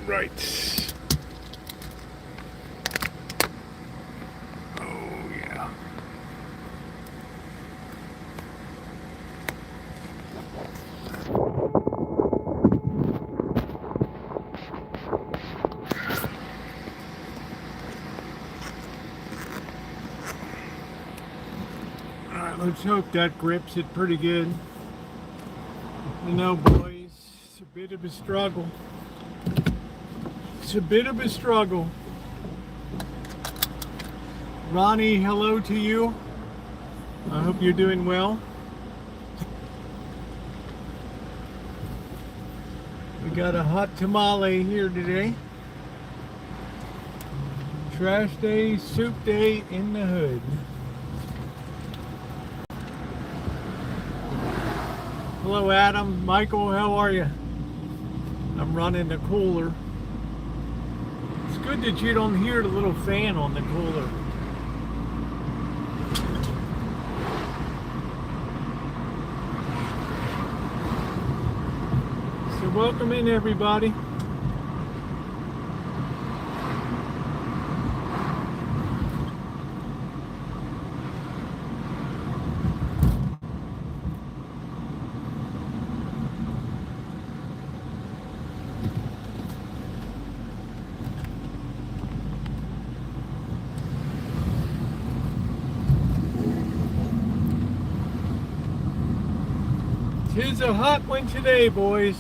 Right. Oh, yeah. Alright, let's hope that grips it pretty good. You know, boys, it's a bit of a struggle. It's a bit of a struggle. Ronnie, hello to you. I hope you're doing well. We got a hot tamale here today. Trash day, soup day in the hood. Hello Adam, Michael, how are you? I'm running the cooler. It's good that you don't hear the little fan on the cooler. So welcome in everybody. Tis a hot one today, boys.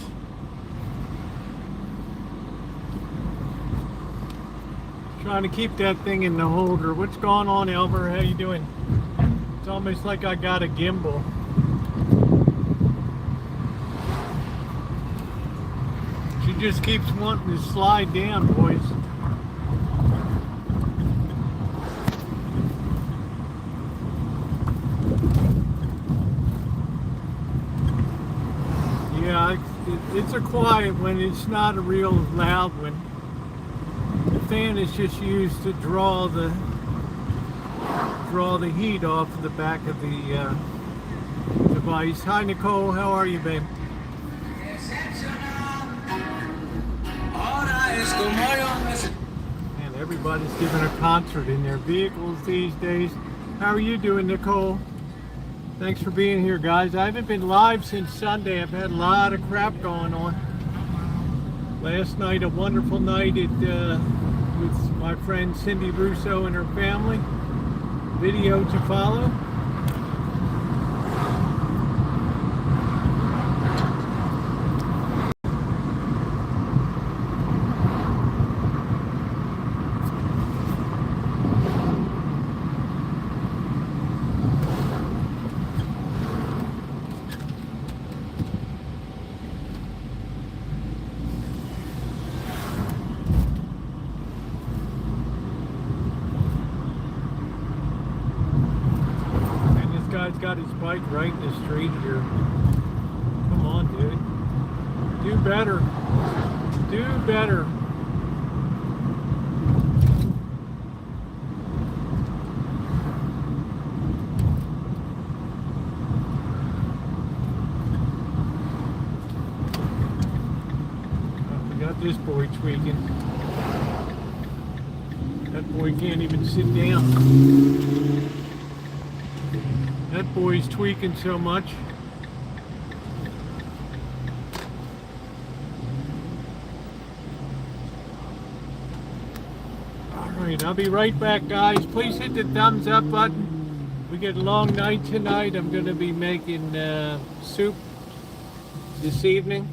Trying to keep that thing in the holder. What's going on, Elmer? How you doing? It's almost like I got a gimbal. She just keeps wanting to slide down, boys. Yeah, it's a quiet one. It's not a real loud one. The fan is just used to draw the heat off the back of the device. Hi Nicole, how are you, babe? Man, everybody's giving a concert in their vehicles these days. How are you doing, Nicole? Thanks for being here, guys. I haven't been live since Sunday. I've had a lot of crap going on. Last night, a wonderful night with my friend Cindy Russo and her family. Video to follow. Guy's got his bike right in the street here. Come on, dude. Do better. Do better. Oh, we got this boy tweaking. That boy can't even sit down. That boy's tweaking so much. Alright, I'll be right back, guys. Please hit the thumbs up button. We get a long night tonight. I'm going to be making soup this evening.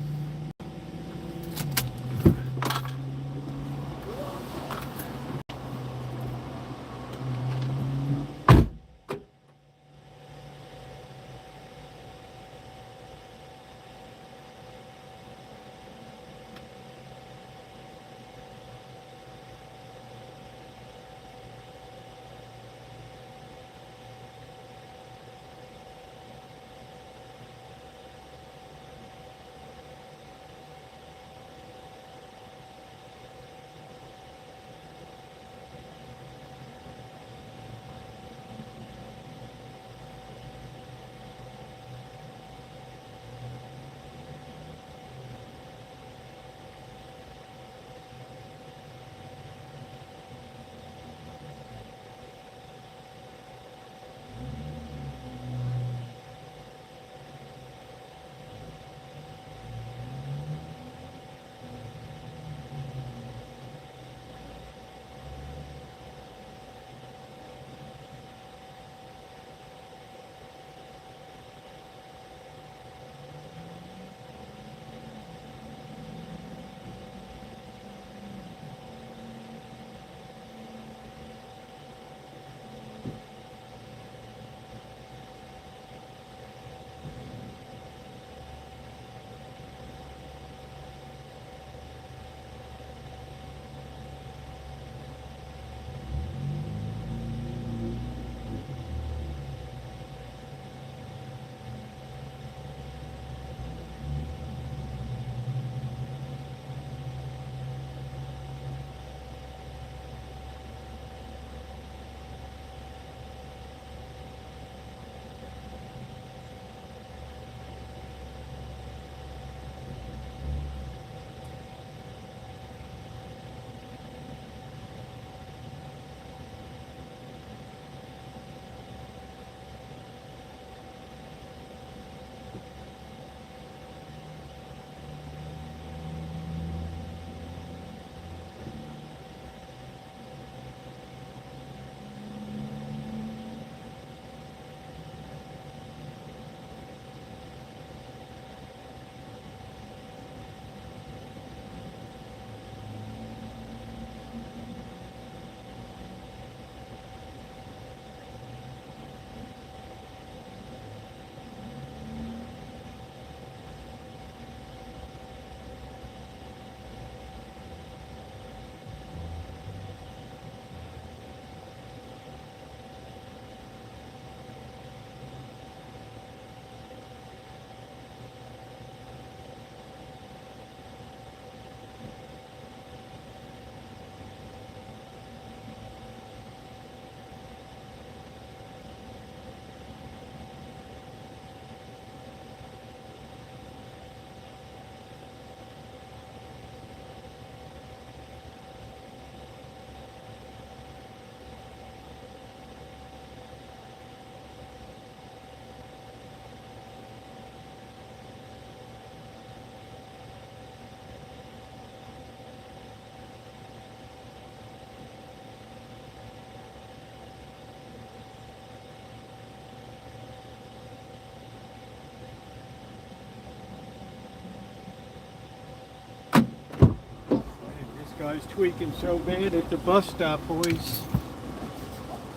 Guy's tweaking so bad at the bus stop, boys.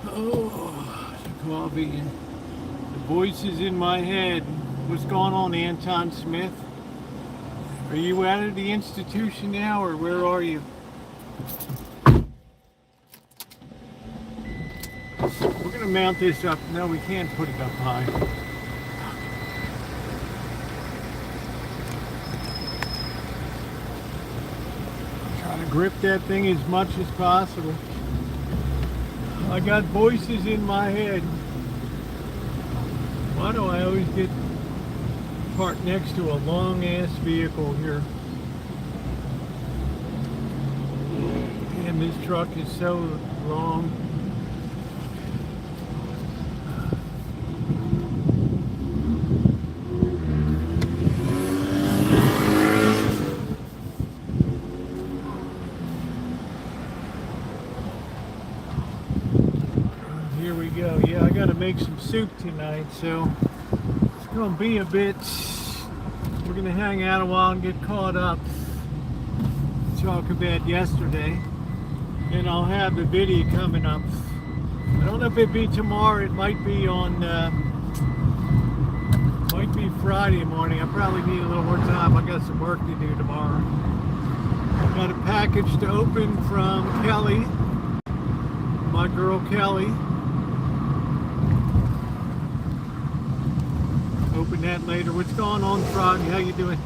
Oh, the coffee. The voices in my head. What's going on, Anton Smith? Are you out of the institution now, or where are you? We're going to mount this up. No, we can't put it up high. Trying to grip that thing as much as possible. I got voices in my head. Why do I always get parked next to a long-ass vehicle here? Damn, this truck is so long. Here we go. Yeah, I gotta make some soup tonight, so it's gonna be a bit. We're gonna hang out a while and get caught up. Talk about yesterday. Then I'll have the video coming up. I don't know if it'll be tomorrow. It might be on. Might be Friday morning. I probably need a little more time. I got some work to do tomorrow. Got a package to open from Kelly, my girl Kelly. Open that later. What's going on, Froggy? How you doing?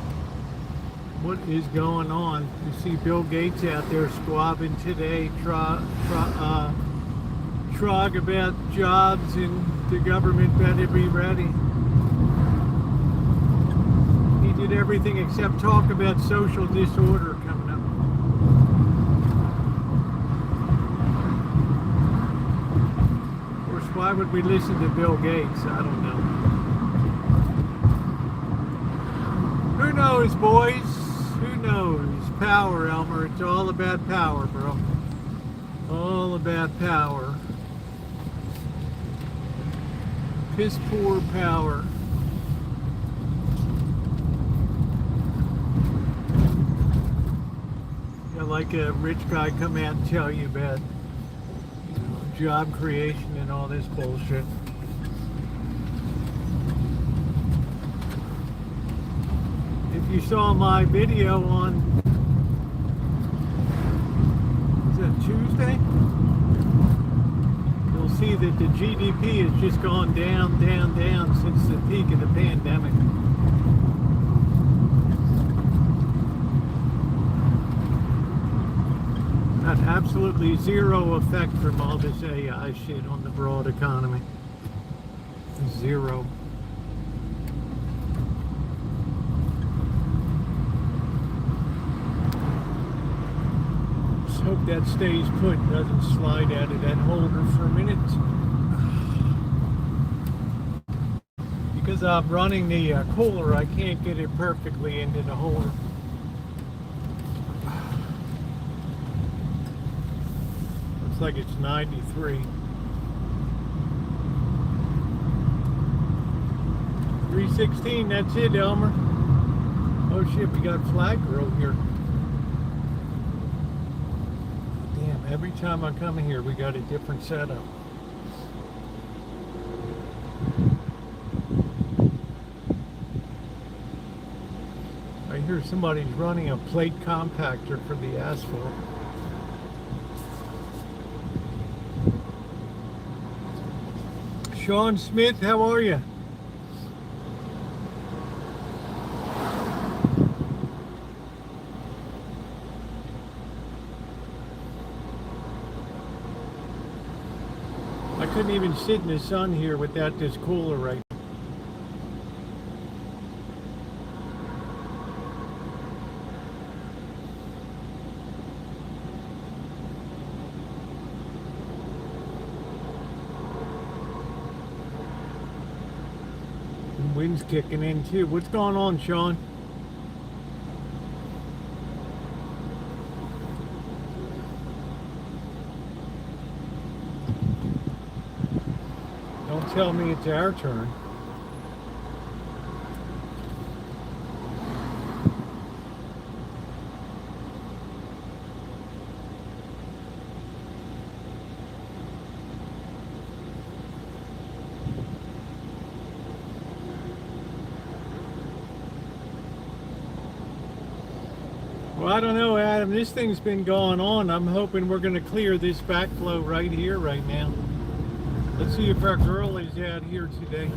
What is going on? You see Bill Gates out there squabbing today, trog about jobs and the government better be ready. He did everything except talk about social disorder coming up. Of course, why would we listen to Bill Gates? I don't know. Who knows, boys? Who knows? Power, Elmer. It's all about power, bro. All about power. Piss poor power. Yeah, like a rich guy come out and tell you about, you know, job creation and all this bullshit. If you saw my video on, is that Tuesday? You'll see that the GDP has just gone down, down, down since the peak of the pandemic. Got absolutely zero effect from all this AI shit on the broad economy. Zero. Hope that stays put, doesn't slide out of that holder for a minute. Because I'm running the cooler, I can't get it perfectly into the holder. Looks like it's 93. 316, that's it, Elmer. Oh shit, we got Flag Girl here. Every time I come in here, we got a different setup. I hear somebody's running a plate compactor for the asphalt. Sean Smith, how are you? I couldn't even sit in the sun here without this cooler right now. The wind's kicking in too. What's going on, Sean? Tell me it's our turn. Well, I don't know, Adam. This thing's been going on. I'm hoping we're going to clear this backflow right here, right now. Let's see if our girl is out here today.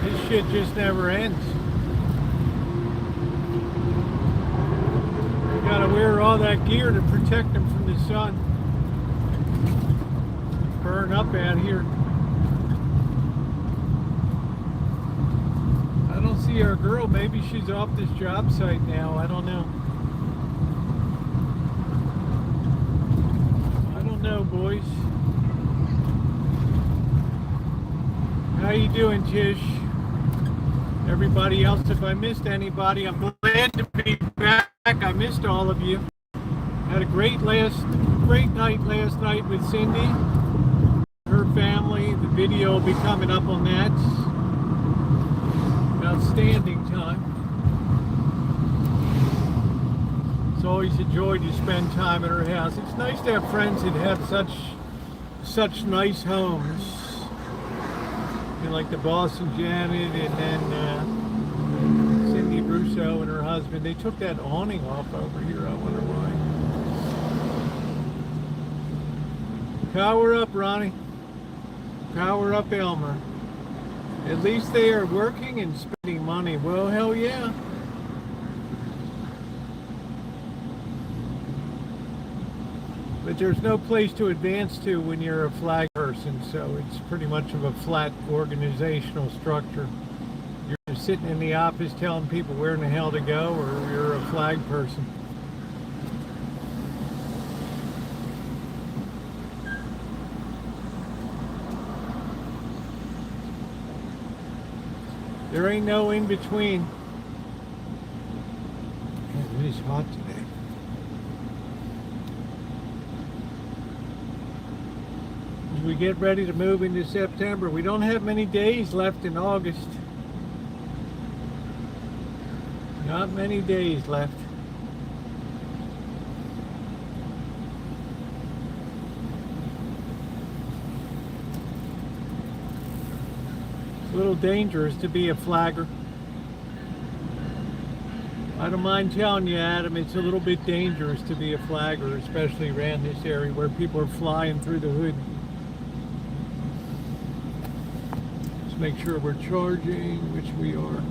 This shit just never ends. You gotta wear all that gear to protect them from the sun. Burn up out here. I don't see our girl. Maybe she's off this job site now. I don't know. I don't know, boys. How you doing, Tish? Everybody else, if I missed anybody, I'm glad to be back. I missed all of you. Had a great night last night with Cindy, her family. The video will be coming up on that. Outstanding time. It's always a joy to spend time at her house. It's nice to have friends that have such nice homes. You know, like the boss and Janet, and then Cindy Russo and her husband. They took that awning off over here. I wonder why. Power up, Ronnie. Power up, Elmer. At least they are working and spending money. Well, hell yeah. But there's no place to advance to when you're a flag person, so it's pretty much of a flat organizational structure. You're just sitting in the office telling people where in the hell to go, or you're a flag person. There ain't no in between. Man, it is hot today. As we get ready to move into September, we don't have many days left in August. Not many days left. A little dangerous to be a flagger. I don't mind telling you, Adam, it's a little bit dangerous to be a flagger, especially around this area where people are flying through the hood. Let's make sure we're charging, which we are.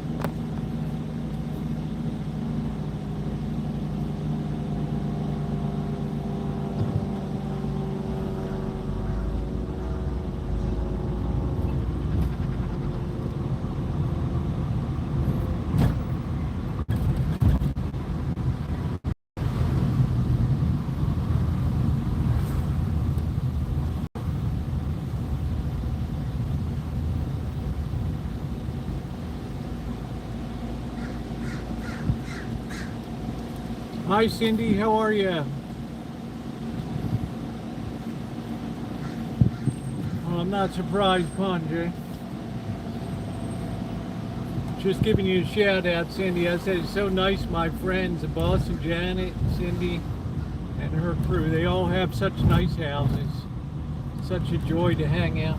Hi Cindy, how are you? Well, I'm not surprised, Ponjay. Just giving you a shout out, Cindy. I said it's so nice, my friends, the boss and Janet, Cindy, and her crew. They all have such nice houses. Such a joy to hang out.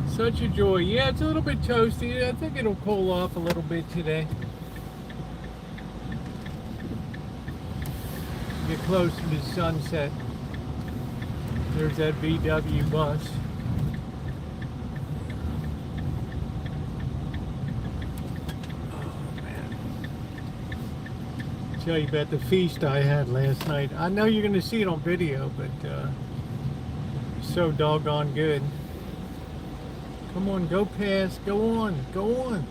Such a joy. Yeah, it's a little bit toasty. I think it'll cool off a little bit today. Get close to the sunset. There's that VW bus. Oh man. I'll tell you about the feast I had last night. I know you're going to see it on video, but so doggone good. Come on, go past. Go on. Go on.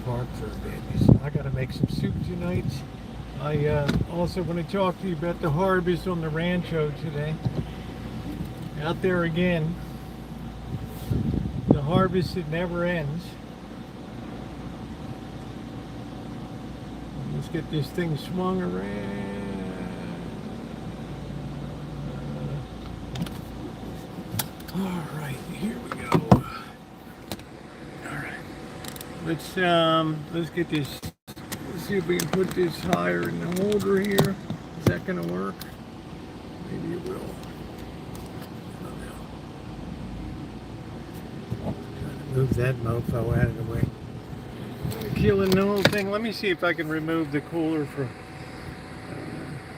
Parked for a bit. I gotta make some soup tonight. I also want to talk to you about the harvest on the Rancho today. Out there again. The harvest, it never ends. Let's get this thing swung around. All right, here we go. All right, let's get this. Let's see if we can put this higher in the holder here. Is that gonna work? Maybe it will. Move that mofo out of the way. Killing the whole thing. Let me see if I can remove the cooler for.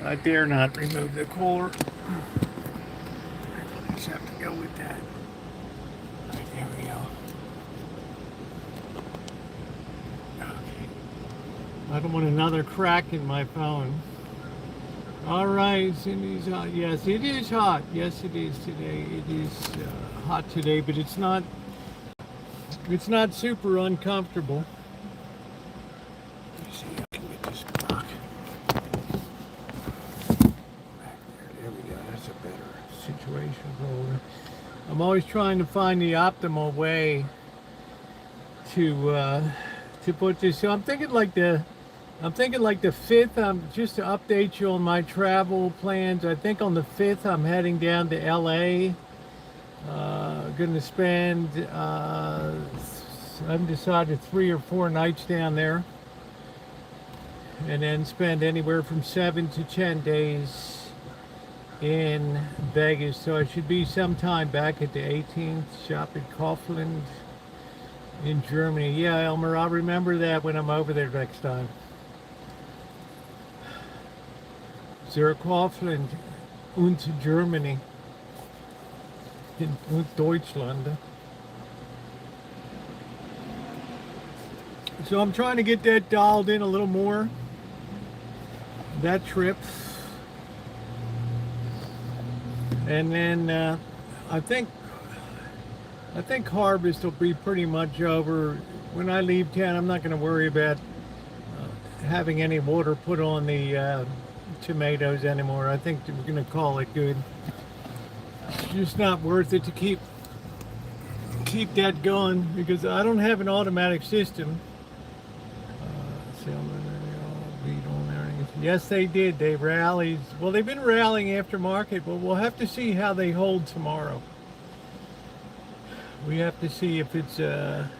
I dare not remove the cooler. I just have to go with that. Right, there we go. Okay. I don't want another crack in my phone. All right, Cindy's hot. Yes, it is hot. Yes, it is today. It is hot today, but it's not. It's not super uncomfortable. Let me see if I can get this block. There we go. That's a better situation for. I'm always trying to find the optimal way to put this. So I'm thinking like the 5th. Just to update you on my travel plans. I think on the 5th I'm heading down to LA. Going to spend, I've decided 3 or 4 nights down there, and then spend anywhere from 7 to 10 days in Vegas. So I should be sometime back at the 18th, shop at Kaufland in Germany. Yeah, Elmer, I'll remember that when I'm over there next time. Zur Kaufland und Germany. In Deutschland. So I'm trying to get that dialed in a little more. That trip. And then I think harvest will be pretty much over. When I leave town, I'm not going to worry about having any water put on the tomatoes anymore. I think we're going to call it good. It's just not worth it to keep that going because I don't have an automatic system. Yes, they did. They rallied. Well, they've been rallying after market, but we'll have to see how they hold tomorrow. We have to see if it's a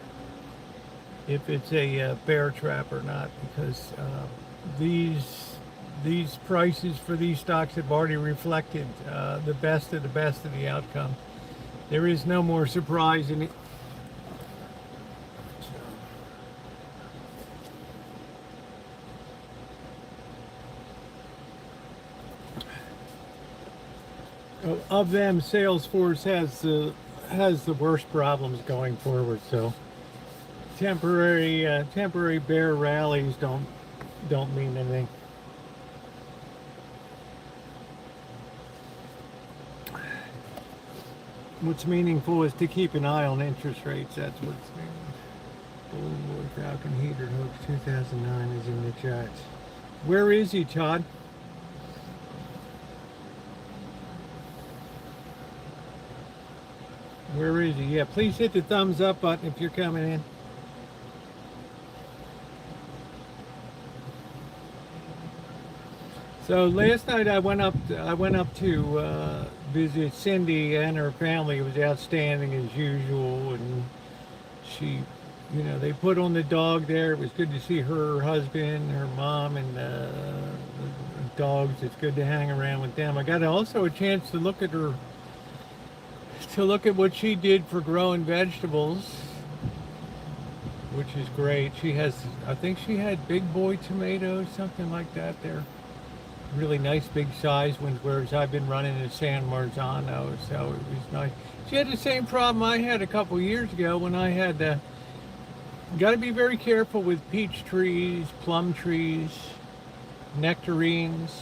bear trap or not, because these prices for these stocks have already reflected the best of the outcome. There is no more surprise in it. Of them, Salesforce has the worst problems going forward. So temporary bear rallies don't mean anything. What's meaningful is to keep an eye on interest rates. That's what's meaningful. Falcon Heater Hooks 2009 is in the chat. Where is he, Todd? Where is he? Yeah, please hit the thumbs up button if you're coming in. So last night I went up to visit Cindy and her family. It was outstanding as usual, and she, they put on the dog there. It was good to see her husband, her mom, and the dogs. It's good to hang around with them. I got also a chance to look at what she did for growing vegetables, which is great. I think she had big boy tomatoes, something like that there. Really nice big size ones, whereas I've been running in San Marzano, so it was nice. She had the same problem I had a couple years ago when I had got to be very careful with peach trees, plum trees, nectarines,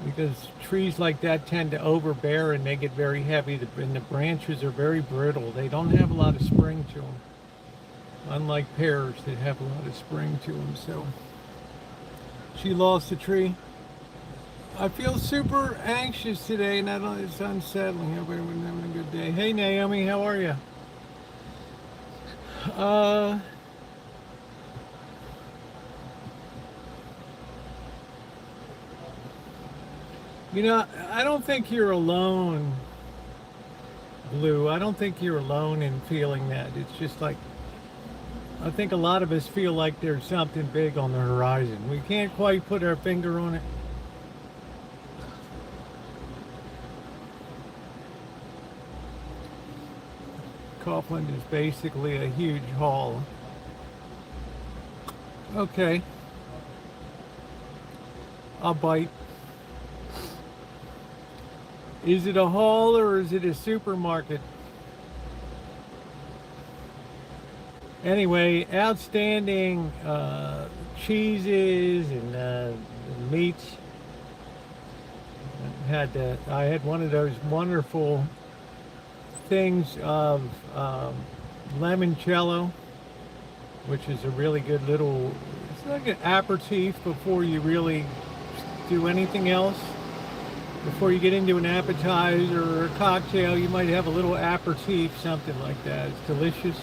because trees like that tend to overbear and they get very heavy, and the branches are very brittle. They don't have a lot of spring to them, unlike pears that have a lot of spring to them. So she lost a tree. I feel super anxious today, and it's unsettling. Hope everyone's having a good day. Hey Naomi, how are you? I don't think you're alone Blue. I don't think you're alone in feeling that. It's just like, I think a lot of us feel like there's something big on the horizon. We can't quite put our finger on it. Coughlin is basically a huge haul. Okay. I'll bite. Is it a haul or is it a supermarket? Anyway, outstanding cheeses and meats. I had one of those wonderful things of limoncello, which is a really good little, it's like an aperitif before you really do anything else. Before you get into an appetizer or a cocktail, you might have a little aperitif, something like that. It's delicious.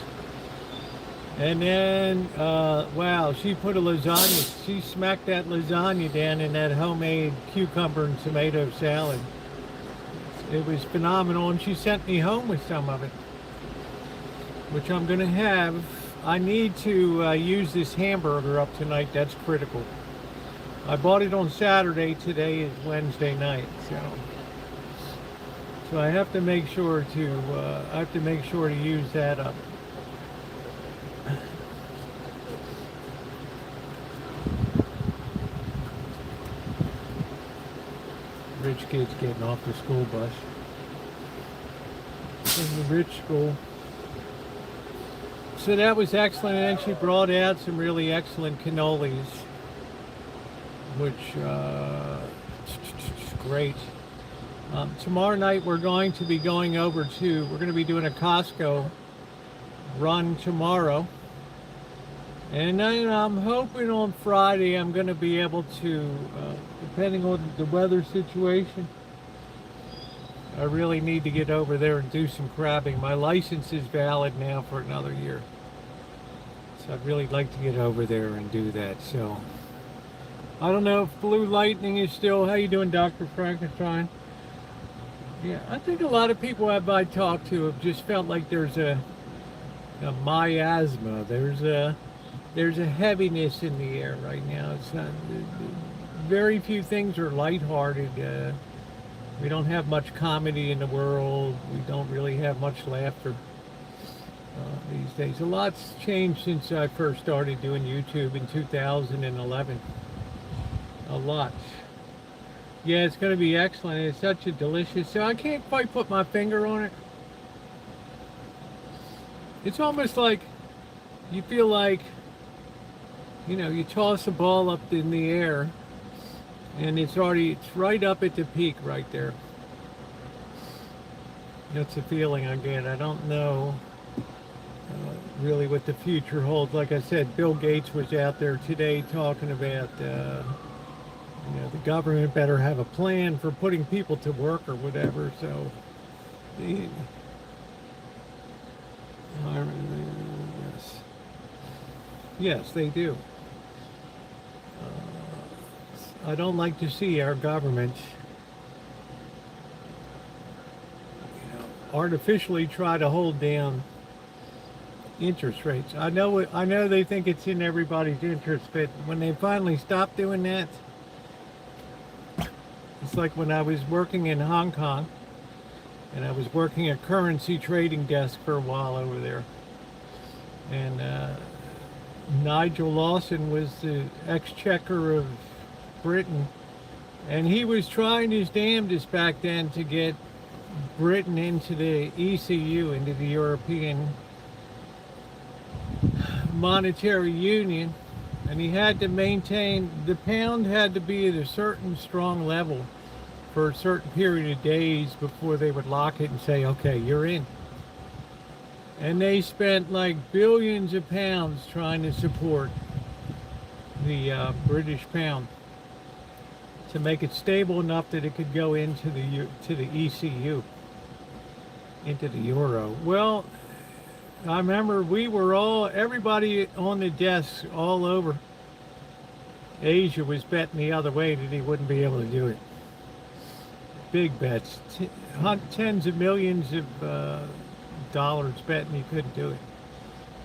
And then, wow, she put a lasagna, she smacked that lasagna down in that homemade cucumber and tomato salad. It was phenomenal, and she sent me home with some of it, which I'm going to have. I need to use this hamburger up tonight. That's critical. I bought it on Saturday. Today is Wednesday night, so I have to make sure to use that up. Rich kids getting off the school bus in the rich school. So that was excellent, and then she brought out some really excellent cannolis, which great. Tomorrow night we're going to be doing a Costco run tomorrow, and then I'm hoping on Friday I'm going to be able to, depending on the weather situation, I really need to get over there and do some crabbing. My license is valid now for another year, so I'd really like to get over there and do that. So I don't know if Blue Lightning is still, how you doing, Dr. Frankenstein? Yeah, I think a lot of people I talked to have just felt like there's a miasma. There's a heaviness in the air right now. It's not, very few things are lighthearted. We don't have much comedy in the world. We don't really have much laughter these days. A lot's changed since I first started doing YouTube in 2011. A lot. Yeah, it's going to be excellent. It's such a delicious, so I can't quite put my finger on it. It's almost like you feel like, you know, you toss a ball up in the air and it's right up at the peak right there. That's the feeling I get. I don't know really what the future holds. Like I said, Bill Gates was out there today talking about you know, the government better have a plan for putting people to work or whatever. So yes, they do. I don't like to see our government, you know, artificially try to hold down interest rates. I know they think it's in everybody's interest, but when they finally stop doing that, it's like when I was working in Hong Kong, and I was working a currency trading desk for a while over there, and Nigel Lawson was the exchequer of Britain, and he was trying his damnedest back then to get Britain into the ECU, into the European Monetary Union, and he had to maintain, the pound had to be at a certain strong level for a certain period of days before they would lock it and say, okay, you're in. And they spent like billions of pounds trying to support the British pound to make it stable enough that it could go into the ECU, into the euro. Well, I remember everybody on the desks all over Asia was betting the other way that he wouldn't be able to do it. big bets, tens of millions of dollars betting you couldn't do it.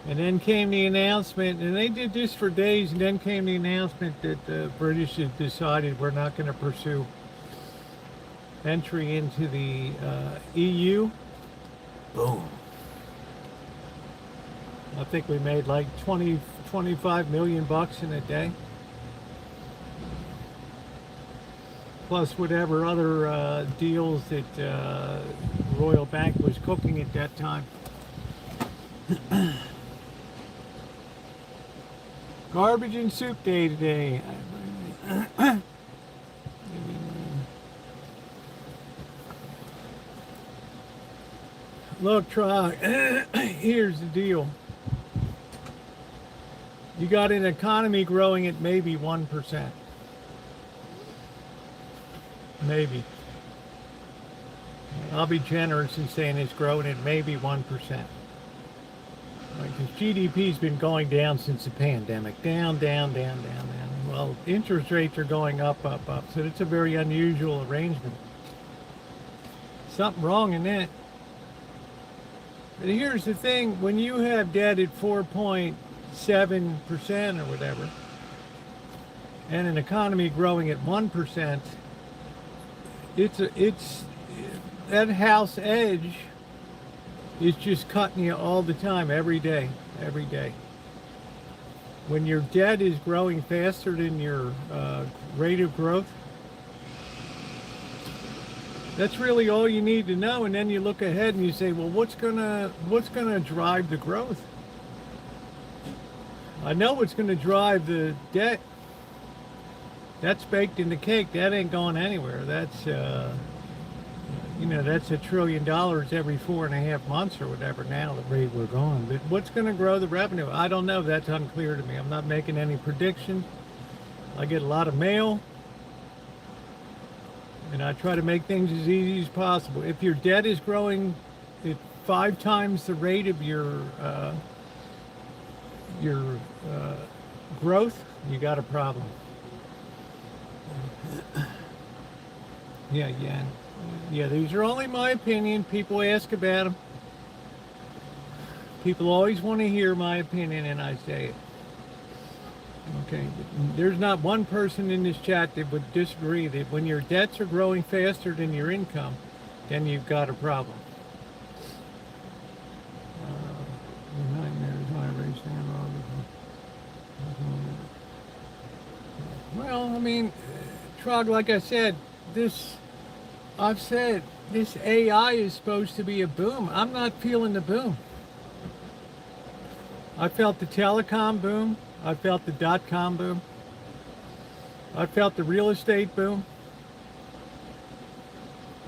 And then came the announcement, and they did this for days, and then came the announcement that the British had decided we're not going to pursue entry into the EU. Boom. I think we made like 25 million bucks in a day. Plus whatever other deals that Royal Bank was cooking at that time. Garbage and soup day today. Look, try. Here's the deal. You got an economy growing at maybe 1%. Maybe. I'll be generous in saying it's growing at maybe 1%. Because GDP's been going down since the pandemic. Down. Well, interest rates are going up. So it's a very unusual arrangement. Something wrong in that. But here's the thing. When you have debt at 4.7% or whatever, and an economy growing at 1%, it's that house edge is just cutting you all the time, every day. When your debt is growing faster than your rate of growth, that's really all you need to know. And then you look ahead and you say, well, what's gonna drive the growth? I know what's gonna drive the debt. That's baked in the cake. That ain't going anywhere. That's that's $1 trillion every 4.5 months or whatever now, the rate we're going. But what's going to grow the revenue? I don't know. That's unclear to me. I'm not making any predictions. I get a lot of mail, and I try to make things as easy as possible. If your debt is growing at 5 times the rate of your growth, you got a problem. Yeah, these are only my opinion. People ask about them. People always want to hear my opinion, and I say it. Okay, there's not one person in this chat that would disagree that when your debts are growing faster than your income, then you've got a problem. Well, I mean, Trog, like I said, this AI is supposed to be a boom. I'm not feeling the boom. I felt the telecom boom. I felt the .com boom. I felt the real estate boom.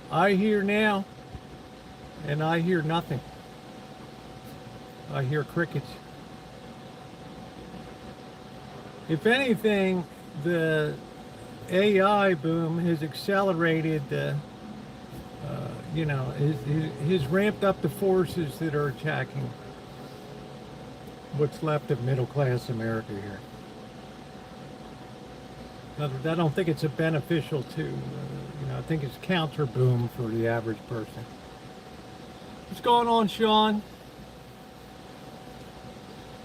I hear now, and I hear nothing. I hear crickets. If anything, the AI boom has accelerated the, has ramped up the forces that are attacking what's left of middle class America here. I don't think it's a beneficial to, I think it's counter boom for the average person. What's going on, Sean?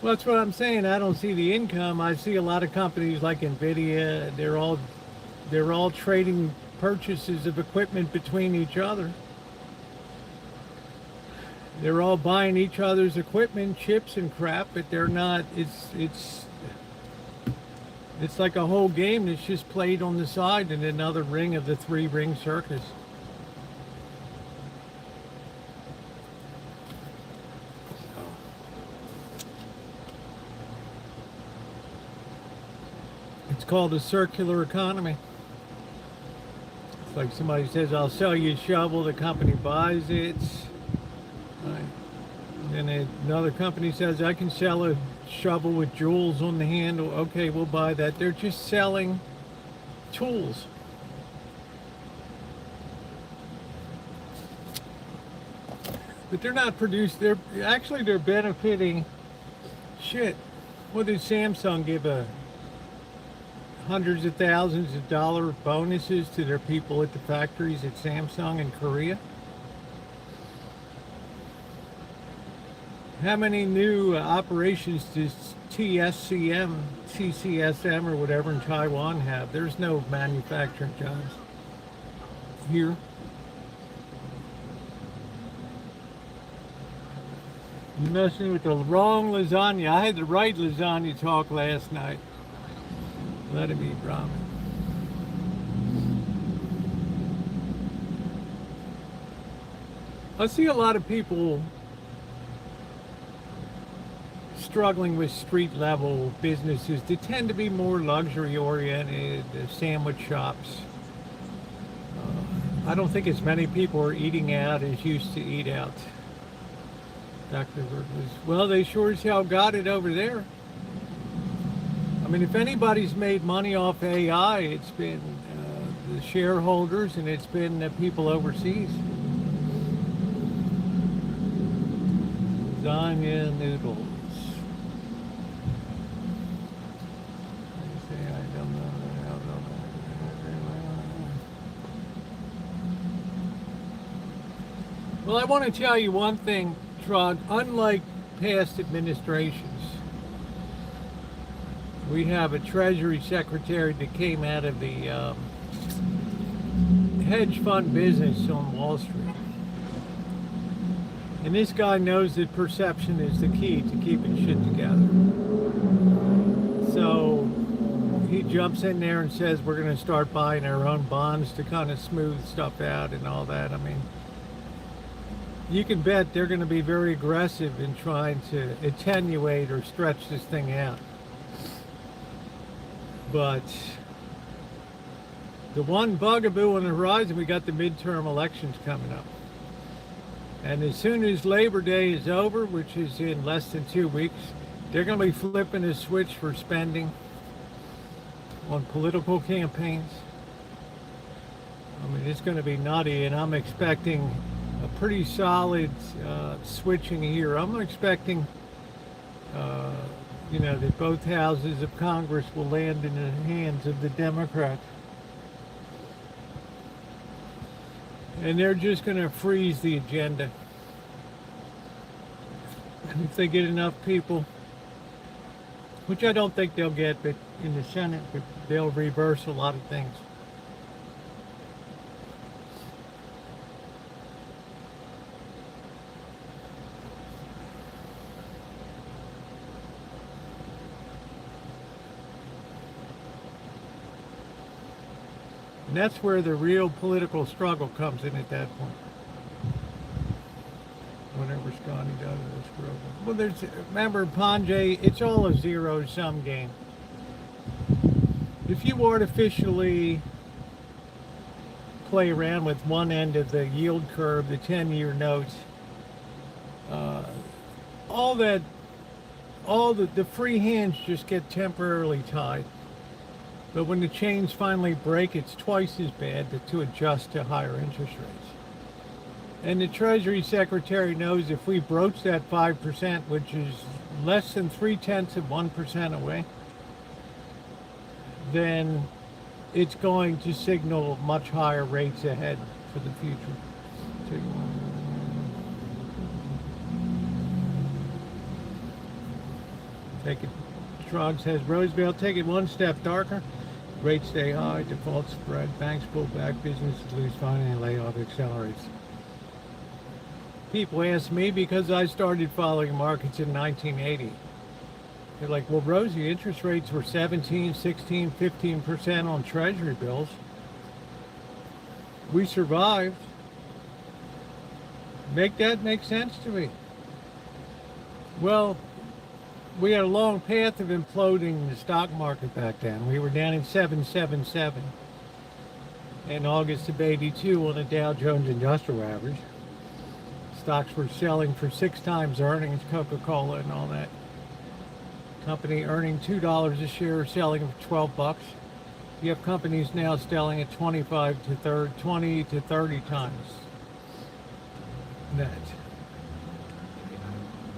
Well, that's what I'm saying. I don't see the income. I see a lot of companies like NVIDIA. They're all trading purchases of equipment between each other. They're all buying each other's equipment, chips and crap, but they're not. It's like a whole game that's just played on the side in another ring of the 3-ring circus. It's called a circular economy. It's like somebody says, I'll sell you a shovel, the company buys it. Right. Then another company says, I can sell a shovel with jewels on the handle. Okay, we'll buy that. They're just selling tools. But they're not produced. They're benefiting. Shit. What did Samsung give a hundreds of thousands of dollar bonuses to their people at the factories at Samsung in Korea. How many new operations does TSCM, CCSM, or whatever in Taiwan have? There's no manufacturing jobs here. You're messing with the wrong lasagna. I had the right lasagna talk last night. Let it be ramen. I see a lot of people struggling with street level businesses that tend to be more luxury oriented, sandwich shops. I don't think as many people are eating out as used to eat out. Dr. Burgess. Well, they sure as hell got it over there. I mean, if anybody's made money off AI, it's been the shareholders and it's been the people overseas. Lasagna noodles. Well, I want to tell you one thing, Trud. Unlike past administrations, we have a Treasury Secretary that came out of the hedge fund business on Wall Street. And this guy knows that perception is the key to keeping shit together. So he jumps in there and says we're going to start buying our own bonds to kind of smooth stuff out and all that. I mean, you can bet they're going to be very aggressive in trying to attenuate or stretch this thing out. But the one bugaboo on the horizon, we got the midterm elections coming up. And as soon as Labor Day is over, which is in less than 2 weeks, they're going to be flipping a switch for spending on political campaigns. I mean, it's going to be nutty, and I'm expecting a pretty solid switching here. I'm expecting, that both houses of Congress will land in the hands of the Democrats. And they're just going to freeze the agenda. And if they get enough people, which I don't think they'll get, but in the Senate, but they'll reverse a lot of things. And that's where the real political struggle comes in at that point. Whatever Scotty does, that's broken. Well, remember, Ponjay, it's all a zero-sum game. If you artificially play around with one end of the yield curve, the 10-year notes, all the free hands just get temporarily tied. But when the chains finally break, it's twice as bad to adjust to higher interest rates. And the Treasury Secretary knows if we broach that 5%, which is less than 0.3% away, then it's going to signal much higher rates ahead for the future. Take it. Trog says, Roosevelt, take it one step darker. Rates stay high, default spread, banks pull back, businesses lose funding, and layoff accelerates. People ask me because I started following markets in 1980. They're like, well, Rosie, interest rates were 17, 16, 15% on Treasury bills. We survived. Make that make sense to me. Well, we had a long path of imploding the stock market back then. We were down in 777 in August of 82 on the Dow Jones Industrial Average. Stocks were selling for 6 times earnings, Coca-Cola and all that. Company earning $2 a share, selling for 12 bucks. You have companies now selling at 20 to 30 times that.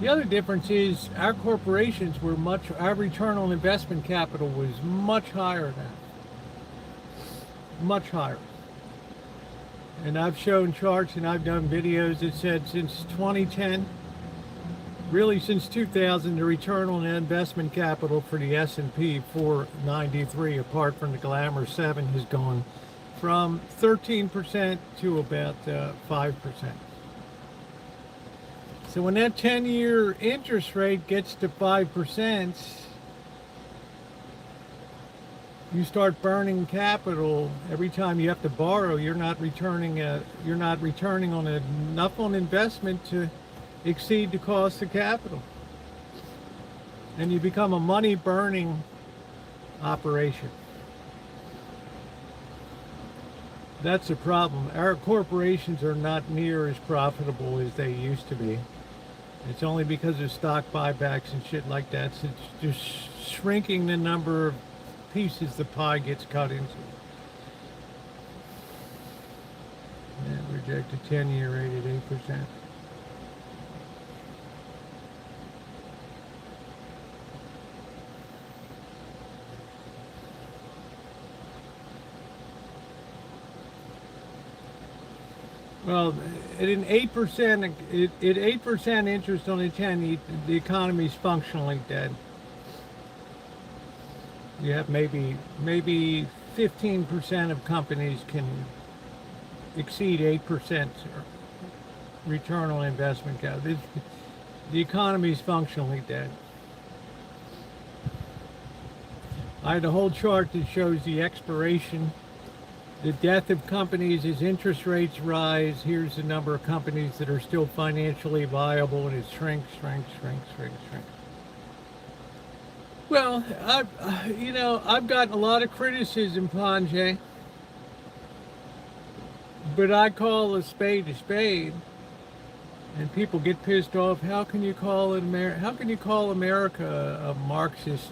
The other difference is our corporations were our return on investment capital was much higher now. much higher. And I've shown charts and I've done videos that said since 2010, really since 2000, the return on investment capital for the S&P 493, apart from the Glamour 7, has gone from 13% to about 5%. So when that 10-year interest rate gets to 5%, you start burning capital. Every time you have to borrow, you're not returning on enough on investment to exceed the cost of capital. And you become a money burning operation. That's a problem. Our corporations are not near as profitable as they used to be. It's only because of stock buybacks and shit like that. So it's just shrinking the number of pieces the pie gets cut into. And rejected 10-year rate at 8%. Well, at an 8%, at 8% interest on a 10, the economy's functionally dead. You have maybe 15% of companies can exceed 8% return on investment. The economy's functionally dead. I had a whole chart that shows the expiration, the death of companies as interest rates rise. Here's the number of companies that are still financially viable, and it shrinks. Well, I've gotten a lot of criticism, Panjay, but I call a spade, and people get pissed off. How can you call America a Marxist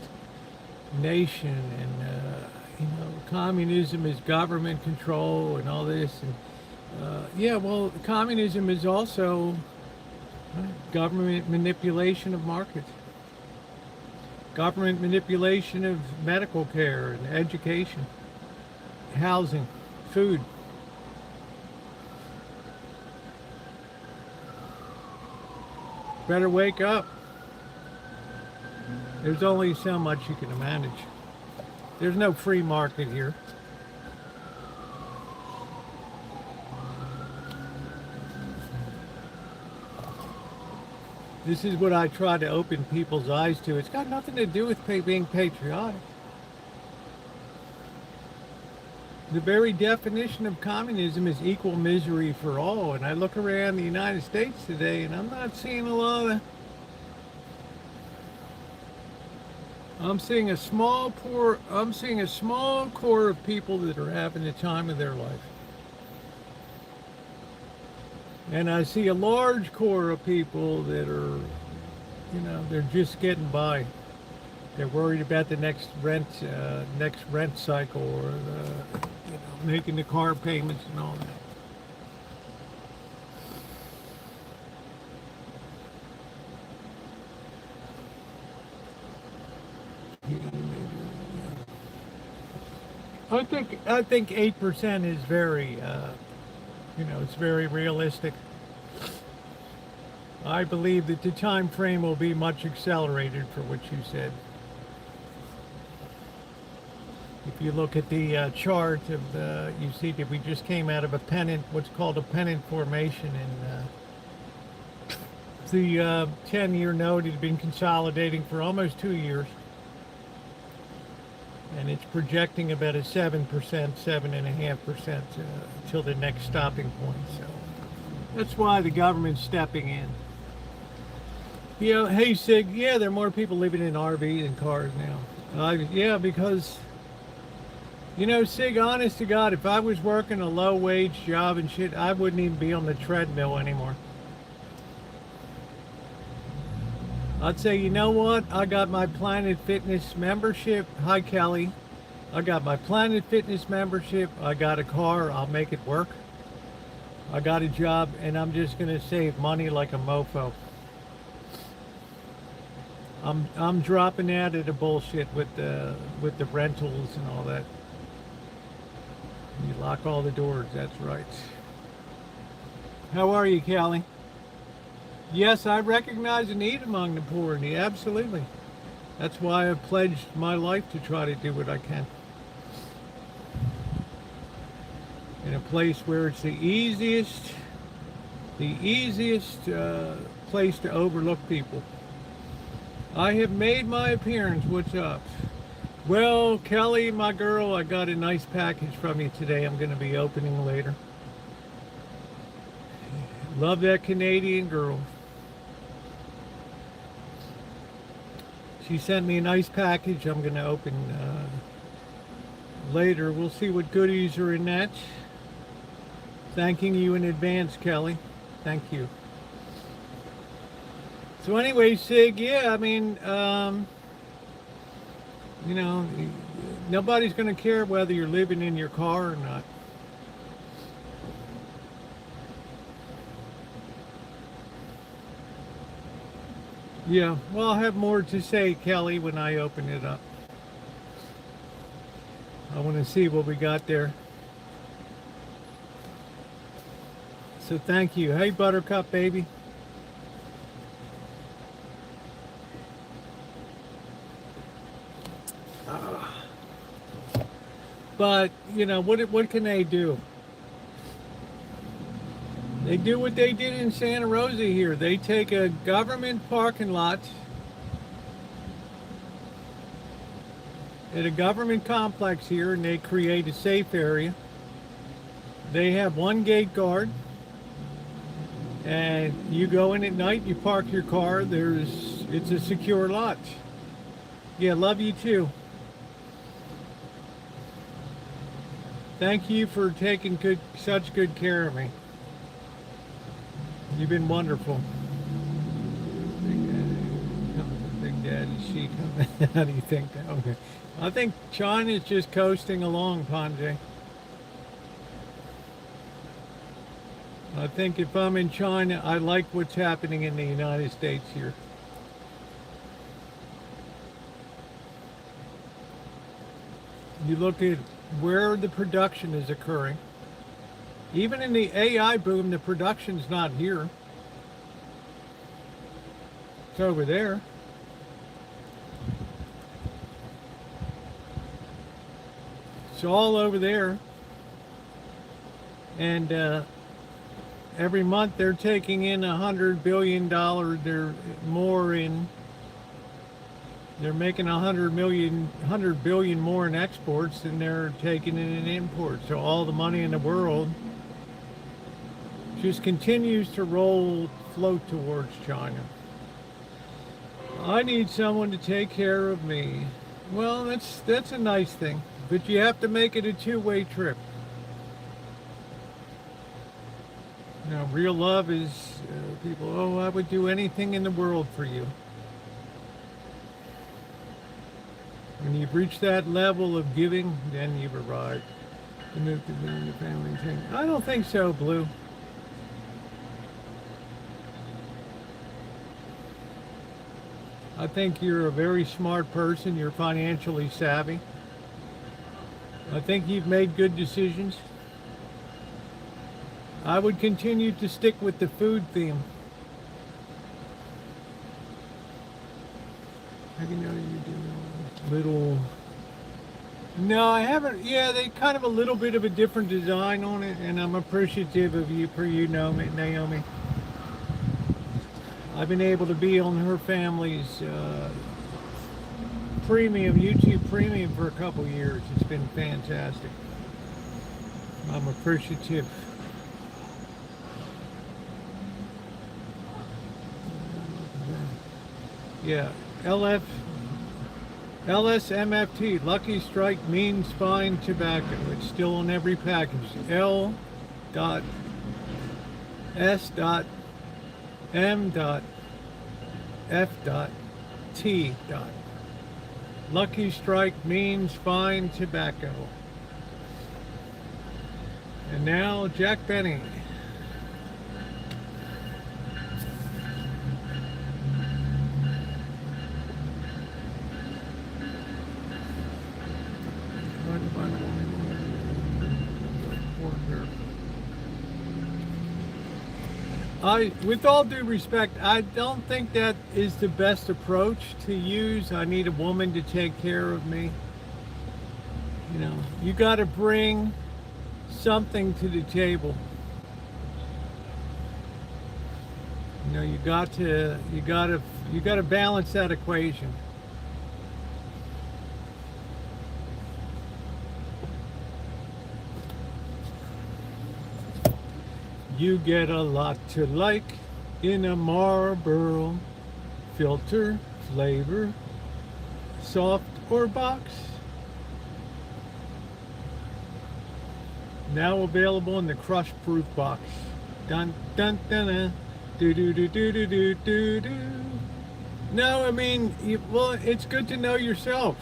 nation? And communism is government control and all this. And yeah, well, communism is also government manipulation of markets. Government manipulation of medical care and education, housing, food. Better wake up. There's only so much you can manage. There's no free market here. This is what I try to open people's eyes to. It's got nothing to do with being patriotic. The very definition of communism is equal misery for all. And I look around the United States today, and I'm not seeing a lot of... I'm seeing a small core of people that are having the time of their life. And I see a large core of people that are, they're just getting by. They're worried about the next rent cycle, or making the car payments and all that. I think 8% is very, it's very realistic. I believe that the time frame will be much accelerated for what you said. If you look at the chart of you see that we just came out of a pennant, what's called a pennant formation, and the 10-year note had been consolidating for almost 2 years. And it's projecting about a 7%, 7.5% until the next stopping point. So that's why the government's stepping in. Hey Sig, yeah, there are more people living in RVs and cars now. Yeah, because, Sig, honest to God, if I was working a low-wage job and shit, I wouldn't even be on the treadmill anymore. I'd say, you know what? I got my Planet Fitness membership. Hi, Kelly. I got my Planet Fitness membership. I got a car. I'll make it work. I got a job, and I'm just going to save money like a mofo. I'm dropping out of the bullshit with the rentals and all that. You lock all the doors, that's right. How are you, Callie? Yes, I recognize the need among the poor, absolutely. That's why I've pledged my life to try to do what I can. In a place where it's the easiest place to overlook people. I have made my appearance. What's up? Well, Kelly, my girl, I got a nice package from you today. I'm going to be opening later. Love that Canadian girl. She sent me a nice package I'm going to open later. We'll see what goodies are in that. Thanking you in advance, Kelly. Thank you. So anyway, Sig, yeah, I mean, you know, nobody's going to care whether you're living in your car or not. Yeah, well, I'll have more to say, Kelly, when I open it up. I want to see what we got there. So thank you. Hey, Buttercup, baby. But, you know, what can they do? They do what they did in Santa Rosa here. They take a government parking lot at a government complex here and they create a safe area. They have one gate guard and you go in at night, you park your car, it's a secure lot. Yeah, love you too. Thank you for taking such good care of me. You've been wonderful. Big Daddy Chic. How do you think that? Okay. I think China's just coasting along, Panjay. I think if I'm in China, I like what's happening in the United States here. You look at where the production is occurring. Even in the AI boom, the production's not here. It's over there. It's all over there. And every month they're taking in $100 billion. They're more in. They're making 100 billion more in exports than they're taking in imports. So all the money in the world just continues to float towards China. I need someone to take care of me. Well, that's a nice thing, but you have to make it a two-way trip. You know, real love is people, oh, I would do anything in the world for you. When you've reached that level of giving, then you've arrived. The family thing. I don't think so, Blue. I think you're a very smart person. You're financially savvy. I think you've made good decisions. I would continue to stick with the food theme. How do you know you do little? No, I haven't. Yeah, they kind of a little bit of a different design on it, and I'm appreciative of you for Naomi. I've been able to be on her family's YouTube premium for a couple years. It's been fantastic. I'm appreciative. Yeah, LSMFT, Lucky Strike Mean Spine Tobacco. It's still on every package. L.S.M.F.T. Lucky Strike Means Fine Tobacco. And now Jack Benny. with all due respect, I don't think that is the best approach to use. I need a woman to take care of me. You know, you got to bring something to the table. You know, you got to balance that equation. You get a lot to like in a Marlboro. Filter, flavor, soft or box. Now available in the crush proof box. Dun dun dun dun. Do do do do do do do do. No, I mean, well, it's good to know yourself.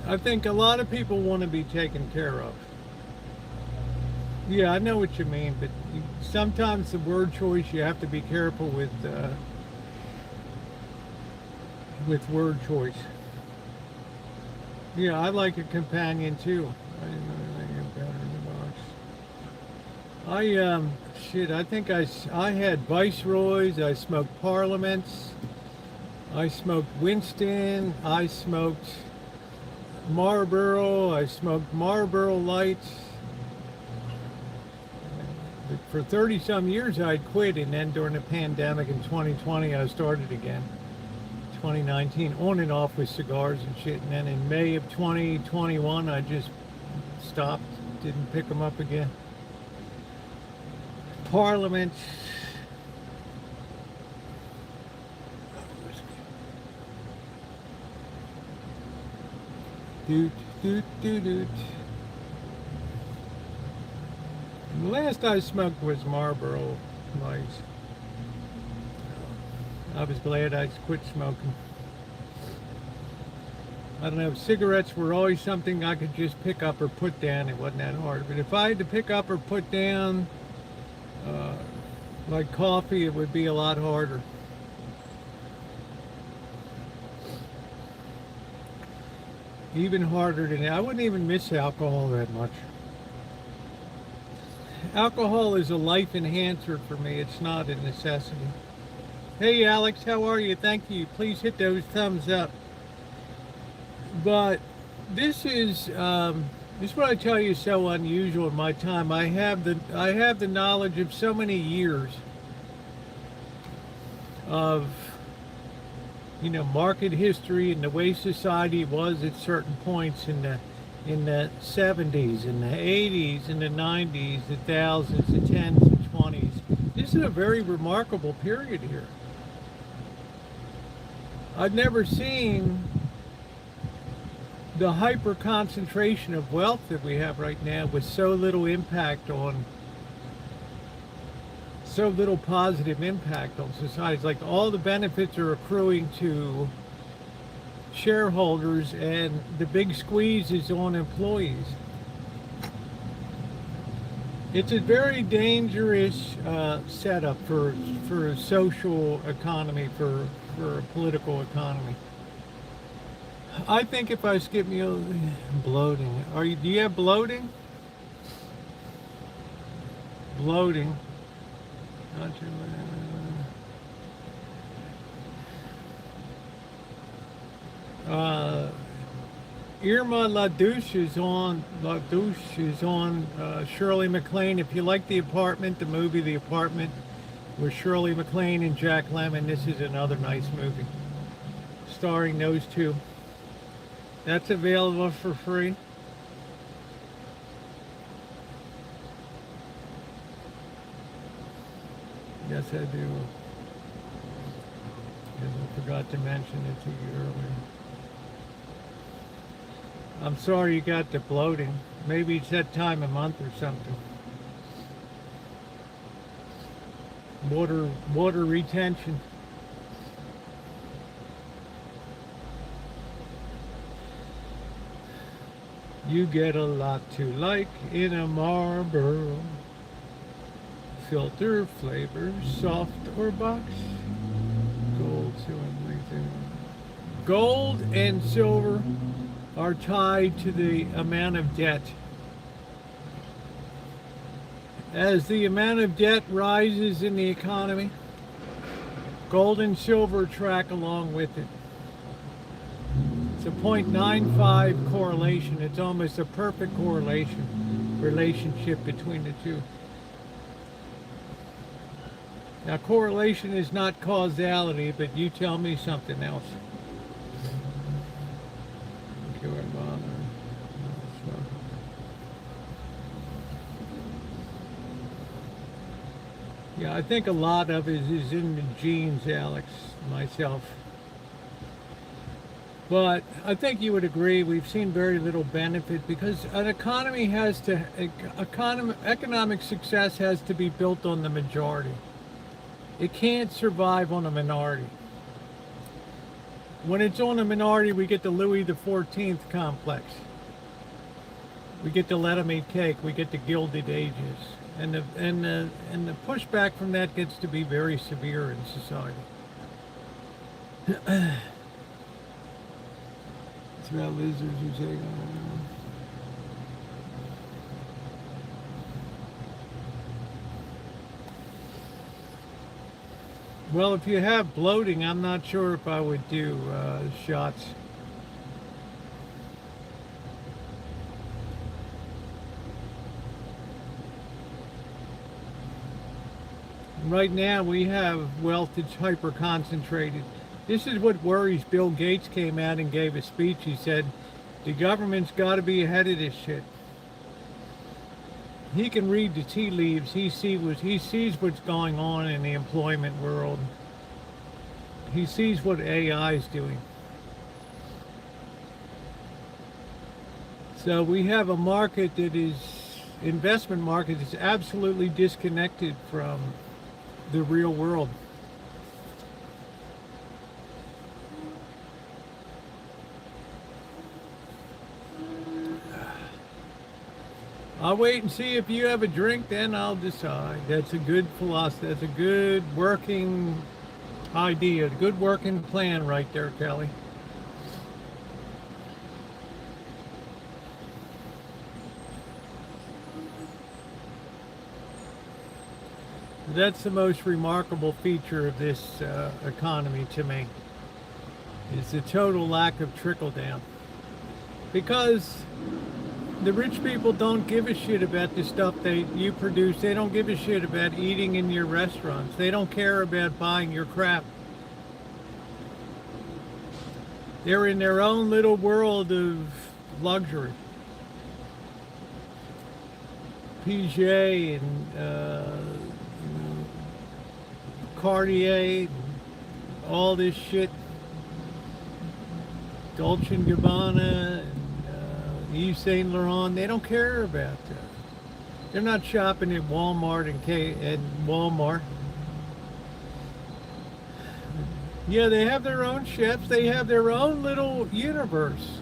I think a lot of people want to be taken care of. Yeah, I know what you mean, but sometimes the word choice, you have to be careful with word choice. Yeah, I like a companion too. I didn't know anything better in the box. I think I had Viceroys, I smoked Parliaments, I smoked Winston, I smoked Marlboro, I smoked Marlboro Lights. But for 30 some years I'd quit, and then during the pandemic in 2020 I started again. 2019 on and off with cigars and shit, and then in May of 2021 I just stopped, didn't pick them up again. Parliament. Doot, doot, doot, doot. The last I smoked was Marlboro Lights. I was glad I quit smoking. I don't know, cigarettes were always something I could just pick up or put down. It wasn't that hard. But if I had to pick up or put down, like coffee, it would be a lot harder. Even harder than that. I wouldn't even miss alcohol that much. Alcohol is a life enhancer for me. It's not a necessity. Hey Alex, how are you? Thank you. Please hit those thumbs up. But this is what I tell you is so unusual in my time. I have the knowledge of so many years of, you know, market history and the way society was at certain points in the 70s, in the 80s, in the 90s, the thousands, the 10s, and 20s. This is a very remarkable period here. I've never seen the hyper concentration of wealth that we have right now with so little impact on, so little positive impact on society. It's like all the benefits are accruing to shareholders and the big squeeze is on employees. It's a very dangerous setup for a social economy, for a political economy. I think if I skip meals, bloating. Do you have bloating? Bloating. Not too Irma LaDouche is on Shirley MacLaine. If you like The Apartment, the movie The Apartment with Shirley MacLaine and Jack Lemmon, this is another nice movie starring those two. That's available for free. Yes, I do. Because I forgot to mention it to you earlier. I'm sorry you got the bloating. Maybe it's that time of month or something. Water retention. You get a lot to like in a Marlboro. Filter, flavor, soft or box. Gold, silver, gold and silver are tied to the amount of debt. As the amount of debt rises in the economy, gold and silver track along with it. It's a 0.95 correlation. It's almost a perfect relationship between the two. Now, correlation is not causality, but you tell me something else. Yeah, I think a lot of it is in the genes, Alex, myself. But I think you would agree we've seen very little benefit because an economy has to, economic success has to be built on the majority. It can't survive on a minority. When it's on a minority, we get the Louis XIV complex. We get to let them eat cake. We get the Gilded Ages. And the pushback from that gets to be very severe in society. It's about lizards who say, well, if you have bloating, I'm not sure if I would do shots. Right now we have wealth that's hyper concentrated. This is what worries. Bill Gates came out and gave a speech. He said, the government's got to be ahead of this shit. He can read the tea leaves. He sees what's going on in the employment world. He sees what AI is doing. So we have a market that is, investment market is absolutely disconnected from the real world. I'll wait and see if you have a drink, then I'll decide. That's a good philosophy. That's a good working idea, a good working plan right there, Kelly. That's the most remarkable feature of this economy to me, is the total lack of trickle down. Because the rich people don't give a shit about the stuff you produce. They don't give a shit about eating in your restaurants. They don't care about buying your crap. They're in their own little world of luxury. Piaget and Cartier, all this shit, Dolce & Gabbana, and Yves Saint Laurent, they don't care about that. They're not shopping at Walmart and Walmart. Yeah, they have their own chefs. They have their own little universe.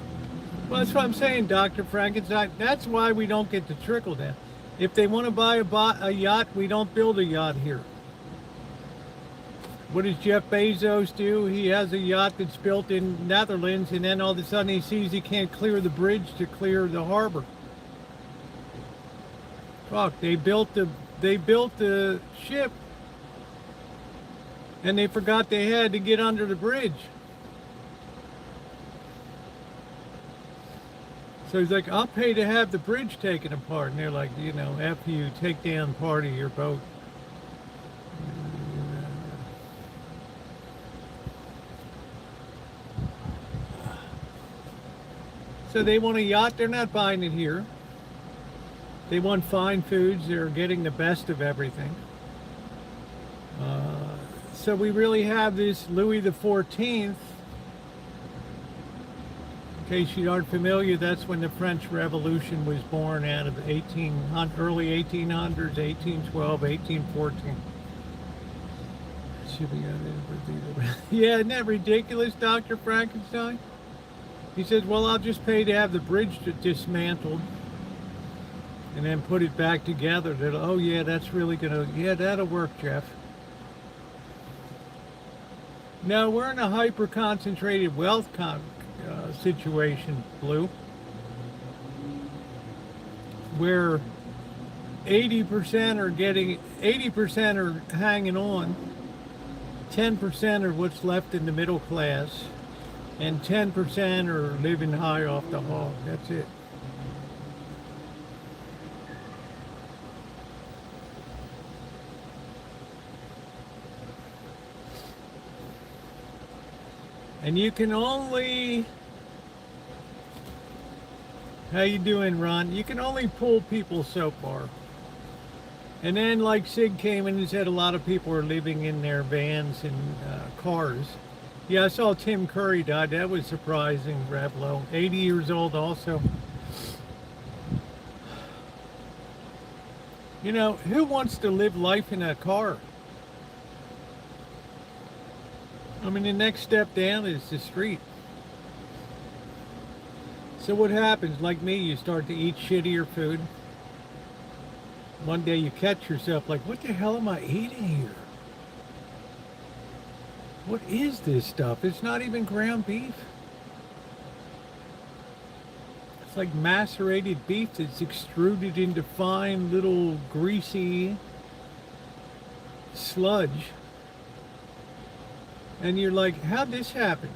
Well, that's what I'm saying, Dr. Frankenstein. That's why we don't get the trickle down. If they want to buy a yacht, we don't build a yacht here. What does Jeff Bezos do? He has a yacht that's built in Netherlands, and then all of a sudden he sees he can't clear the bridge to clear the harbor. Fuck, they built the ship, and they forgot they had to get under the bridge. So he's like, I'll pay to have the bridge taken apart. And they're like, F you, take down part of your boat. So they want a yacht, they're not buying it here. They want fine foods, they're getting the best of everything. So we really have this Louis XIV. In case you aren't familiar, that's when the French Revolution was born, out of early 1800s, 1812, 1814. Yeah, isn't that ridiculous, Dr. Frankenstein? He says, well, I'll just pay to have the bridge dismantled and then put it back together. Oh, yeah, that's really yeah, that'll work, Jeff. No, we're in a hyper-concentrated wealth situation, Blue, where 80% are hanging on, 10% are what's left in the middle class, and 10% are living high off the hog. That's it. And you can only, how you doing, Ron? You can only pull people so far. And then, like Sig came in and said, a lot of people are living in their vans and cars. Yeah, I saw Tim Curry died. That was surprising, Ravlo. 80 years old also. You know, who wants to live life in a car? I mean, the next step down is the street. So what happens? Like me, you start to eat shittier food. One day you catch yourself like, what the hell am I eating here? What is this stuff? It's not even ground beef. It's like macerated beef that's extruded into fine little greasy sludge. And you're like, how'd this happen?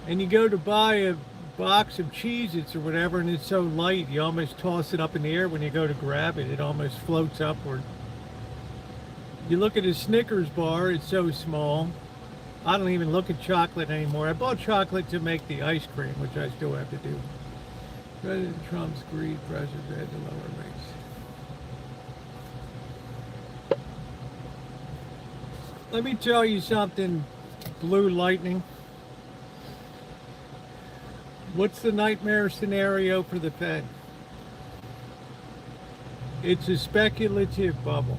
And you go to buy a box of Cheez-Its or whatever, and it's so light, you almost toss it up in the air. When you go to grab it, it almost floats upward. You look at a Snickers bar, it's so small. I don't even look at chocolate anymore. I bought chocolate to make the ice cream, which I still have to do. President Trump's greed pressures had to lower rates. Let me tell you something, Blue Lightning. What's the nightmare scenario for the Fed? It's a speculative bubble.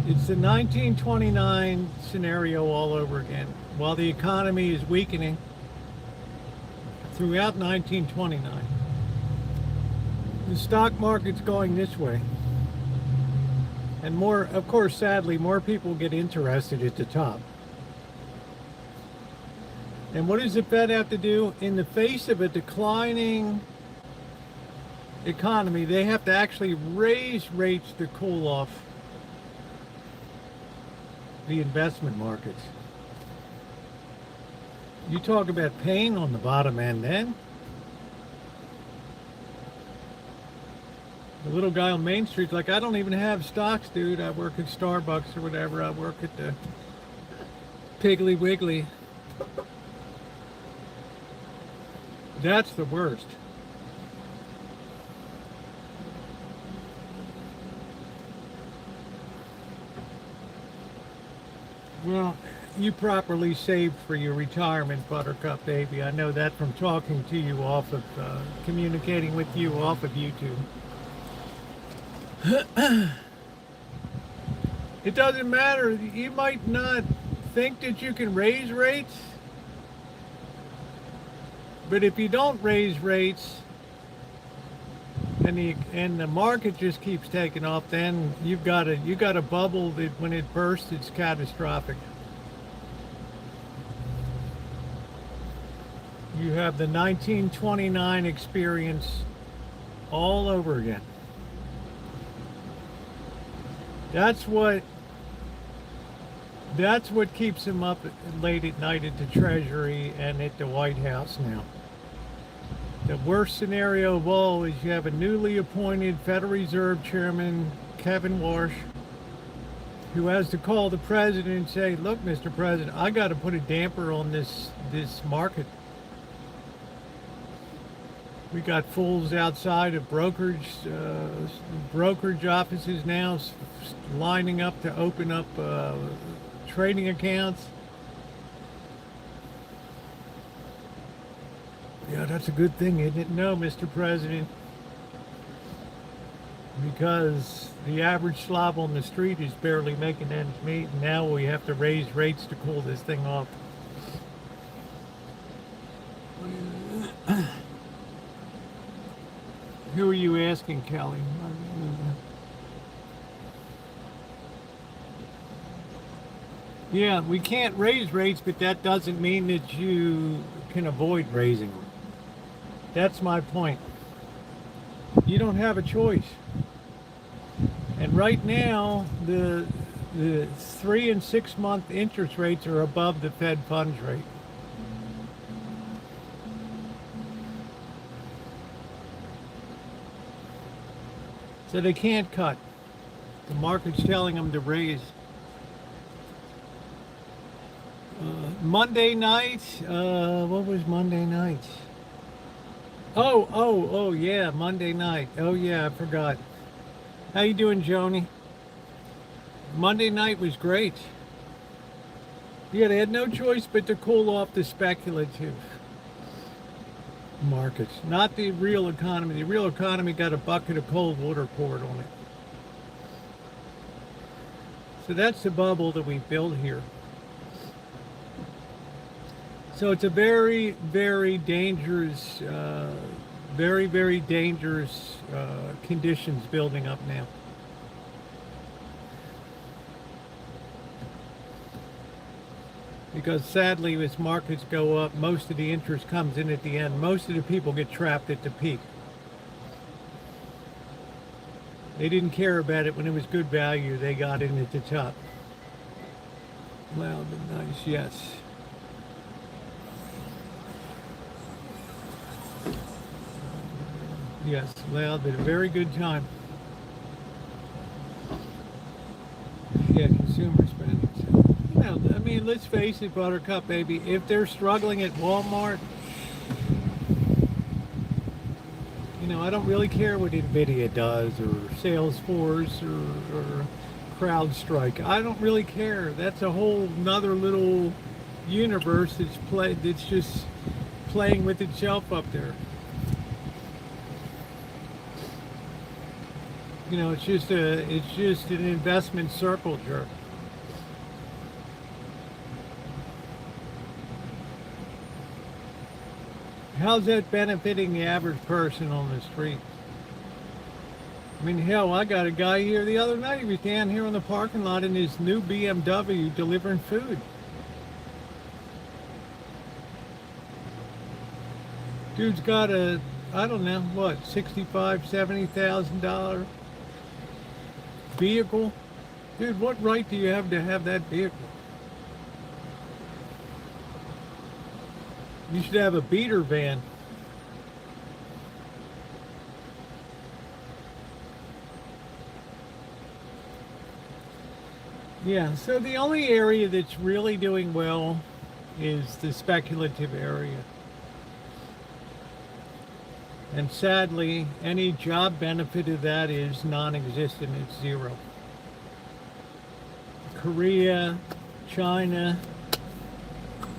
It's the 1929 scenario all over again. While the economy is weakening throughout 1929, the stock market's going this way. And more, of course, sadly, more people get interested at the top. And what does the Fed have to do? In the face of a declining economy, they have to actually raise rates to cool off the investment markets. You talk about pain on the bottom end then. The little guy on Main Street's like, I don't even have stocks, dude. I work at Starbucks or whatever. I work at the Piggly Wiggly. That's the worst. Well, you properly saved for your retirement, Buttercup baby. I know that from talking to you off of, communicating with you off of YouTube. It doesn't matter. You might not think that you can raise rates, but if you don't raise rates and the market just keeps taking off, then you got a bubble that when it bursts, it's catastrophic. You have the 1929 experience all over again. That's what keeps him up late at night at the Treasury and at the White House now. The worst scenario of all is you have a newly appointed Federal Reserve Chairman, Kevin Warsh, who has to call the president and say, look, Mr. President, I got to put a damper on this market. We got fools outside of brokerage offices now lining up to open up trading accounts. Yeah, that's a good thing, isn't it? No, Mr. President. Because the average slob on the street is barely making ends meet, and now we have to raise rates to cool this thing off. Who are you asking, Kelly? Yeah, we can't raise rates, but that doesn't mean that you can avoid raising them. That's my point. You don't have a choice. And right now, the 3 and 6 month interest rates are above the Fed funds rate. So they can't cut. The market's telling them to raise. Monday night, what was Monday night? Oh, yeah, Monday night. Oh, yeah, I forgot. How you doing, Joni? Monday night was great. Yeah, they had no choice but to cool off the speculative markets, not the real economy. The real economy got a bucket of cold water poured on it. So that's the bubble that we built here. So it's a very, very dangerous, very dangerous conditions building up now. Because sadly, as markets go up, most of the interest comes in at the end. Most of the people get trapped at the peak. They didn't care about it when it was good value. They got in at the top. Loud but nice, yes. Yes, loud, but a very good time. Yeah, consumer spending. So, you know, I mean, let's face it, Buttercup, baby. If they're struggling at Walmart, you know, I don't really care what NVIDIA does or Salesforce or CrowdStrike. I don't really care. That's a whole nother little universe that's just playing with itself up there. You know, it's just an investment circle jerk. How's that benefiting the average person on the street? I mean, hell, I got a guy here the other night. He was down here in the parking lot in his new BMW delivering food. Dude's got a, I don't know, what, $65,000, $70,000 vehicle? Dude, what right do you have to have that vehicle? You should have a beater van. Yeah, so the only area that's really doing well is the speculative area. And sadly, any job benefit of that is non-existent. It's zero. Korea, China,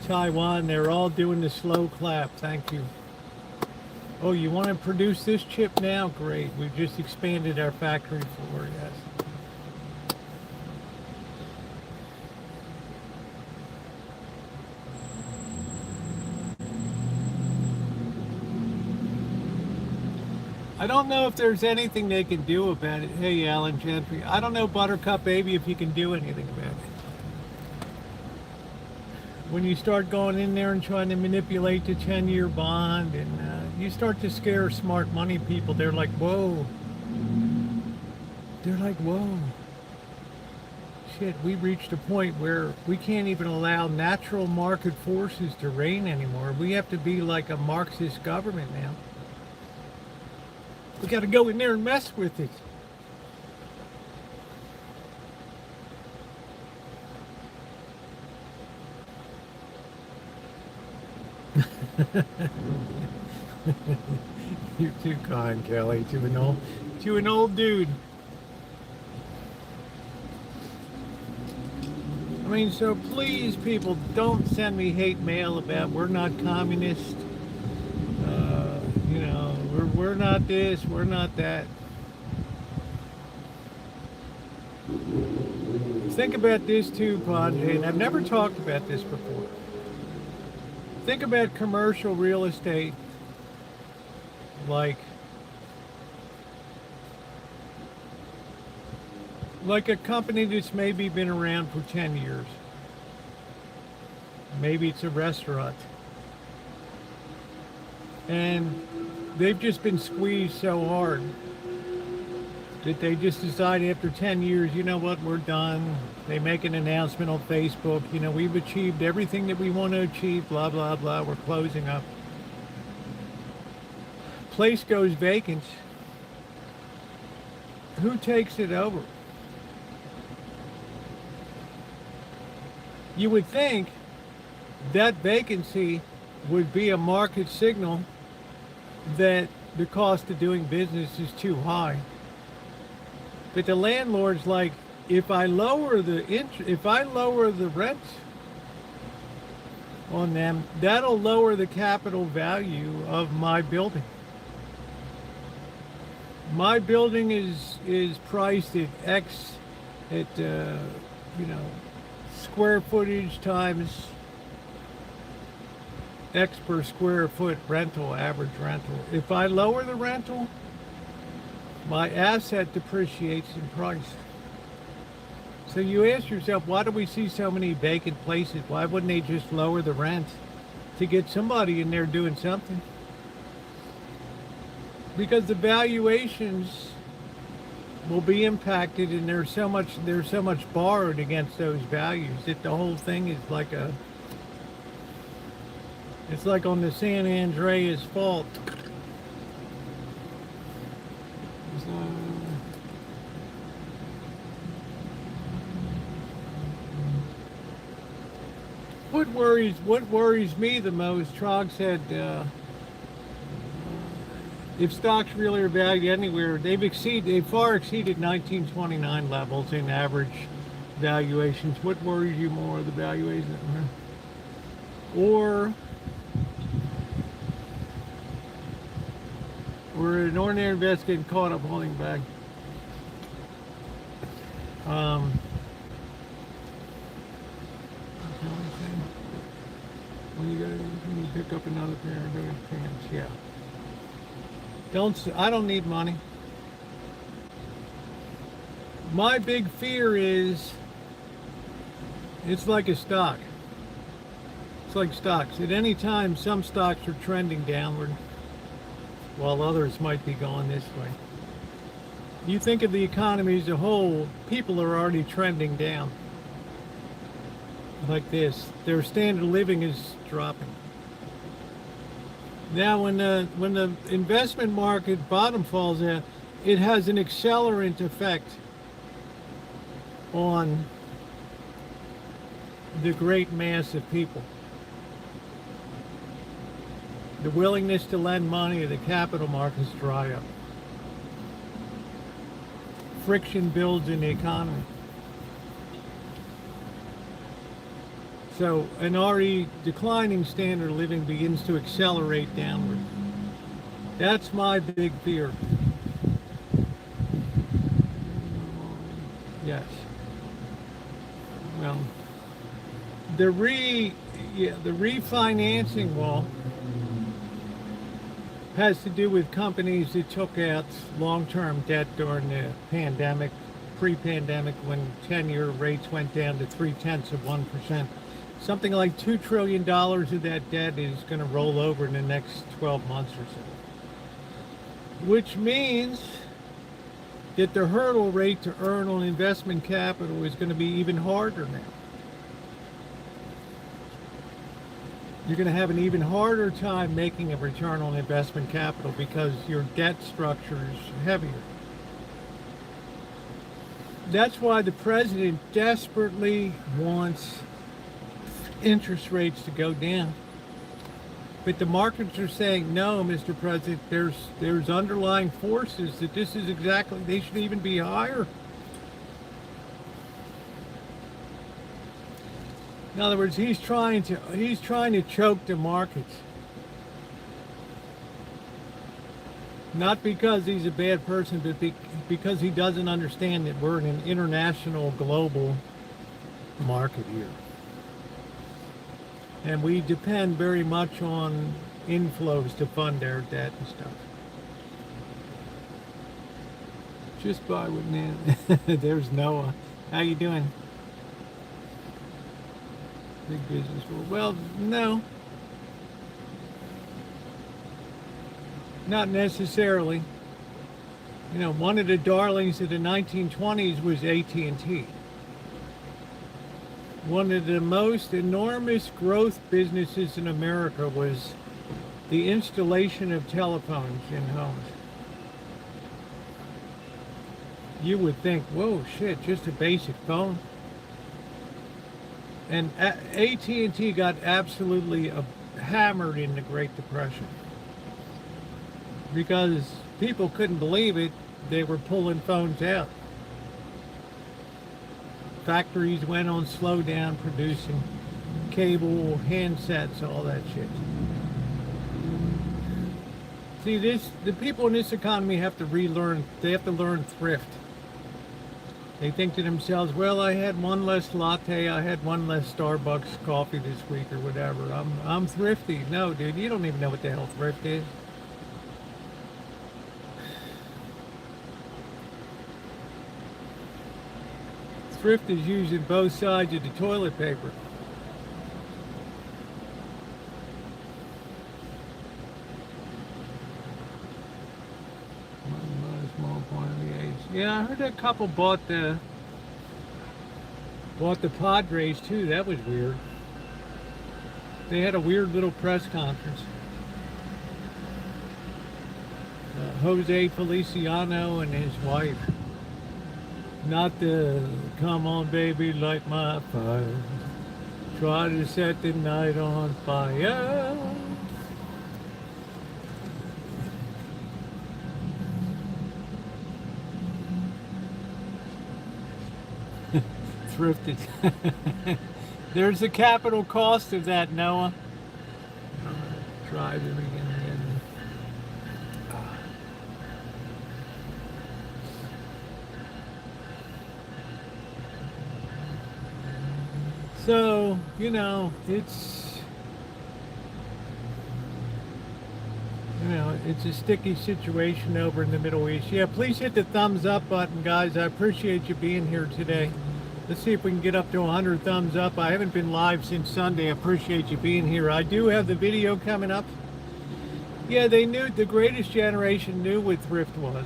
Taiwan, they're all doing the slow clap. Thank you. Oh, you want to produce this chip now? Great. We've just expanded our factory floor, yes. I don't know if there's anything they can do about it. Hey, Alan Gentry. I don't know, Buttercup Baby, if you can do anything about it. When you start going in there and trying to manipulate the 10-year bond and you start to scare smart money people, they're like, whoa. They're like, whoa. Shit, we've reached a point where we can't even allow natural market forces to reign anymore. We have to be like a Marxist government now. We got to go in there and mess with it. You're too kind, Kelly, to an old dude. I mean, so please, people, don't send me hate mail about we're not communist. You know, we're not this, we're not that. Think about this too, Padre, and I've never talked about this before. Think about commercial real estate like a company that's maybe been around for 10 years. maybe it's a restaurant. And they've just been squeezed so hard that they just decide after 10 years, you know what, we're done. They make an announcement on Facebook, you know, we've achieved everything that we want to achieve, blah, blah, blah, we're closing up. Place goes vacant. Who takes it over? You would think that vacancy would be a market signal that the cost of doing business is too high. But the landlord's like, if I lower the rent on them, that'll lower the capital value of my building. My building is priced at X, at square footage times X per square foot rental, average rental. If I lower the rental, my asset depreciates in price. So you ask yourself, why do we see so many vacant places? Why wouldn't they just lower the rent to get somebody in there doing something? Because the valuations will be impacted, and there's so much borrowed against those values that the whole thing is like it's like on the San Andreas fault. What worries me the most, Trog said, if stocks really are valued anywhere, they far exceeded 1929 levels in average valuations. What worries you more, the valuation, or an ordinary investor getting caught up holding back? When you pick up another pair of those pants, yeah. I don't need money. My big fear is, it's like a stock. It's like stocks. At any time, some stocks are trending downward, while others might be going this way. You think of the economy as a whole, people are already trending down. Like this. Their standard of living is dropping. Now, when the investment market bottom falls out, it has an accelerant effect on the great mass of people. The willingness to lend money to the capital markets dry up. Friction builds in the economy. So an already declining standard of living begins to accelerate downward. That's my big fear. Yes. Well, the refinancing wall has to do with companies that took out long-term debt during the pandemic, pre-pandemic, when 10-year rates went down to 0.3%. Something like $2 trillion of that debt is going to roll over in the next 12 months or so. Which means that the hurdle rate to earn on investment capital is going to be even harder now. You're going to have an even harder time making a return on investment capital because your debt structure is heavier. That's why the president desperately wants interest rates to go down. But the markets are saying, no, Mr. President, there's underlying forces that this is exactly, they should even be higher. In other words, he's trying to choke the markets. Not because he's a bad person, but because he doesn't understand that we're in an international, global market here. And we depend very much on inflows to fund our debt and stuff. Just by with me. There's Noah. How you doing? Big business world. Well, no, not necessarily. You know, one of the darlings of the 1920s was AT&T. One of the most enormous growth businesses in America was the installation of telephones in homes. You would think, whoa, shit, just a basic phone. And AT&T got absolutely hammered in the Great Depression because people couldn't believe it. They were pulling phones out. Factories went on slowdown producing cable, handsets, all that shit. See, the people in this economy have to relearn, they have to learn thrift. They think to themselves, well, I had one less latte, I had one less Starbucks coffee this week or whatever. I'm thrifty. No, dude, you don't even know what the hell thrift is. Thrift is using both sides of the toilet paper. Small quantity. Yeah, I heard a couple bought the Padres too. That was weird. They had a weird little press conference. Jose Feliciano and his wife. Not the come on baby light my fire, try to set the night on fire. Thrifted. There's the capital cost of that, Noah. Try them again. So, you know, it's a sticky situation over in the Middle East. Yeah, please hit the thumbs up button, guys. I appreciate you being here today. Let's see if we can get up to 100 thumbs up. I haven't been live since Sunday. I appreciate you being here. I do have the video coming up. Yeah, they knew, the greatest generation knew what thrift was.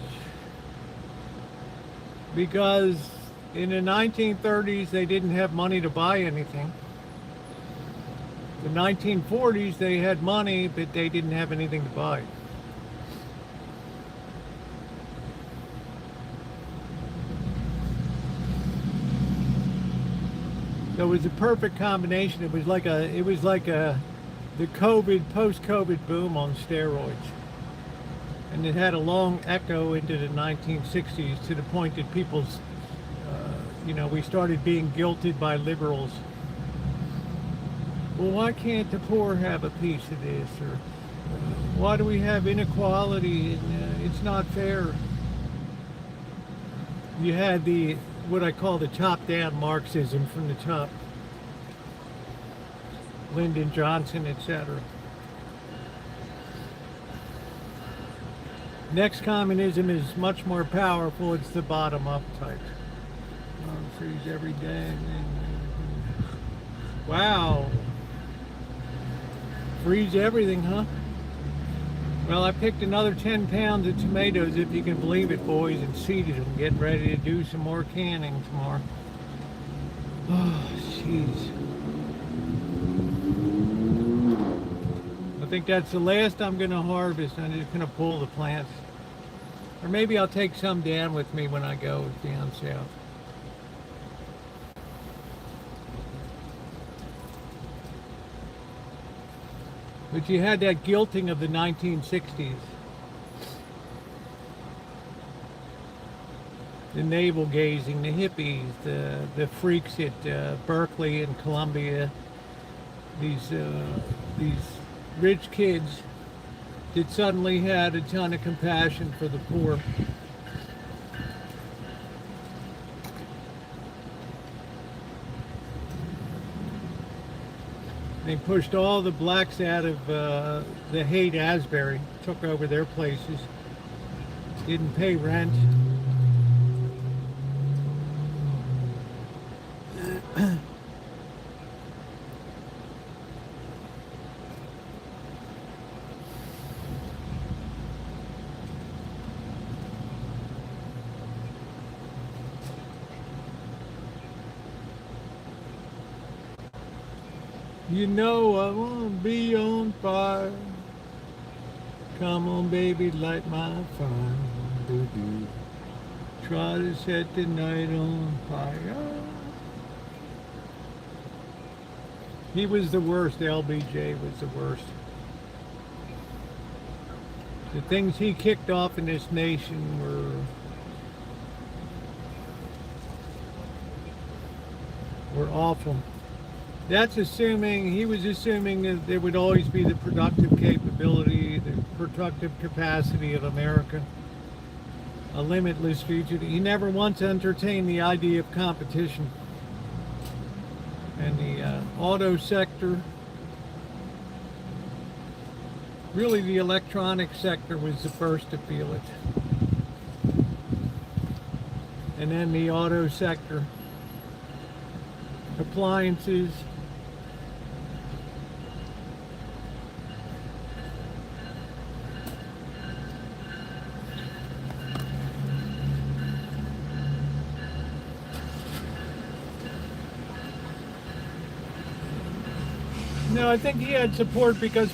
Because in the 1930s, they didn't have money to buy anything. The 1940s, they had money, but they didn't have anything to buy. So it was a perfect combination. It was like the post-COVID boom on steroids. And it had a long echo into the 1960s to the point that people's we started being guilted by liberals. Well, why can't the poor have a piece of this? Or why do we have inequality? And, it's not fair. You had what I call the top-down Marxism from the top. Lyndon Johnson, etc. Next communism is much more powerful. It's the bottom-up type. Freeze every day. Wow. Freeze everything, huh? Well, I picked another 10 pounds of tomatoes, if you can believe it, boys, and seeded them. Getting ready to do some more canning tomorrow. Oh, jeez. I think that's the last I'm going to harvest. I'm just going to pull the plants. Or maybe I'll take some down with me when I go down south. But you had that guilting of the 1960s. The navel gazing, the hippies, the freaks at Berkeley and Columbia. These rich kids that suddenly had a ton of compassion for the poor. They pushed all the blacks out of the Haight-Ashbury, took over their places, didn't pay rent. You know I wanna be on fire. Come on, baby, light my fire. Do-do. Try to set the night on fire. He was the worst. LBJ was the worst. The things he kicked off in this nation were awful. That's assuming, he was assuming that there would always be the productive capability, the productive capacity of America, a limitless future. He never once entertained the idea of competition. And the auto sector, really the electronic sector was the first to feel it. And then the auto sector, appliances, no, I think he had support because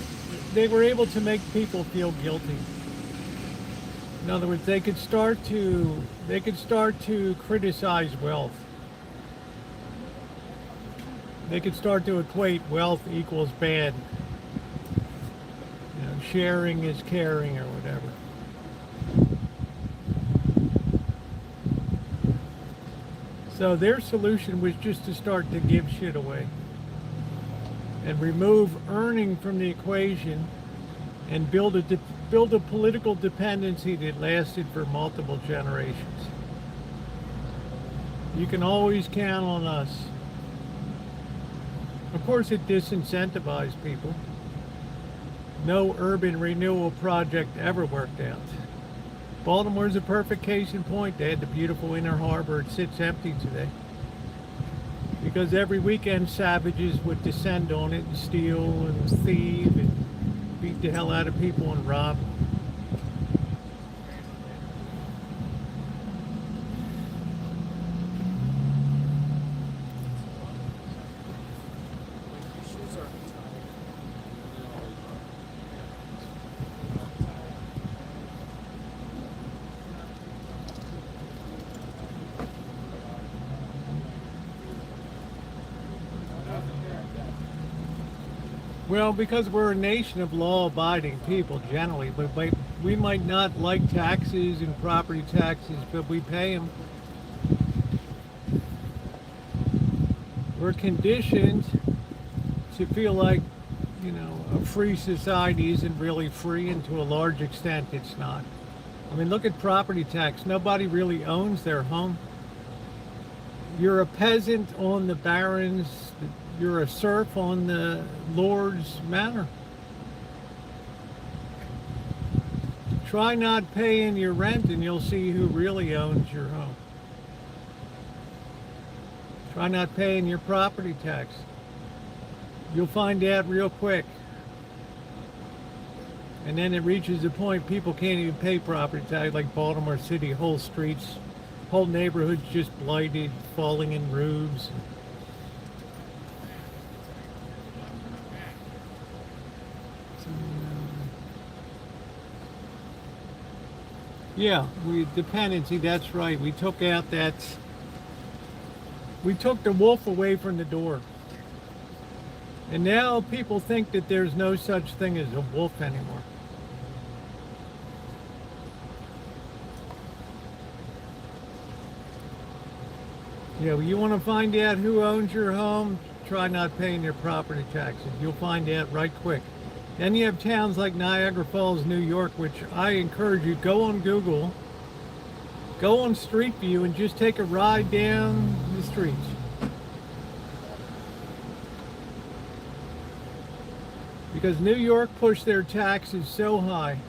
they were able to make people feel guilty. In other words, they could start to criticize wealth. They could start to equate wealth equals bad. You know, sharing is caring or whatever. So their solution was just to start to give shit away and remove earning from the equation and build a political dependency that lasted for multiple generations. You can always count on us. Of course, it disincentivized people. No urban renewal project ever worked out. Baltimore's a perfect case in point. They had the beautiful Inner Harbor. It sits empty today. Because every weekend savages would descend on it and steal and thieve and beat the hell out of people and rob. Well, because we're a nation of law-abiding people generally, but we might not like taxes and property taxes, but we pay them. We're conditioned to feel like, you know, a free society isn't really free, and to a large extent it's not. I mean, look at property tax. Nobody really owns their home. You're a peasant on the baron's, you're a serf on the lord's manor. Try not paying your rent and you'll see who really owns your home. Try not paying your property tax. You'll find out real quick. And then it reaches a point people can't even pay property tax, like Baltimore City, whole streets, whole neighborhoods just blighted, falling in roofs. Yeah, dependency, that's right. We took the wolf away from the door. And now people think that there's no such thing as a wolf anymore. Yeah, well, you want to find out who owns your home? Try not paying your property taxes. You'll find out right quick. Then you have towns like Niagara Falls, New York, which I encourage you, go on Google, go on Street View and just take a ride down the streets. Because New York pushed their taxes so high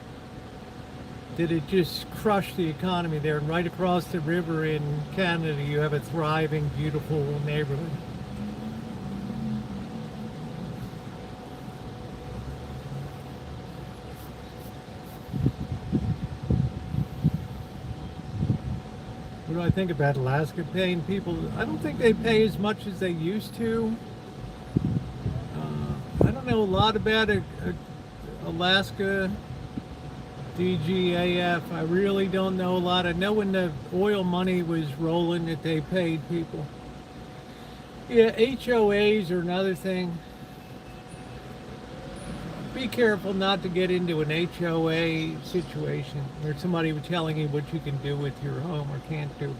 that it just crushed the economy there. And right across the river in Canada, you have a thriving, beautiful neighborhood. What do I think about Alaska paying people? I don't think they pay as much as they used to. know a lot about Alaska DGAF. I really don't know a lot. I know when the oil money was rolling that they paid people. Yeah, HOAs are another thing. Be careful not to get into an HOA situation where somebody was telling you what you can do with your home or can't do.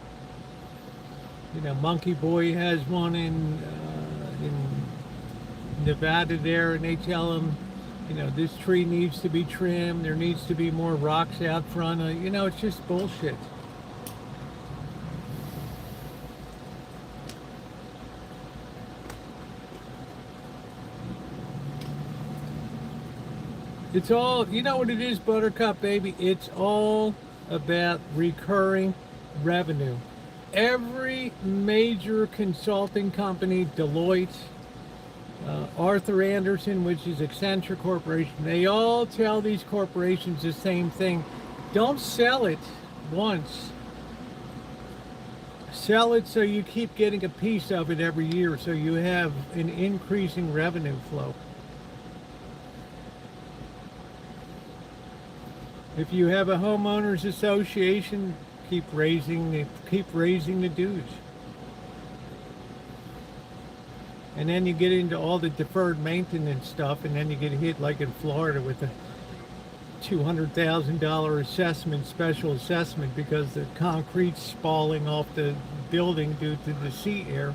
You know, Monkey Boy has one in Nevada there, and they tell him, you know, this tree needs to be trimmed, there needs to be more rocks out front. You know, it's just bullshit. It's all, you know what it is, Buttercup baby? It's all about recurring revenue. Every major consulting company, Deloitte, Arthur Anderson, which is Accenture Corporation, they all tell these corporations the same thing. Don't sell it once. Sell it so you keep getting a piece of it every year, so you have an increasing revenue flow. If you have a homeowners association, keep raising the dues. And then you get into all the deferred maintenance stuff, and then you get hit like in Florida with a $200,000 assessment, special assessment, because the concrete's falling off the building due to the sea air.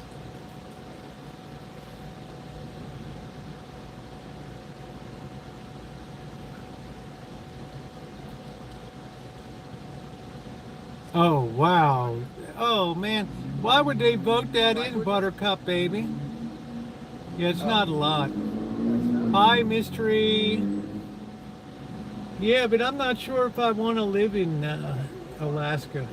Oh, wow. Oh, man. Why would they vote that in, Buttercup baby? Yeah, it's not a lot. Hi, Mystery. Yeah, but I'm not sure if I want to live in Alaska.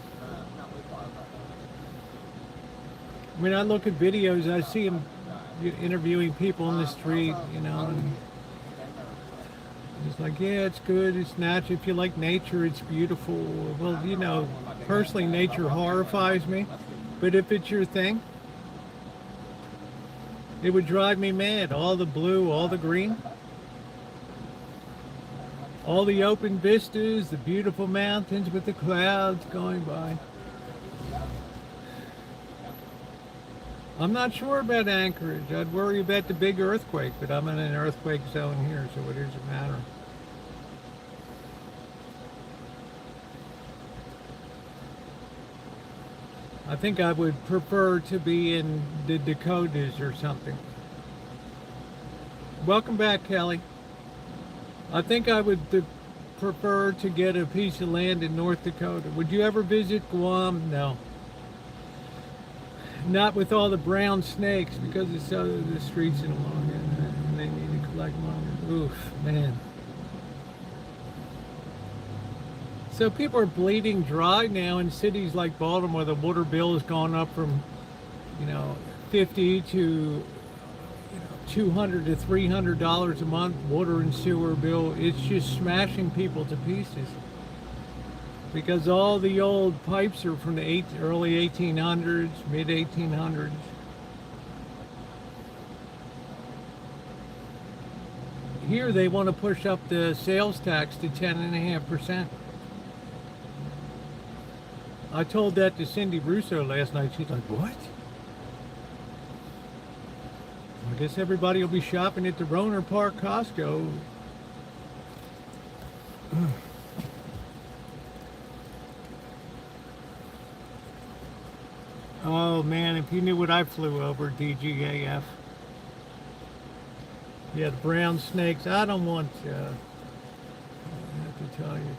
I mean, I look at videos, I see them interviewing people in the street, you know, and it's like, yeah, it's good, it's natural. If you like nature, it's beautiful. Well, you know, personally, nature horrifies me, but if it's your thing, it would drive me mad. All the blue, all the green, all the open vistas, the beautiful mountains with the clouds going by. I'm not sure about Anchorage. I'd worry about the big earthquake, but I'm in an earthquake zone here, so what does it matter? I think I would prefer to be in the Dakotas or something. Welcome back, Kelly. I think I would prefer to get a piece of land in North Dakota. Would you ever visit Guam? No. Not with all the brown snakes, because it's the streets in Alaska and they need to collect money. Oof, man. So people are bleeding dry now in cities like Baltimore. The water bill has gone up from, you know, $50 to, you know, $200 to $300 a month. Water and sewer bill. It's just smashing people to pieces. Because all the old pipes are from the early 1800s, mid 1800s. Here they want to push up the sales tax to 10.5%. I told that to Cindy Russo last night. She's like, what? I guess everybody will be shopping at the Roner Park Costco. Oh man, if you knew what I flew over, DGAF. Yeah, the brown snakes. I don't want, I have to tell you.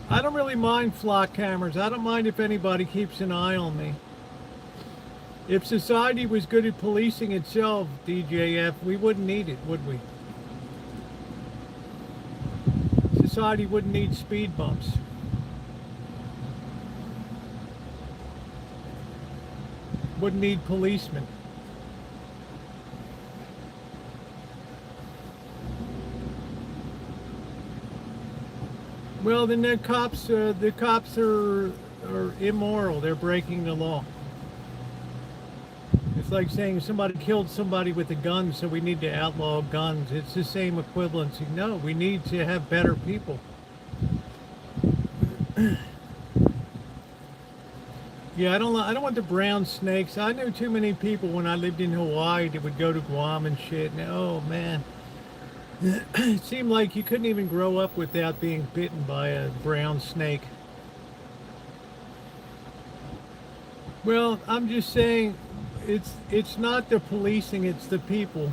I don't really mind flock cameras. I don't mind if anybody keeps an eye on me. If society was good at policing itself, DJF, we wouldn't need it, would we? Society wouldn't need speed bumps. Wouldn't need policemen. Well, then the cops are immoral. They're breaking the law. It's like saying somebody killed somebody with a gun, so we need to outlaw guns. It's the same equivalency. No, we need to have better people. Yeah, I don't want the brown snakes. I knew too many people when I lived in Hawaii that would go to Guam and shit. And oh man, it seemed like you couldn't even grow up without being bitten by a brown snake. Well, I'm just saying, it's not the policing, it's the people.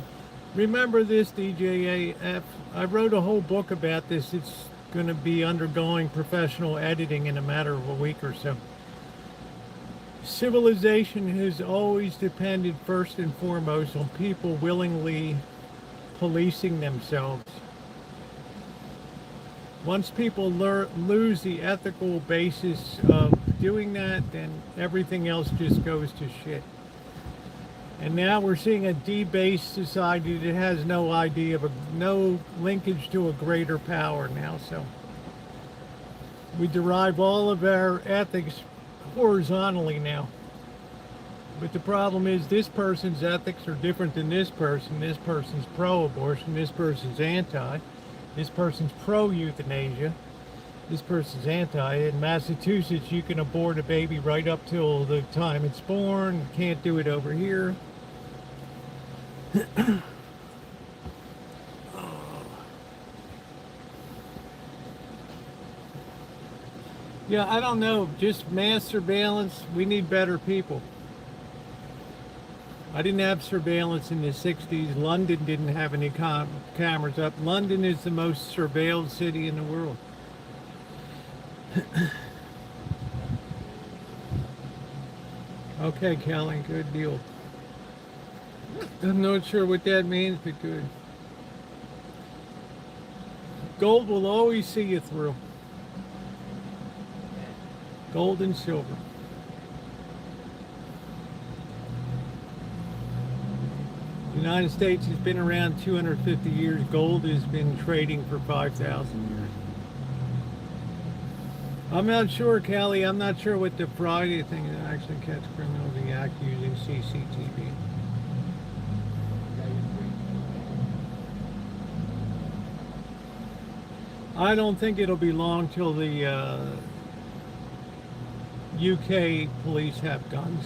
Remember this, DJAF. I wrote a whole book about this. It's going to be undergoing professional editing in a matter of a week or so. Civilization has always depended first and foremost on people willingly policing themselves. Once people lose the ethical basis of doing that, then everything else just goes to shit. And now we're seeing a debased society that has no idea of no linkage to a greater power now. So we derive all of our ethics horizontally now. But the problem is this person's ethics are different than this person. This person's pro-abortion, this person's anti, this person's pro-euthanasia, this person's anti. In Massachusetts, you can abort a baby right up till the time it's born. You can't do it over here. Yeah, I don't know. Just mass surveillance. We need better people. I didn't have surveillance in the 60s. London didn't have any cameras up. London is the most surveilled city in the world. Okay, Kelly, good deal. I'm not sure what that means, but good. Gold will always see you through. Gold and silver. The United States has been around 250 years. Gold has been trading for 5,000 years. I'm not sure, Callie. I'm not sure what the Friday thing is. Actually catch criminals in the act using CCTV. I don't think it'll be long till the UK police have guns.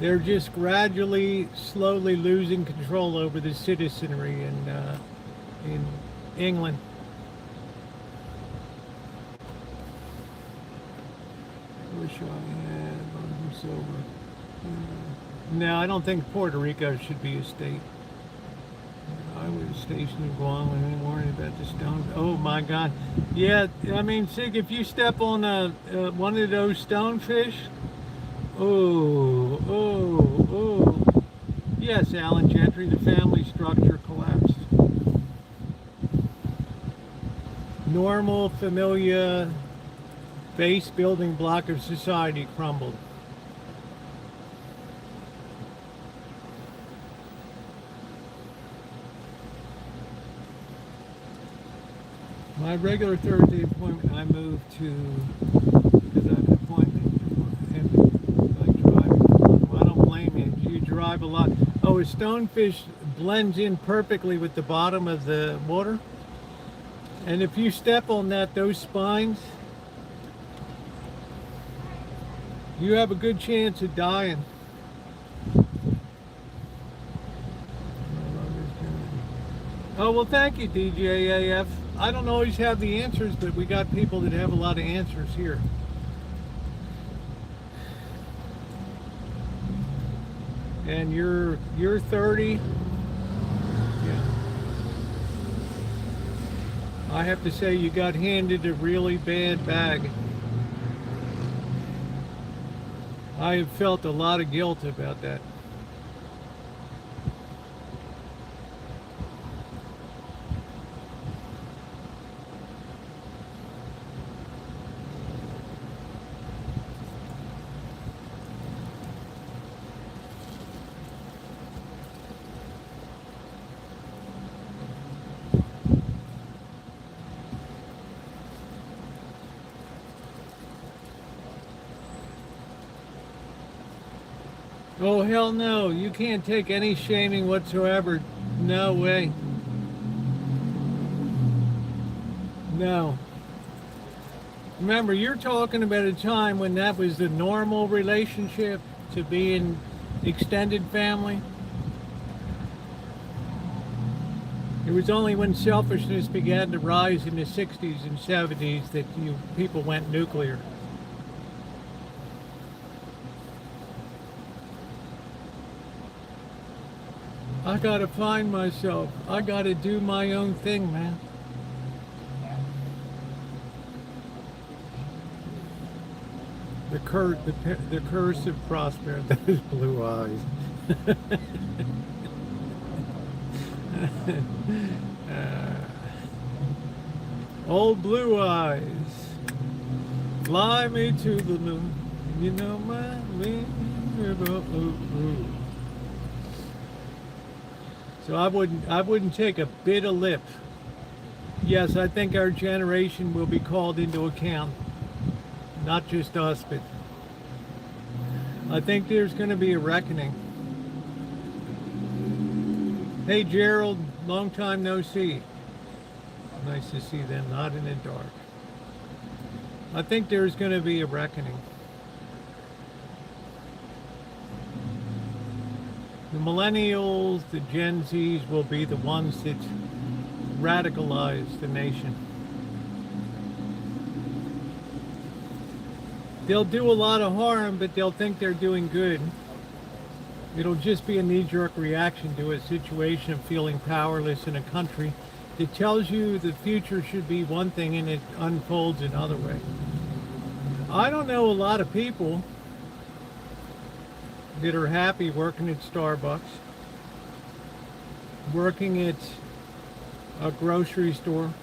They're just gradually, slowly losing control over the citizenry in England. I wish I had silver. No, I don't think Puerto Rico should be a state. I was stationed in Guam and I'm worried about the stones. Oh my God. Yeah, I mean, Sig, if you step on one of those stonefish, oh. Yes, Alan Gentry, the family structure collapsed. Normal, familiar, base building block of society crumbled. My regular Thursday appointment, I moved to, because I have an appointment, and I drive. Well, I don't blame you. You drive a lot. Oh, a stonefish blends in perfectly with the bottom of the water. And if you step on that, those spines, you have a good chance of dying. Oh, well, thank you, DJAF. I don't always have the answers, but we got people that have a lot of answers here. And you're 30. Yeah. I have to say you got handed a really bad bag. I have felt a lot of guilt about that. Oh, hell no. You can't take any shaming whatsoever. No way. No. Remember, you're talking about a time when that was the normal relationship to be in extended family. It was only when selfishness began to rise in the 60s and 70s that people went nuclear. I gotta find myself. I gotta do my own thing, man. The curse of prosperity. Those blue eyes. Old blue eyes, fly me to the moon. You know my name. So I wouldn't take a bit of lip. Yes, I think our generation will be called into account. Not just us, but I think there's going to be a reckoning. Hey Gerald, long time no see. Nice to see them, not in the dark. I think there's going to be a reckoning. The millennials, the Gen Zs will be the ones that radicalize the nation. They'll do a lot of harm, but they'll think they're doing good. It'll just be a knee-jerk reaction to a situation of feeling powerless in a country that tells you the future should be one thing and it unfolds another way. I don't know a lot of people that are happy working at Starbucks, working at a grocery store.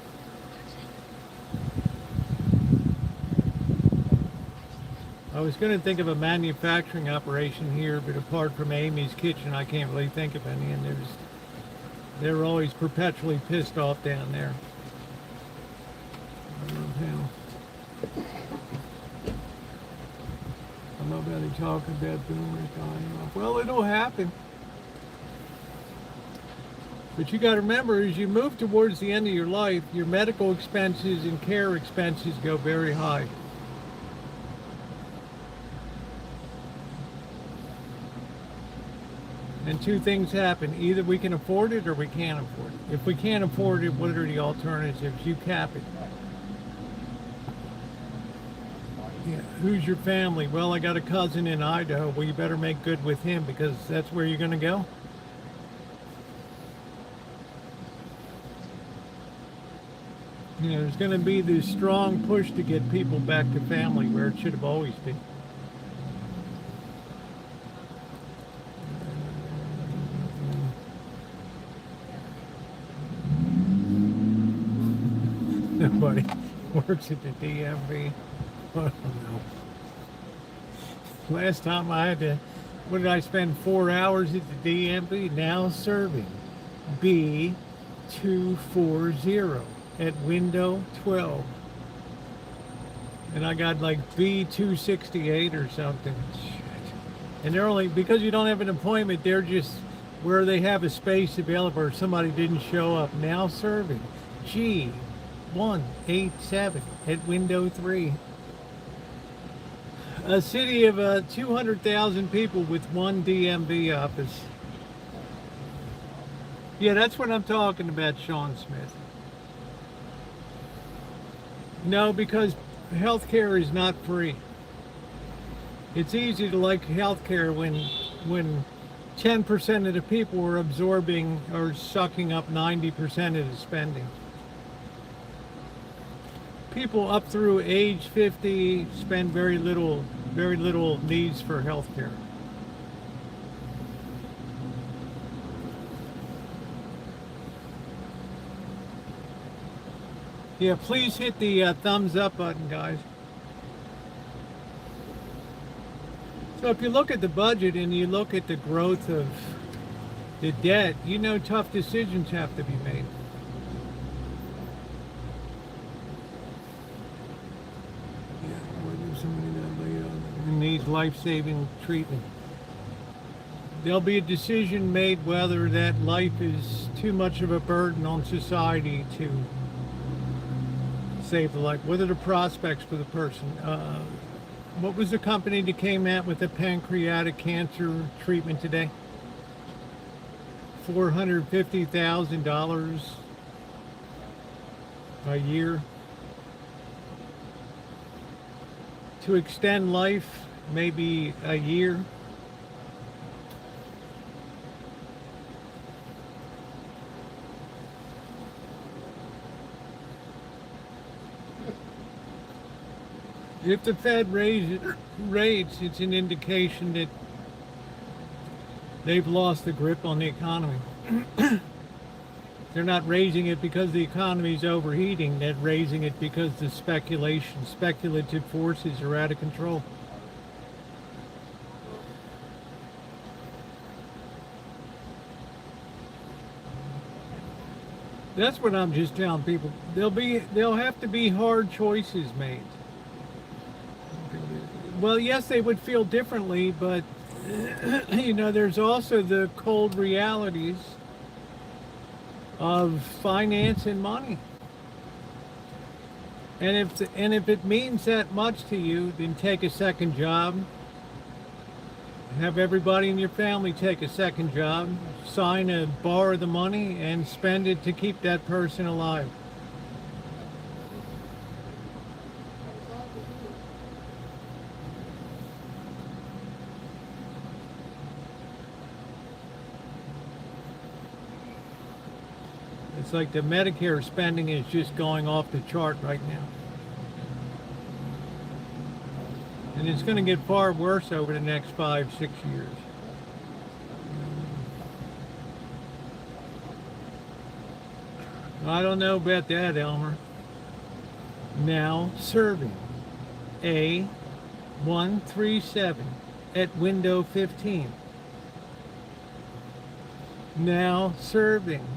I was going to think of a manufacturing operation here, but apart from Amy's Kitchen, I can't really think of any, and they're always perpetually pissed off down there. I'm not about to talk about boomers dying off. Well, it'll happen. But you got to remember, as you move towards the end of your life, your medical expenses and care expenses go very high. And two things happen. Either we can afford it or we can't afford it. If we can't afford it, what are the alternatives? You cap it. Yeah. Who's your family? Well, I got a cousin in Idaho. Well, you better make good with him because that's where you're going to go. You know, there's going to be this strong push to get people back to family where it should have always been. Nobody works at the DMV. I don't know. Last time I had to, what did I spend 4 hours at the DMV? Now serving B240 at window 12. And I got like B268 or something. Shit. And they're only, because you don't have an appointment, they're just where they have a space available or somebody didn't show up. Now serving G187 at window 3. A city of 200,000 people with one DMV office. Yeah, that's what I'm talking about, Sean Smith. No, because healthcare is not free. It's easy to like healthcare when 10% of the people are absorbing or sucking up 90% of the spending. People up through age 50 spend very little needs for health care. Yeah, please hit the thumbs up button, guys. So if you look at the budget and you look at the growth of the debt, you know tough decisions have to be made. Somebody that needs life-saving treatment. there'll be a decision made whether that life is too much of a burden on society to save the life. What are the prospects for the person? What was the company that came out with the pancreatic cancer treatment today? $450,000 a year to extend life, maybe a year. If the Fed raises rates, it's an indication that they've lost the grip on the economy. They're not raising it because the economy is overheating. They're raising it because the speculative forces are out of control. That's what I'm just telling people. There'll have to be hard choices made. Well, yes, they would feel differently, but you know, there's also the cold realities of finance and money. And if it means that much to you, then take a second job. Have everybody in your family take a second job, borrow the money, and spend it to keep that person alive. It's like the Medicare spending is just going off the chart right now. And it's going to get far worse over the next 5-6 years. I don't know about that, Elmer. Now serving A137 at window 15. Now serving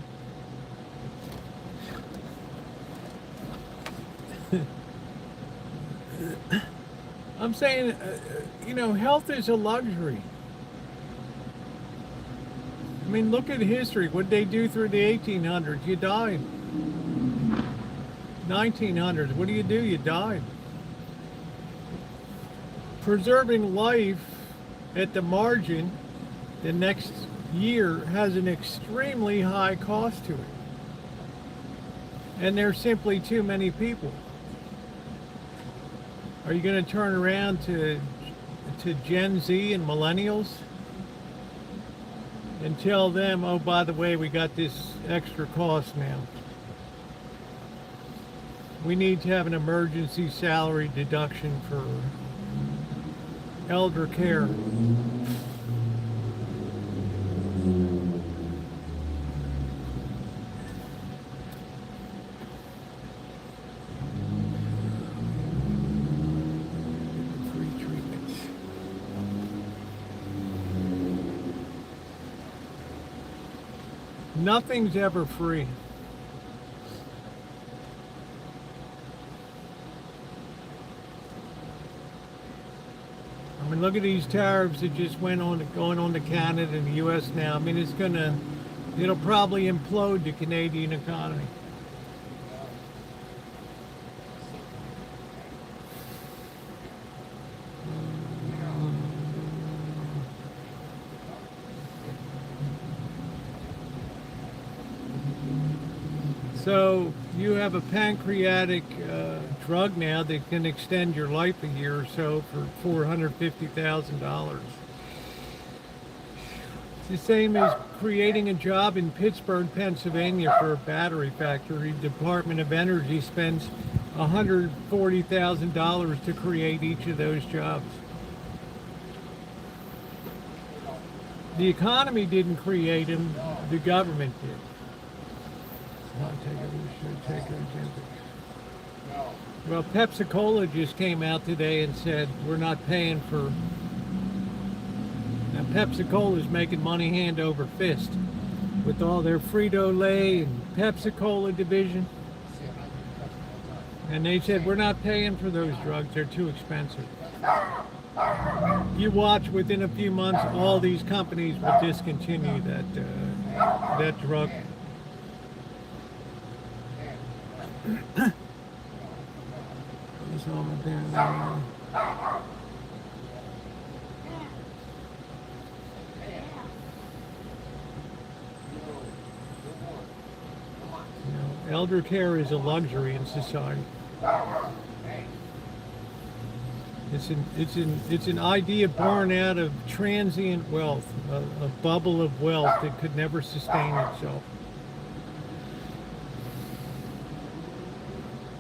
I'm saying, you know, health is a luxury. I mean, look at history. What did they do through the 1800s? You died. 1900s, what do? You died. Preserving life at the margin the next year has an extremely high cost to it. And there's simply too many people. Are you going to turn around to Gen Z and millennials and tell them, oh, by the way, we got this extra cost now? We need to have an emergency salary deduction for elder care. Nothing's ever free. I mean, look at these tariffs that just going on to Canada and the U.S. now. I mean, it'll probably implode the Canadian economy. So you have a pancreatic drug now that can extend your life a year or so for $450,000. It's the same as creating a job in Pittsburgh, Pennsylvania for a battery factory. The Department of Energy spends $140,000 to create each of those jobs. The economy didn't create them, the government did. Well, Pepsi-Cola just came out today and said we're not paying for. Now Pepsi-Cola is making money hand over fist with all their Frito-Lay and Pepsi-Cola division, and they said we're not paying for those drugs; they're too expensive. You watch within a few months, all these companies will discontinue that drug. It's all up there now. Elder care is a luxury in society. It's an idea born out of transient wealth, a bubble of wealth that could never sustain itself.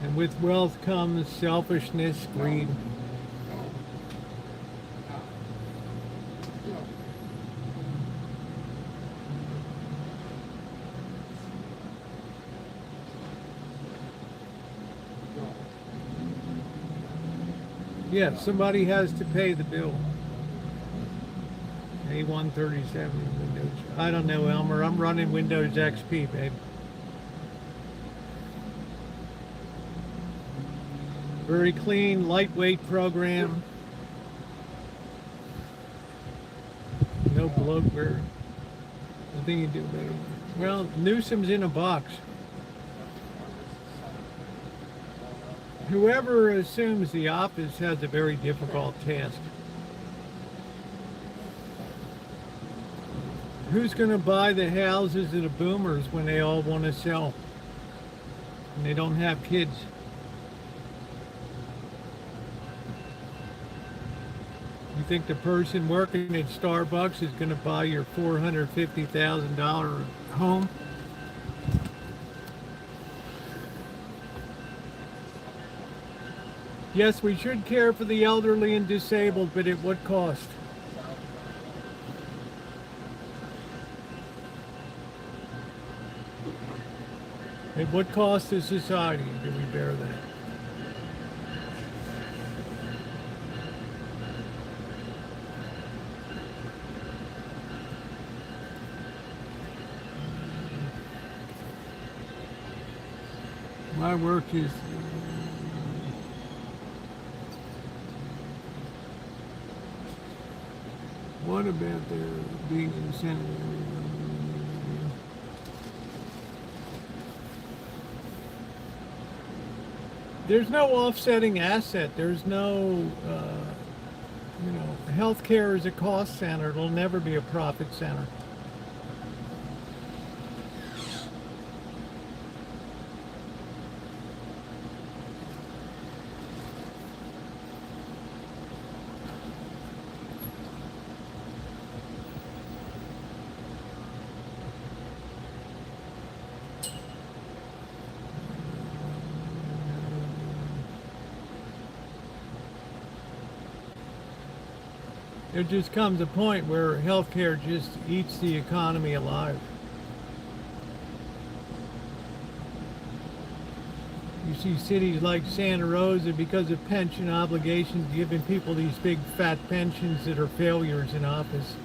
And with wealth comes selfishness, greed. Yeah, somebody has to pay the bill. A137 Windows. I don't know, Elmer. I'm running Windows XP, babe. Very clean, lightweight program. No bloatware. Nothing you do better. Well, Newsom's in a box. Whoever assumes the office has a very difficult task. Who's going to buy the houses of the boomers when they all want to sell and they don't have kids? You think the person working at Starbucks is going to buy your $450,000 home? Yes, we should care for the elderly and disabled, but at what cost? At what cost to society do we bear that? My work is what about their being incentive? There's no offsetting asset. There's no, healthcare is a cost center. It'll never be a profit center. There just comes a point where healthcare just eats the economy alive. You see cities like Santa Rosa, because of pension obligations, giving people these big fat pensions that are failures in office,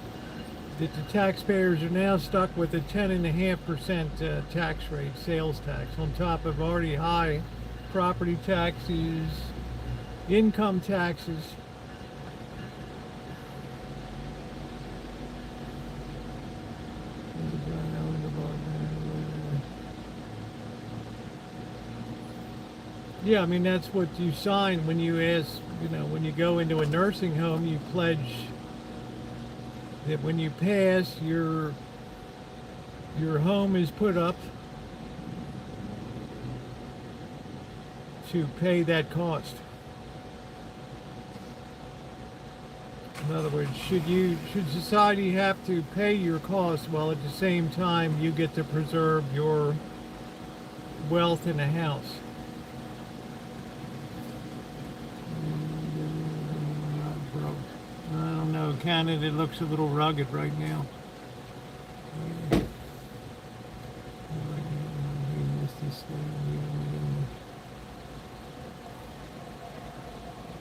that the taxpayers are now stuck with a 10.5% tax rate, sales tax, on top of already high property taxes, income taxes. Yeah, I mean, that's what you sign when you ask, when you go into a nursing home, you pledge that when you pass, your home is put up to pay that cost. In other words, should society have to pay your costs while at the same time you get to preserve your wealth in a house? I don't know, Canada looks a little rugged right now.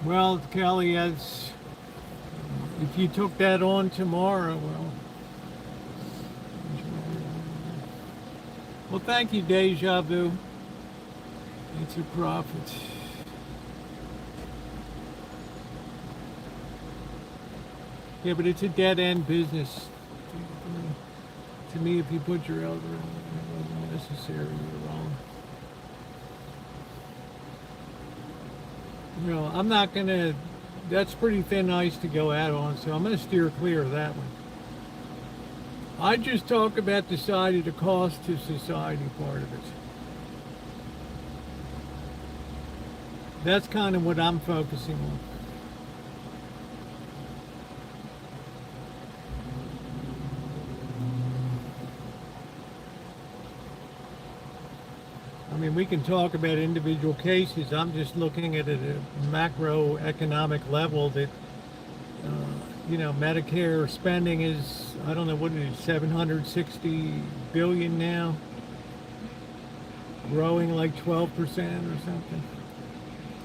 Well, Kelly, if you took that on tomorrow, well, thank you, Deja Vu. It's a profit. Yeah, but it's a dead-end business. To me, if you put your elder in, it wasn't necessary, you're wrong. You know, I'm not going to, that's pretty thin ice to go out on, so I'm going to steer clear of that one. I just talk about the side of the cost to society part of it. That's kind of what I'm focusing on. I mean, we can talk about individual cases. I'm just looking at it at a macroeconomic level that, you know, Medicare spending is, I don't know what it is, 760 billion now, growing like 12% or something.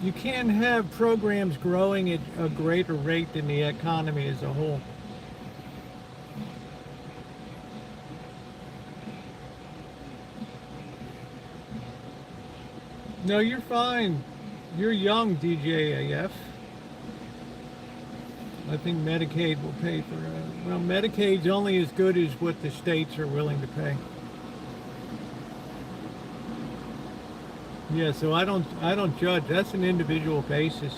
You can't have programs growing at a greater rate than the economy as a whole. No, you're fine. You're young, DJAF. I think Medicaid will pay for it. Well, Medicaid's only as good as what the states are willing to pay. Yeah, so I don't judge. That's an individual basis.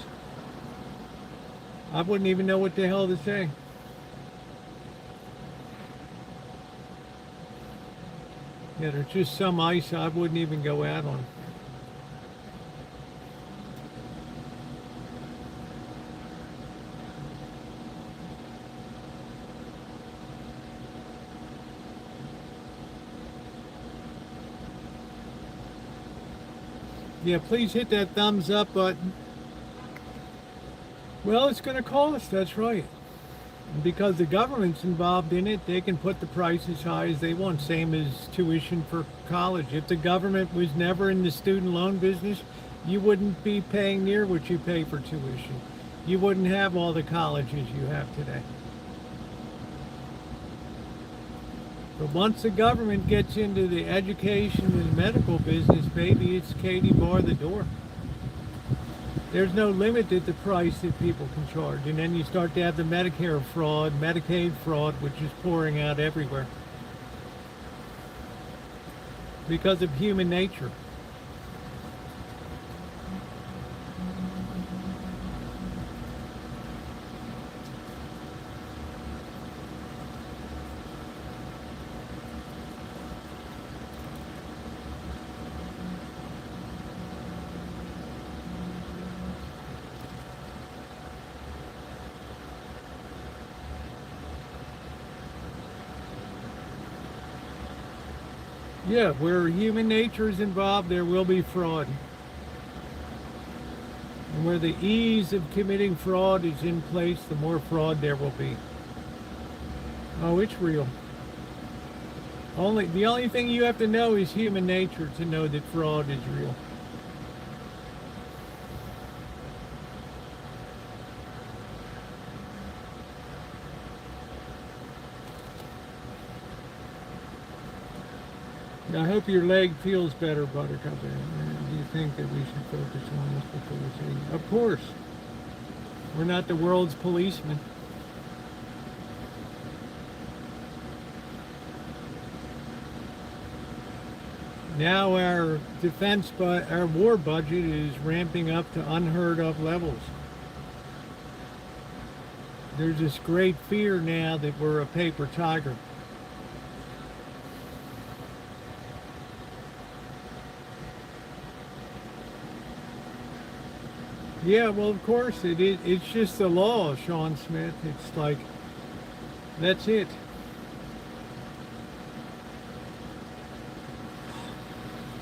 I wouldn't even know what the hell to say. Yeah, there's just some ice I wouldn't even go out on. Yeah, please hit that thumbs up button. Well, it's going to cost, that's right. Because the government's involved in it, they can put the price as high as they want, same as tuition for college. If the government was never in the student loan business, you wouldn't be paying near what you pay for tuition. You wouldn't have all the colleges you have today. But once the government gets into the education and medical business, baby, it's Katie bar the door. There's no limit to the price that people can charge. And then you start to have the Medicare fraud, Medicaid fraud, which is pouring out everywhere. Because of human nature. Yeah, where human nature is involved, there will be fraud. And where the ease of committing fraud is in place, the more fraud there will be. Oh, it's real. The only thing you have to know is human nature to know that fraud is real. I hope your leg feels better, Buttercup. Do you think that we should focus on this before we say? Of course. We're not the world's policemen. Now our our war budget is ramping up to unheard of levels. There's this great fear now that we're a paper tiger. Yeah, well, of course, it's just the law, Sean Smith. It's like, that's it.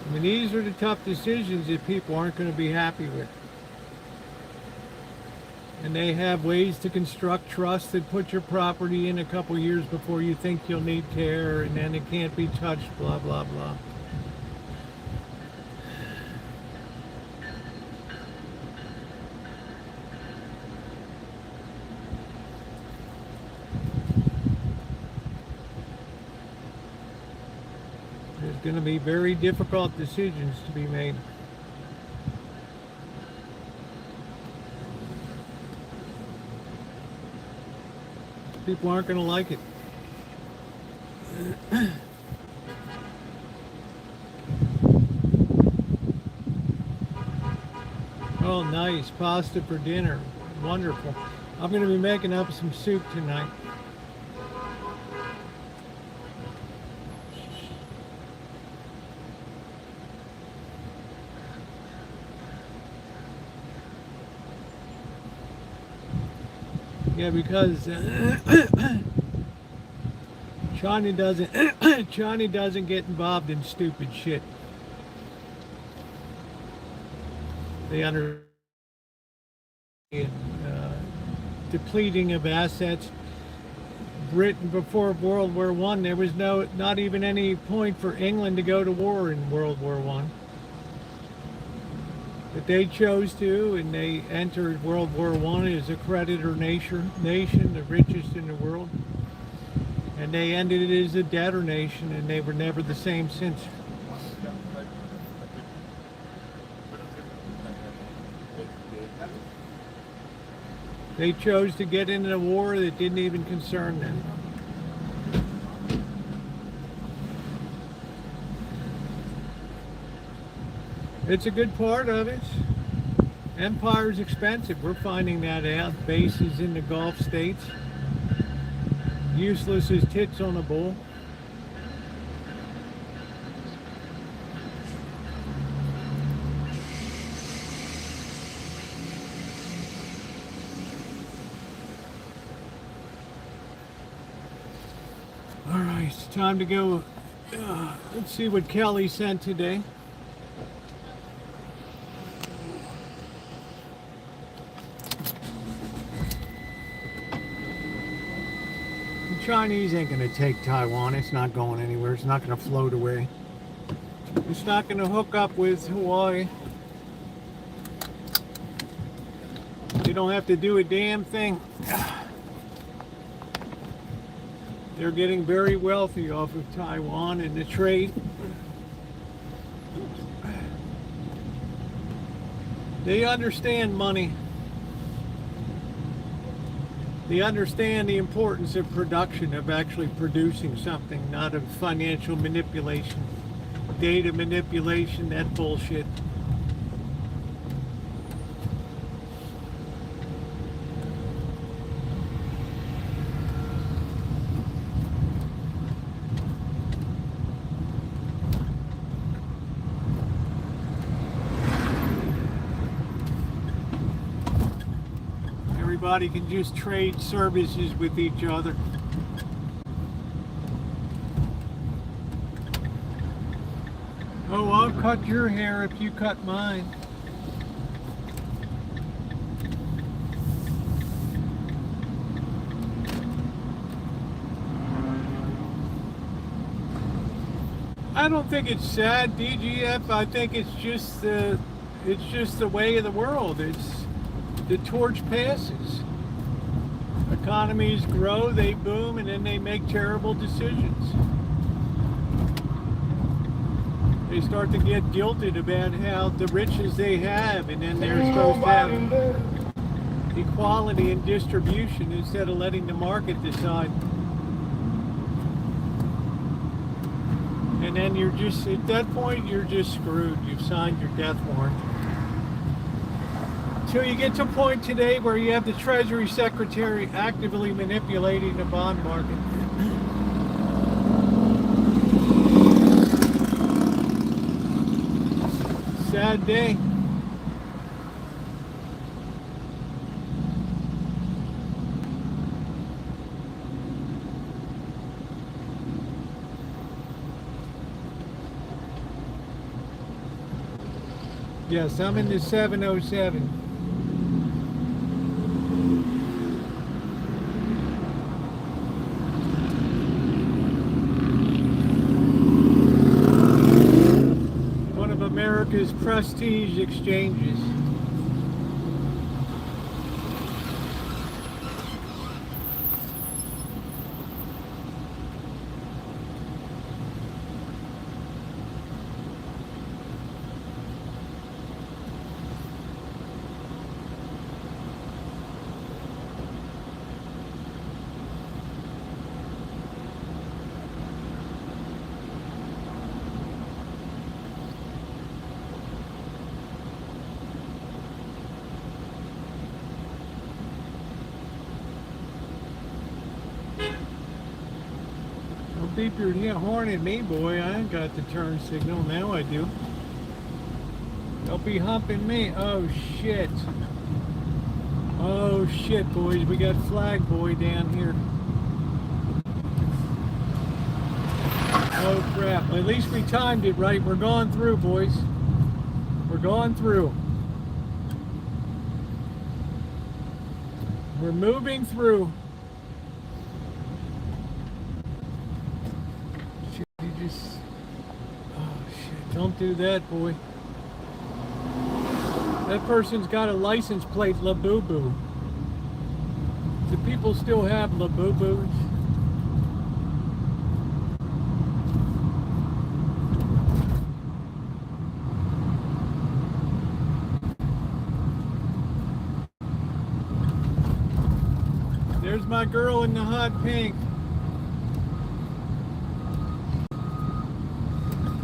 I mean, these are the tough decisions that people aren't going to be happy with. And they have ways to construct trust that put your property in a couple years before you think you'll need care, and then it can't be touched, blah, blah, blah. Going to be very difficult decisions to be made. People aren't going to like it. Oh, nice. Pasta for dinner. Wonderful. I'm going to be making up some soup tonight. Yeah, because Johnny doesn't get involved in stupid shit. They understand depleting of assets. Britain before World War One, there was not even any point for England to go to war in World War One. But they chose to, and they entered World War One as a creditor nation, the richest in the world. And they ended it as a debtor nation, and they were never the same since. They chose to get into a war that didn't even concern them. It's a good part of it. Empire's expensive. We're finding that out. Bases in the Gulf states. Useless as tits on a bull. All right, it's time to go. Let's see what Kelly sent today. The Chinese ain't going to take Taiwan. It's not going anywhere. It's not going to float away. It's not going to hook up with Hawaii. They don't have to do a damn thing. They're getting very wealthy off of Taiwan and the trade. They understand money. They understand the importance of production, of actually producing something, not of financial manipulation, data manipulation, that bullshit. Everybody can just trade services with each other. Oh, I'll cut your hair if you cut mine. I don't think it's sad, DGF. I think it's just the way of the world. It's the torch passes. Economies grow, they boom, and then they make terrible decisions. They start to get guilted about how the riches they have, and then they're supposed to have equality in distribution instead of letting the market decide. And then you're just, at that point, you're just screwed. You've signed your death warrant. Until you get to a point today where you have the Treasury Secretary actively manipulating the bond market. Sad day. Yes, I'm in the 707. America's prestige exchanges. beep your horn at me, boy. I ain't got the turn signal. Now I do. Don't be humping me. Oh, shit. Oh, shit, boys. We got Flag Boy down here. Oh, crap. At least we timed it right. We're going through, boys. We're going through. We're moving through. Shit, you just... Oh, shit. Don't do that, boy. That person's got a license plate, La Boo Boo. Do people still have La Boo Boos? There's my girl in the hot pink.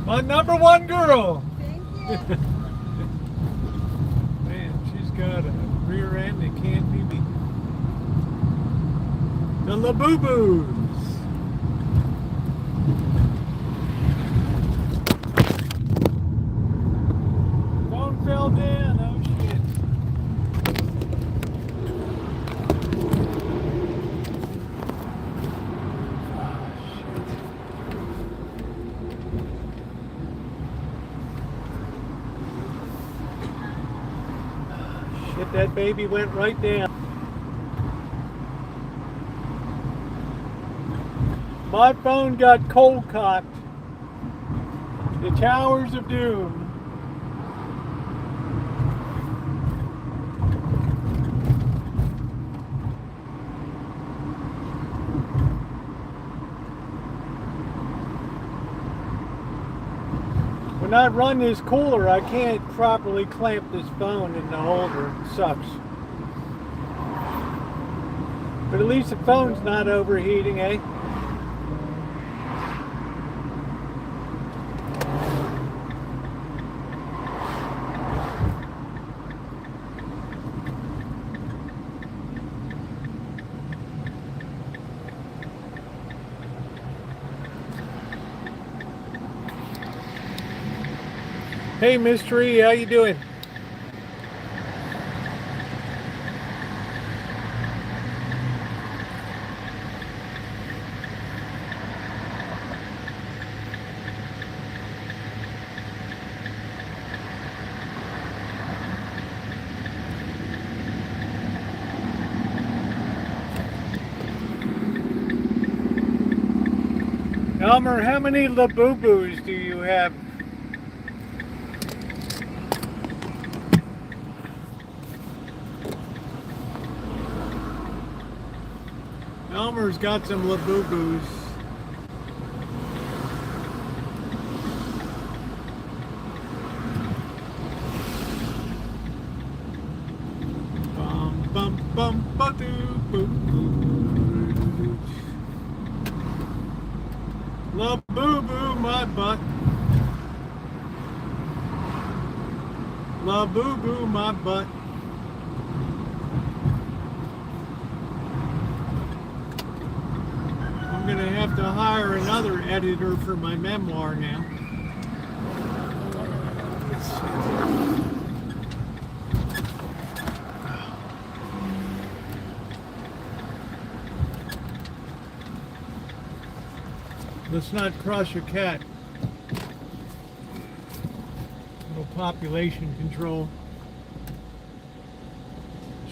My number one girl. Thank you. Man, she's got a rear end that can't be beat. The La Boo Boos. Phone fell down. Oh shit. Shit, that baby went right down. My phone got cold cocked. The Towers of Doom. When I run this cooler, I can't properly clamp this phone in the holder. It sucks. But at least the phone's not overheating, eh? Hey, Mystery, how you doing? Elmer, how many La Boo Boos do you have? Elmer's got some La Boo Boos. Bum bum bum ba doo boo boo. La Boo Boo my butt. La Boo Boo my butt. I'm gonna have to hire another editor for my memoir now. Let's not crush a cat. Little population control.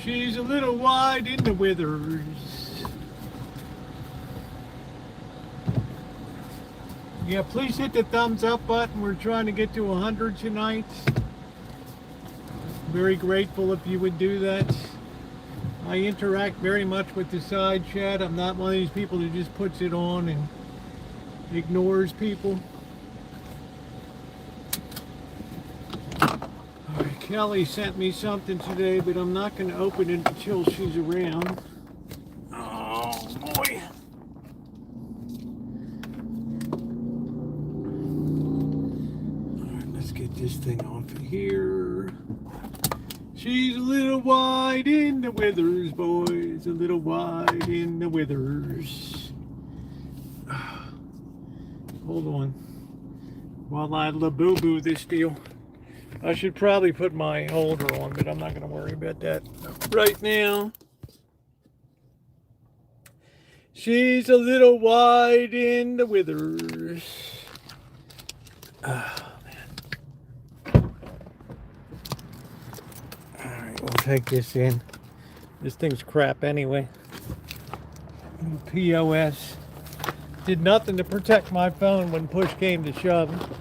She's a little wide in the withers. Yeah, please hit the thumbs up button. We're trying to get to 100 tonight. Very grateful if you would do that. I interact very much with the side chat. I'm not one of these people who just puts it on and ignores people. Alright, Kelly sent me something today, but I'm not going to open it until she's around. Oh boy. Alright, let's get this thing off of here. She's a little wide in the withers, boys. A little wide in the withers. Hold on. While I la-boo-boo this deal. I should probably put my holder on, but I'm not going to worry about that right now. She's a little wide in the withers. Oh, man. Alright, we'll take this in. This thing's crap anyway. POS. Did nothing to protect my phone when push came to shove.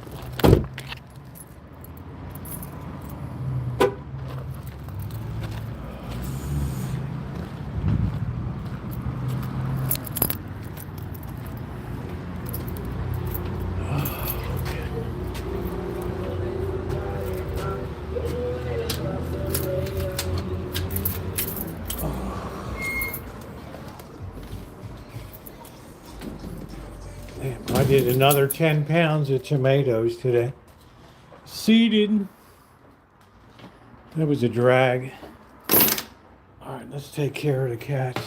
I did another 10 pounds of tomatoes today. Seeded. That was a drag. All right, let's take care of the cats.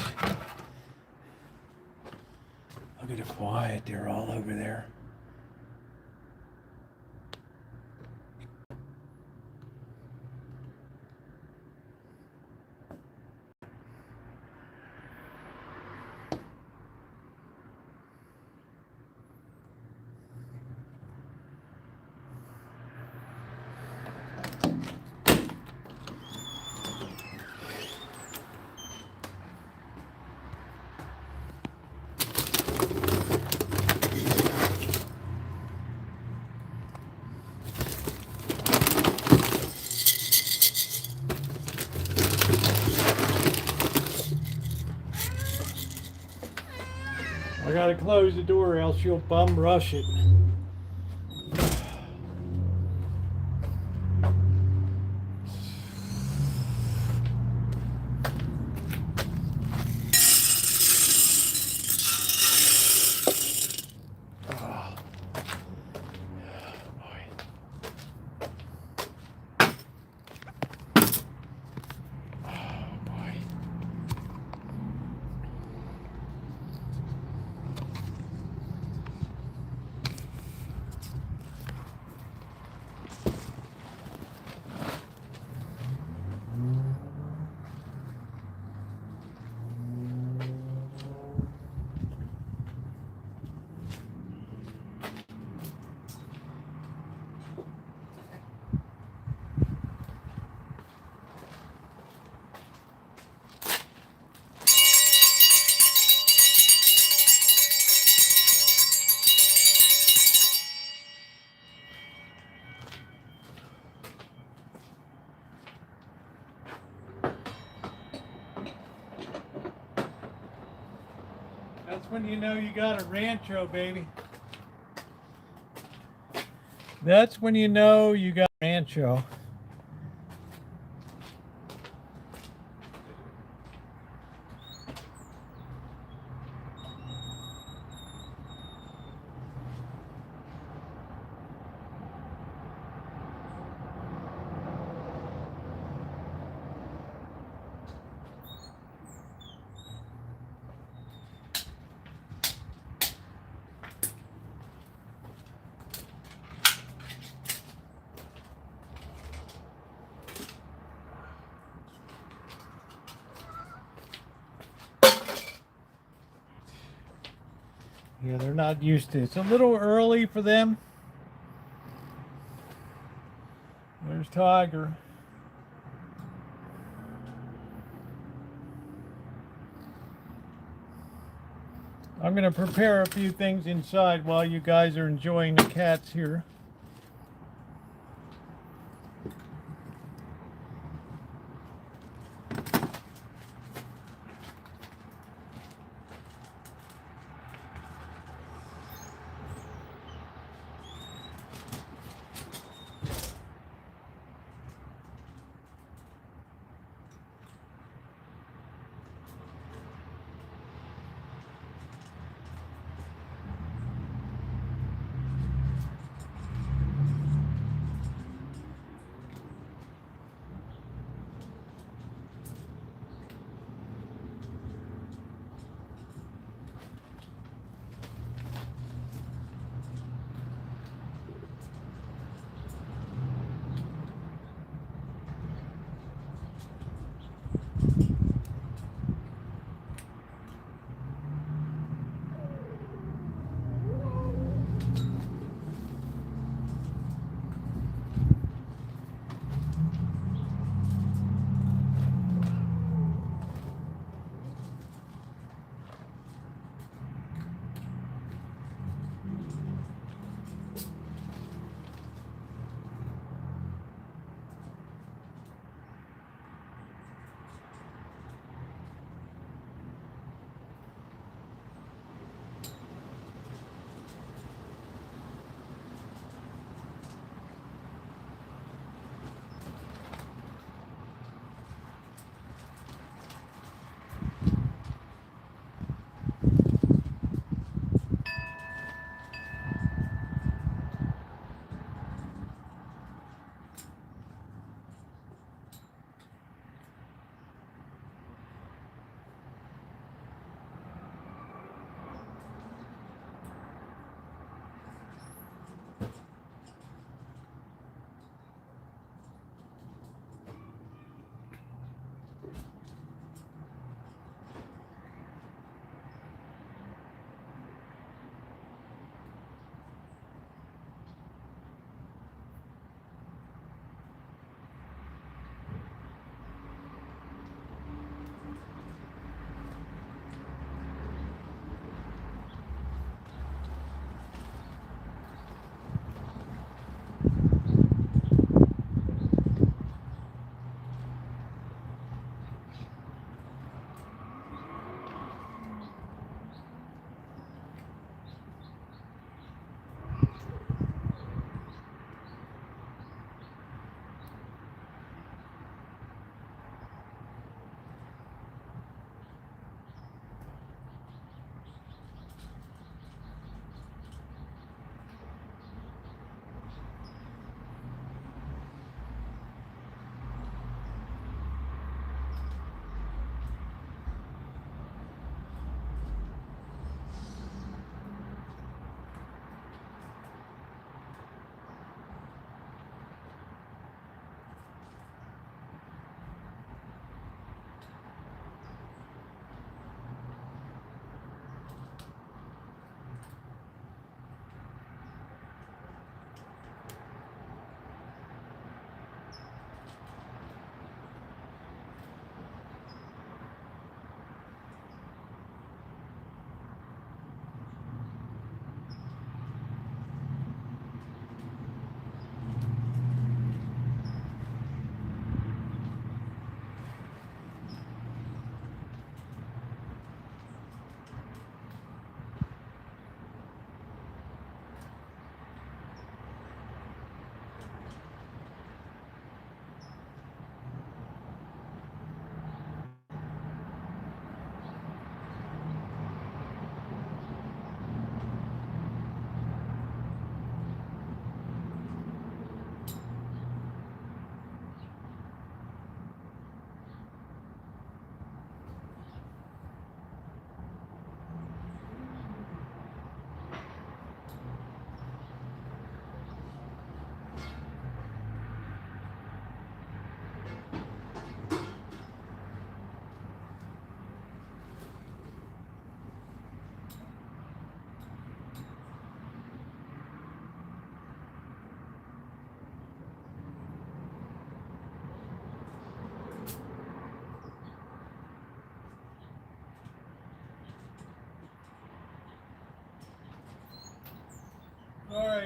Look at the quiet. They're all over there. I gotta close the door, else you'll bum rush it. That's when you know you got a Rancho, baby. That's when you know you got a Rancho. Yeah, they're not used to it. It's a little early for them. There's Tiger. I'm going to prepare a few things inside while you guys are enjoying the cats here.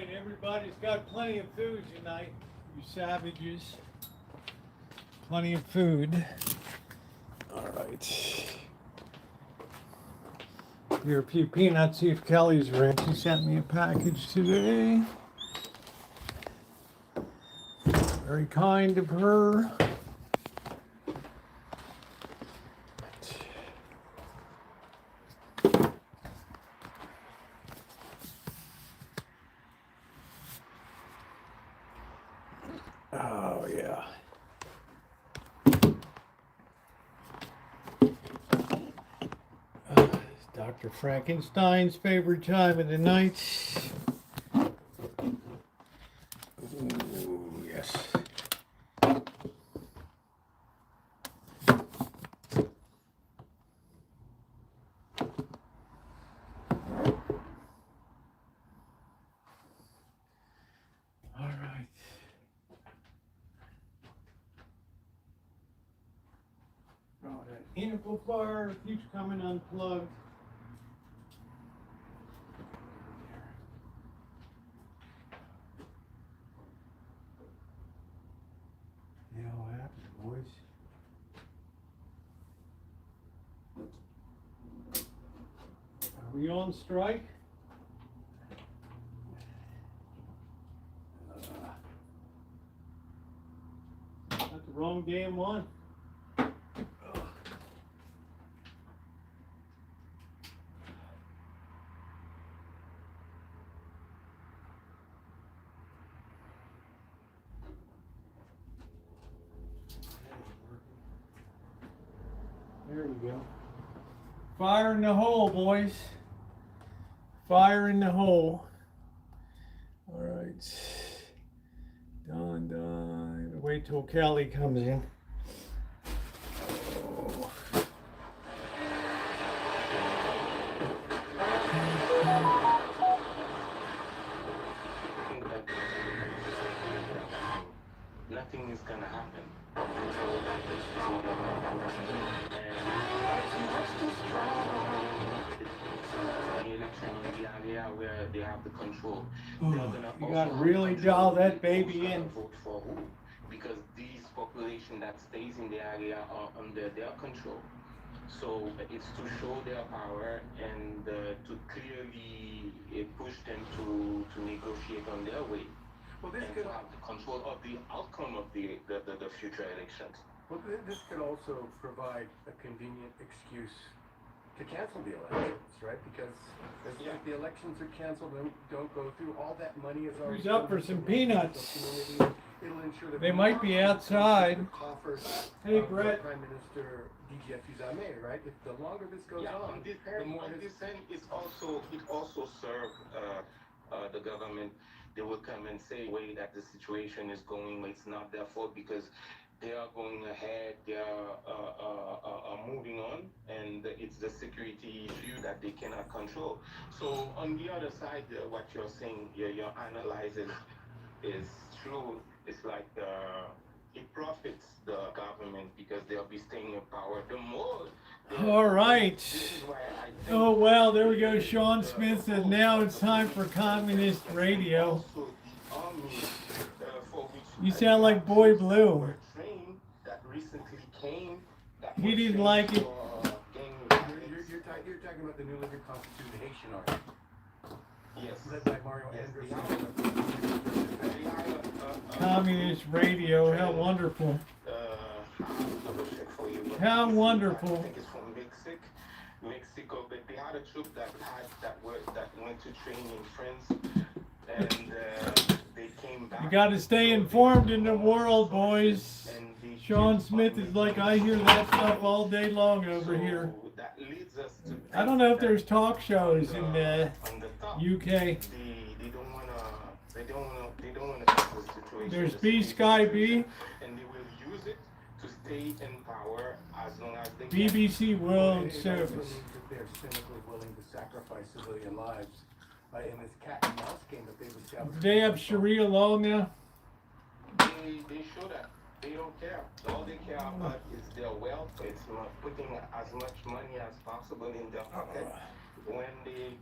right, everybody's got plenty of food tonight, you savages. Plenty of food. All right. Here are a few peanuts. See if Kelly's rich. She sent me a package today. Very kind of her. Oh, yeah. It's Dr. Frankenstein's favorite time of the night. Ooh, yes. All right. Oh, that amplifier keeps coming unplugged. Yeah, what happened, boys? Are we on strike? That's the wrong damn one. There we go. Fire in the hole, boys. Fire in the hole. All right. Done. Wait till Kelly comes in. Oh. Nothing is gonna happen. Where they have the control. You gotta really dial that baby in. Vote for who? Because these population that stays in the area are under their control. So it's to show their power and to clearly push them to negotiate on their way. Well, this could have the control of the outcome of the future elections. Well, this could also provide a convenient excuse to cancel the elections, right? Because if the elections are canceled and don't go through, all that money is already. Who's up for some peanuts? It'll ensure that They might be outside. Hey, Brett. Prime Minister DGF Uzame, right? If the longer this goes on, the more this end, it also serves the government. They will come and say way that the situation is going, it's not their fault because they are going ahead, they are moving on, and it's the security issue that they cannot control. So on the other side, what you're saying, your analysis is true. It's like it profits the government because they'll be staying in power. The more. All right. Oh, well, there we go. Sean Smith says now it's time for communist radio. You sound like Boy Blue. He didn't like it. You're talking about the New Living Constitution, the Haitian army. Yes. Led by Mario Anderson. Communist radio, how wonderful. How wonderful. I think it's from Mexico, but they had a troop that went to train in France, and they came back. You got to stay informed in the world, boys. Sean Smith is like, I hear that stuff all day long over here. That leads us to I don't know if there's talk shows in the UK. They don't wanna fix the situation. There's B Sky B. And they will use it to stay in power as long as they BBC World It also Service. means that they're cynically willing to sacrifice civilian lives in this cat and mouse game that they've established. They have Sharia law now. They show that. They don't care. All they care about is their wealth. It's putting as much money as possible in their pocket. When they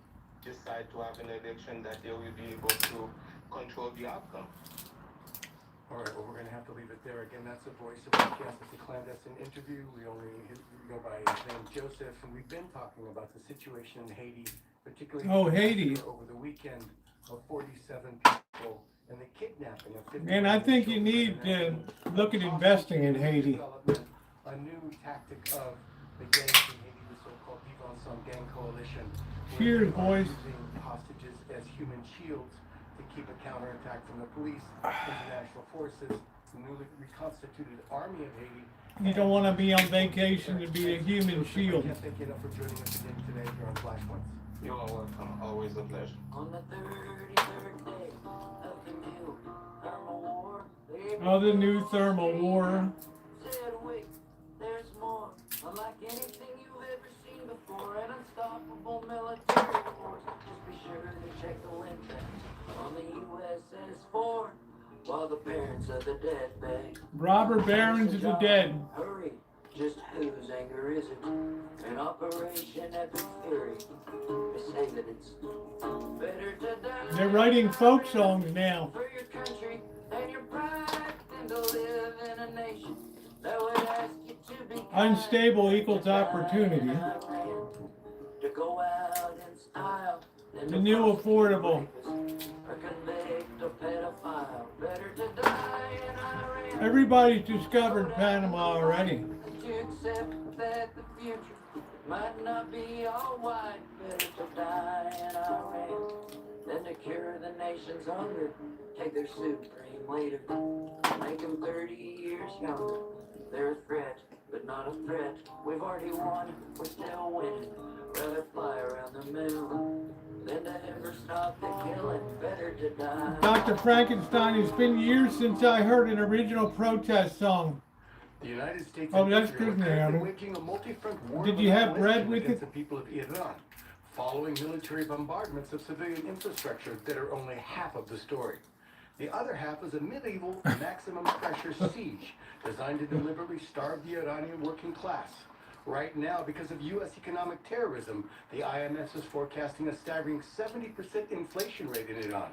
decide to have an election, that they will be able to control the outcome. All right, well, we're going to have to leave it there. Again, that's the voice of the podcast. It's a clandestine interview. We go by his name, Joseph, and we've been talking about the situation in Haiti, particularly Haiti. over the weekend of 47 people and the kidnapping of 50. Man, I think you need to look at investing in Haiti. A new tactic of the gangs in Haiti, the so-called Dutton gang coalition. Cheers, boys. Using hostages as human shields to keep a counterattack from the police, international forces, the newly reconstituted army of Haiti. You don't want to be on vacation to be a human shield. I can't thank you enough for joining us again today here on Flashpoints. You are welcome. Always a pleasure. On the 33rd day of the new thermal war, Oh, the new thermal war. said, wait, there's more. Unlike anything you've ever seen before, an unstoppable military force. Just be sure to check the wind track on the USS 4 while the parents of the dead beg. Robber barons of the dead. Hurry, just whose anger is it? An Operation Epic Fury. They say that it's better to die. They're writing folk songs now. For your country and your pride, than to live in a nation that would ask you to be Unstable equals opportunity. to go out in style. The new affordable. Or convict a pedophile. Better to die in Iran. Everybody's discovered Panama already. To accept that the future might not be all white. Better to die in Iran than to cure the nation's hunger. Take their supreme leader, make them 30 years younger. They're a threat, but not a threat. We've already won, we're still winning. Rather fly around the moon than to ever stop the killing. Better to die. Dr. Frankenstein, it's been years since I heard an original protest song. The United States Oh, and that's Israel good, are currently man. waging a multi-front war Did of you have annihilation bread with against it? the people of Iran, following military bombardments of civilian infrastructure that are only half of the story. The other half is a medieval maximum pressure siege designed to deliberately starve the Iranian working class. Right now, because of U.S. economic terrorism, the IMF is forecasting a staggering 70% inflation rate in Iran.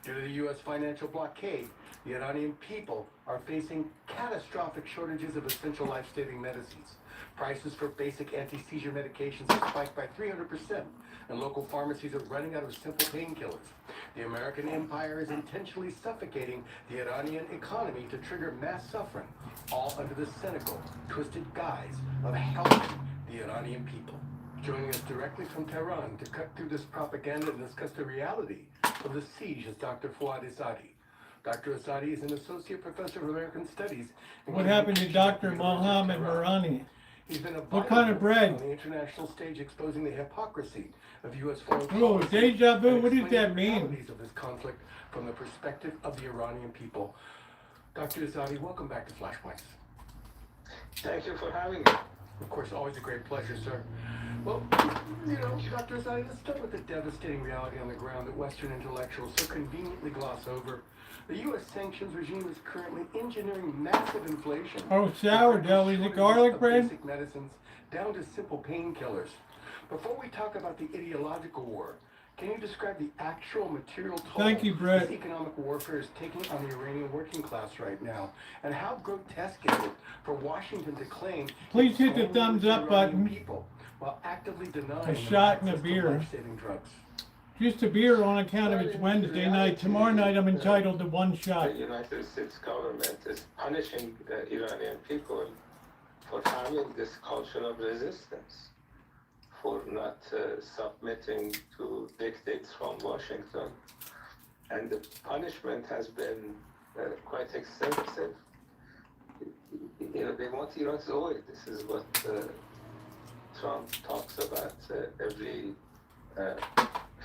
Due to the U.S. financial blockade, the Iranian people are facing catastrophic shortages of essential life-saving medicines. Prices for basic anti-seizure medications have spiked by 300%, and local pharmacies are running out of simple painkillers. The American empire is intentionally suffocating the Iranian economy to trigger mass suffering, all under the cynical, twisted guise of helping the Iranian people. Joining us directly from Tehran to cut through this propaganda and discuss the reality of the siege is Dr. Fouad Azadi. Dr. Azadi is an associate professor of American Studies. What happened to Dr. Mohammed Marani? He's been a What kind of bread? on the international stage, exposing the hypocrisy of U.S. foreign Oh, policy deja vu, and what does explaining that the mean? realities of this conflict from the perspective of the Iranian people. Dr. Azadi, welcome back to Flashpoints. Thank you for having me. Of course, always a great pleasure, sir. Well, Dr. Azadi, let's start with the devastating reality on the ground that Western intellectuals so conveniently gloss over. The U.S. sanctions regime is currently engineering massive inflation. Oh, sourdough. Is it garlic bread? Basic medicines down to simple painkillers. Before we talk about the ideological war, can you describe the actual material toll Thank you, Brett. this economic warfare is taking on the Iranian working class right now? And how grotesque is it for Washington to claim Please hit it's the only thumbs the up Iranian button. people while actively denying A them shot and a access to beer. life-saving drugs? Just a beer on account of it's Wednesday night. Tomorrow night I'm entitled to one shot. The United States government is punishing the Iranian people for having this culture of resistance, for not submitting to dictates from Washington. And the punishment has been quite extensive. They want Iran's oil. This is what Trump talks about every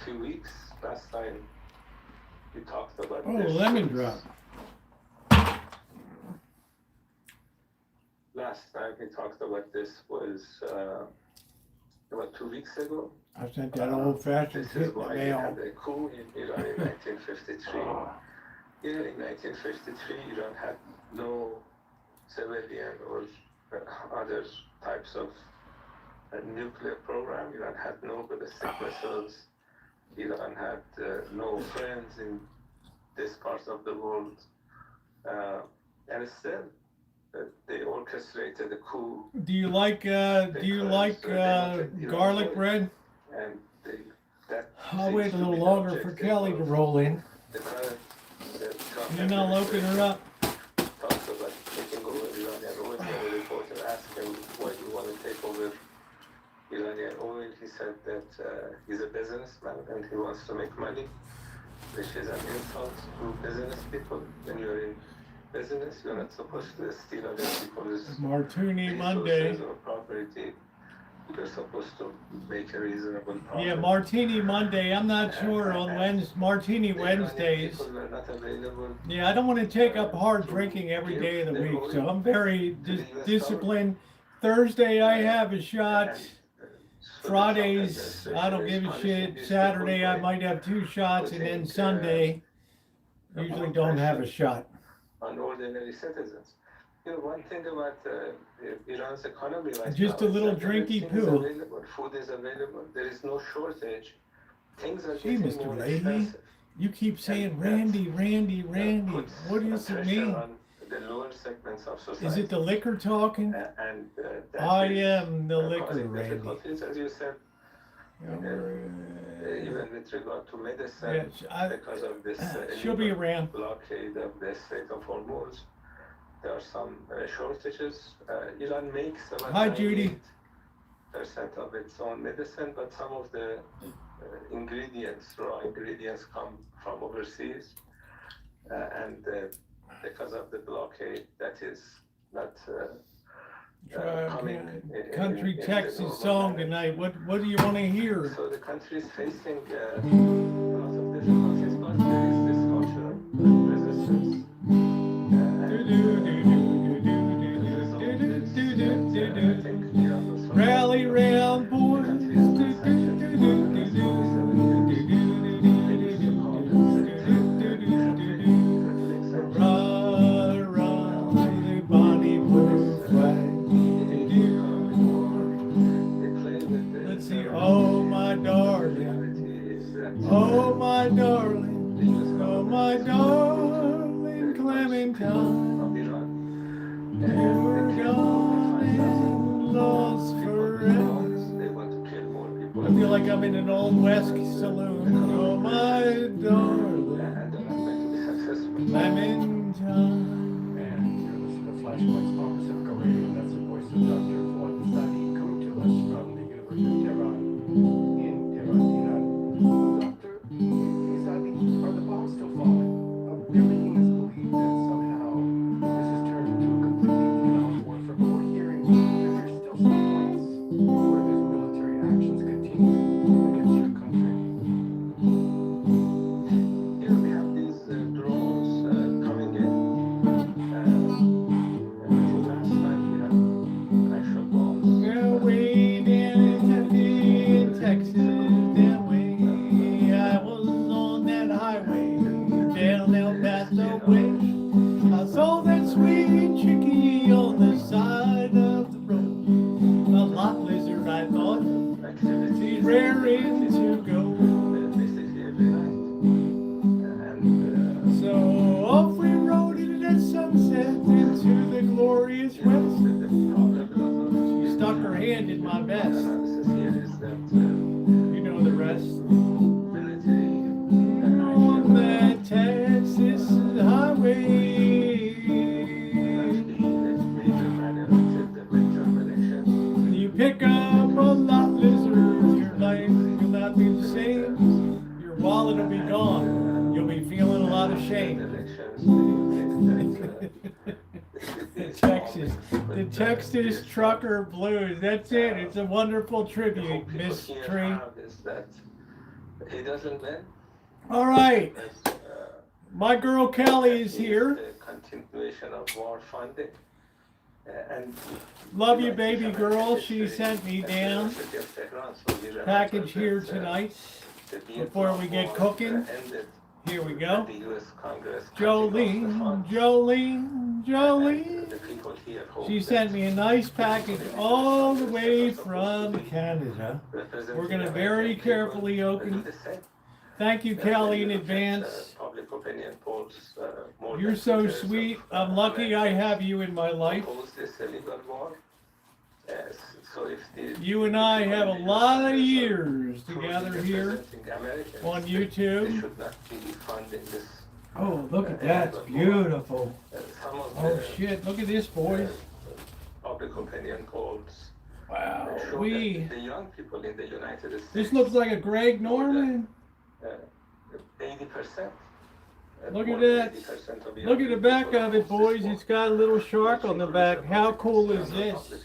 few weeks. Last time we talked about Oh, this. lemon drop. Last time we talked about this was about 2 weeks ago. I sent that old-fashioned This hit is in the why we mail. had a coup in Iran in 1953. In 1953, Iran had no civilian or other types of nuclear program. Iran had no ballistic missiles. Iran had no friends in this part of the world, and still they orchestrated a coup. Do you like garlic bread? And that I'll wait a little longer for Kelly to roll in. the current And then I'll open her up. talks about taking over Iranian oil. The reporter asked him, why do you want to take over Iranian oil? He said that he's a businessman and he wants to make money, which is an insult to business people. When you're in business, you're not supposed to steal other people's Martini Monday. resources or property. You're supposed to make a reasonable profit. Yeah, Martini Monday. I'm not sure on Martini Wednesdays. People were not available. Yeah, I don't want to take up hard drinking every day of the week, so I'm very disciplined. Thursday I have a shot. Fridays I don't give a shit. Saturday I might have 2 shots, and then Sunday usually don't have a shot. On ordinary citizens. You know, one thing about Iran's economy right Just now a little is that drinky everything is poo. available, food is available, there is no shortage. Things are Gee, getting Mr. more Leahy, expensive. you keep saying Randy, Randy, Randy. Puts What does it pressure mean? on the lower segments of society. Is it the liquor talking? And that I is, am the liquor, causing Randy. difficulties, as you said, even with regard to medicine, Yeah, because of this she'll be illegal around. blockade of the Strait of Hormuz. There are some shortages. Iran makes about Hi, Judy. 98% of its own medicine, but some of the ingredients, raw ingredients, come from overseas, and because of the blockade, that is not coming. Country in Texas the normal song manner. tonight. What do you want to hear? So the country is facing a lot of difficulties, but there is this cultural resistance. Rally round, boys. Run, Bonnie Blue flag. Let's see. Oh, my darling. Oh, my darling. Oh, my darling Clementine. You're gone and lost forever. I feel like I'm in an old West saloon. Oh, my darling Clementine. And you're listening to Flashpoints on Pacifica Radio. That's the voice of Dr. Fuad Sadi coming to us from the University of Tehran in Tehran, Iran. Doctor Sadi, are the bombs still falling? They're making us believe that somehow this has turned into a completely economic warfare, but we're hearing that there's still some points where there's military actions continuing against your country. Here we have these drones coming in. Last night we had actual bombs. Well, way down in Texas, that way. I was on that highway, down out past the way. I saw that sweet chickie on the side of the road. A lot lizard, I thought. She's raring to go. Basically every night. And So off we rode into that sunset into the glorious west. the problem She stuck her hand in my vest. analysis here is that You know the rest. military On that Texas highway. When you pick up a lot lizard, your life will not be the same. Your wallet will be gone. You'll be feeling a lot of shame. The Texas trucker blues. That's it. It's a wonderful tribute, Miss Tree. He doesn't win. All right, As, my girl Kelly is here. The continuation of war funding. And Love you, baby girl. She sent me down. Package here tonight. Before we get cooking, here we go. Jolene, Jolene, Jolene. She sent me a nice package all the way from Canada. We're going to very carefully open Thank you, Kelly, in advance. Public opinion polls, more You're than so two-thirds sweet. of, I'm lucky I Americans have you in my life. oppose this illegal war. Yes, so if You and the I people have a in the US lot of Congress are years truly together here representing Americans, on they YouTube. should not be funding this. Oh, look at that. It's beautiful. Some of Oh, the shit. Look at this, boys. public opinion polls Wow. show that the young people in the United States. This looks like a Greg Norman. 80%. Look at that. Look at the back of it, boys. It's got a little shark on the back. How cool is this? So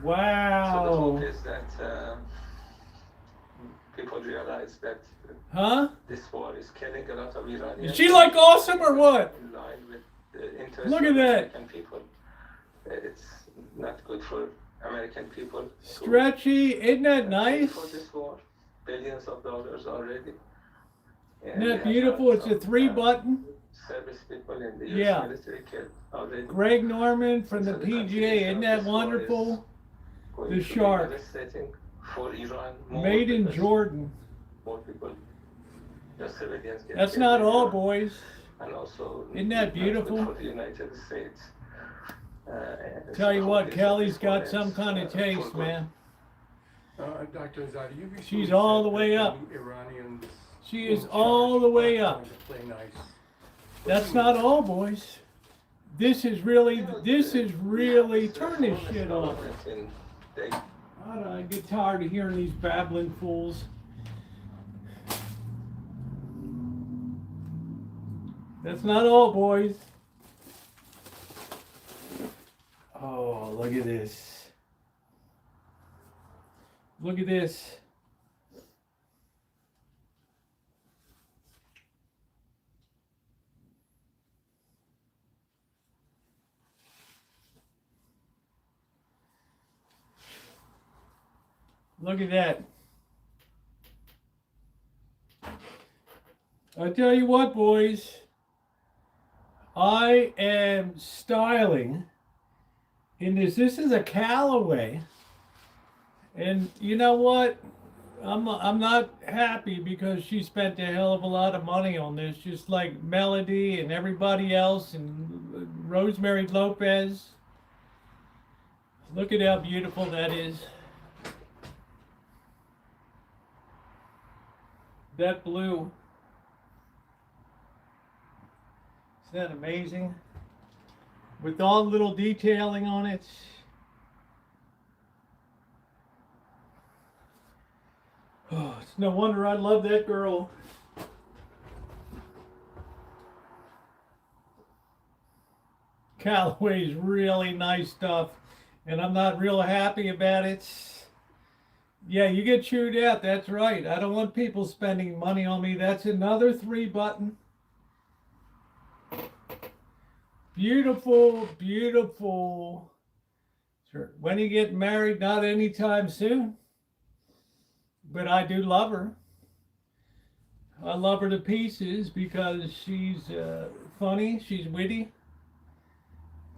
the Wow. hope is that people realize that Huh? this war is killing a lot of Iranians. Is she like awesome or what? In line with the interests Look of at that. American people. It's not good for American people. Stretchy. Isn't that pay nice? for this war. Billions of dollars already. Isn't that beautiful? It's a 3-button. Service people in the US Yeah. military killed already. Greg Norman from the So PGA. Isn't that this war wonderful? is going The to be shark. devastating for Iran. More Made in because Jordan. More people, just civilians get That's killed not in all, Iran. boys. And also, Isn't that not good beautiful? for the United States. And Tell you so what, this Kelly's is got for some us, kind of for taste, good. man. Dr. Azadi, you recently She's all said the way that up. the Iranians She is in all charge the way are up. trying to play nice. What That's do you not mean? all, boys. This is really, turn this shit off. God, I get tired of hearing these babbling fools. That's not all, boys. Oh, look at this. Look at this. Look at that. I tell you what, boys. I am styling in this. This is a Callaway. And you know what? I'm not happy because she spent a hell of a lot of money on this, just like Melody and everybody else and Rosemary Lopez. Look at how beautiful that is. That blue. Isn't that amazing? With all the little detailing on it. Oh, it's no wonder I love that girl. Callaway's really nice stuff, and I'm not real happy about it. Yeah, you get chewed out, that's right. I don't want people spending money on me. That's another 3-button. Beautiful, beautiful. Sure. When you get married, not anytime soon. But I do love her. I love her to pieces because she's funny, she's witty,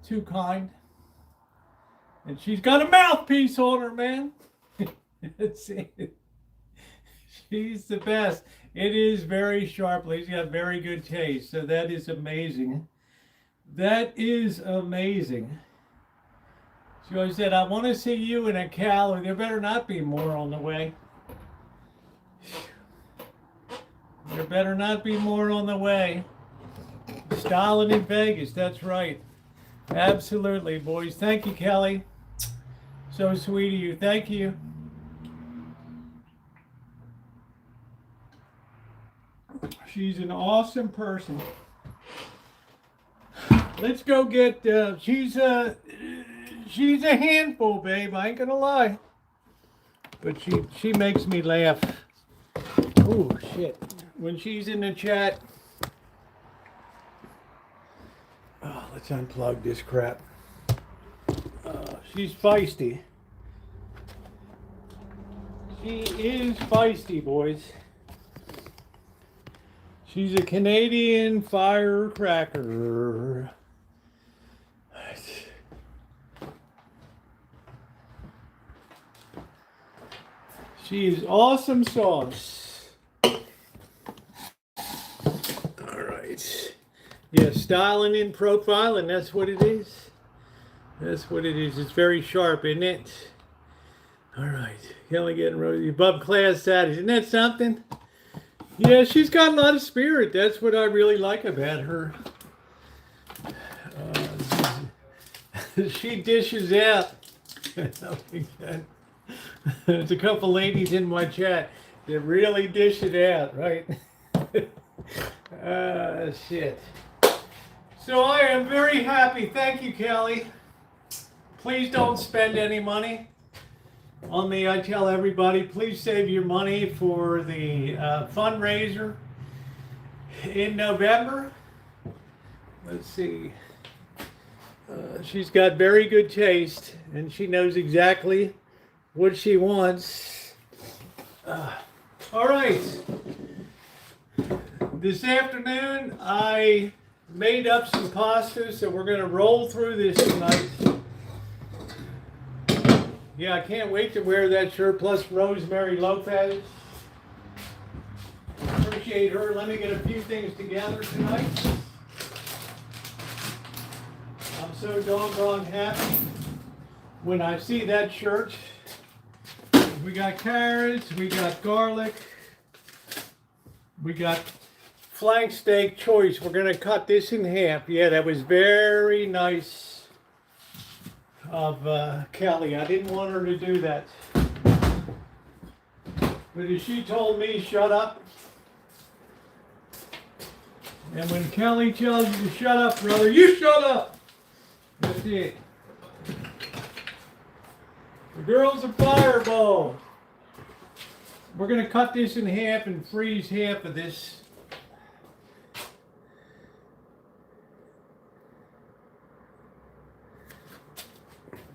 too kind. And she's got a mouthpiece on her, man. That's it. She's the best. It is very sharp. She's got very good taste. So that is amazing. That is amazing. She always said, I want to see you in a Callaway. There better not be more on the way. There better not be more on the way. Styling in Vegas, that's right. Absolutely, boys. Thank you, Kelly. So sweet of you. Thank you. She's an awesome person. Let's go get, she's a handful, babe. I ain't gonna lie. But she makes me laugh. Oh, shit. When she's in the chat. Oh, let's unplug this crap. She's feisty. She is feisty, boys. She's a Canadian firecracker. She is awesome sauce. right. Yeah, styling in profiling, that's what it is. That's what it is. It's very sharp, isn't it? All right. Kelly getting Rosie above class status. Isn't that something? Yeah, she's got a lot of spirit. That's what I really like about her. She dishes out. There's a couple ladies in my chat that really dish it out, right? Shit. So I am very happy. Thank you, Kelly. Please don't spend any money on me. I tell everybody, please save your money for the fundraiser in November. Let's see. She's got very good taste, and she knows exactly what she wants. All right. This afternoon, I made up some pasta, so we're going to roll through this tonight. Yeah, I can't wait to wear that shirt, plus Rosemary Lopez. Appreciate her. Let me get a few things together tonight. I'm so doggone happy when I see that shirt. We got carrots, we got garlic, we got flank steak choice. We're going to cut this in half. Yeah, that was very nice of Kelly. I didn't want her to do that. But as she told me, shut up. And when Kelly tells you to shut up, brother, you shut up. That's it. The girl's a fireball. We're going to cut this in half and freeze half of this.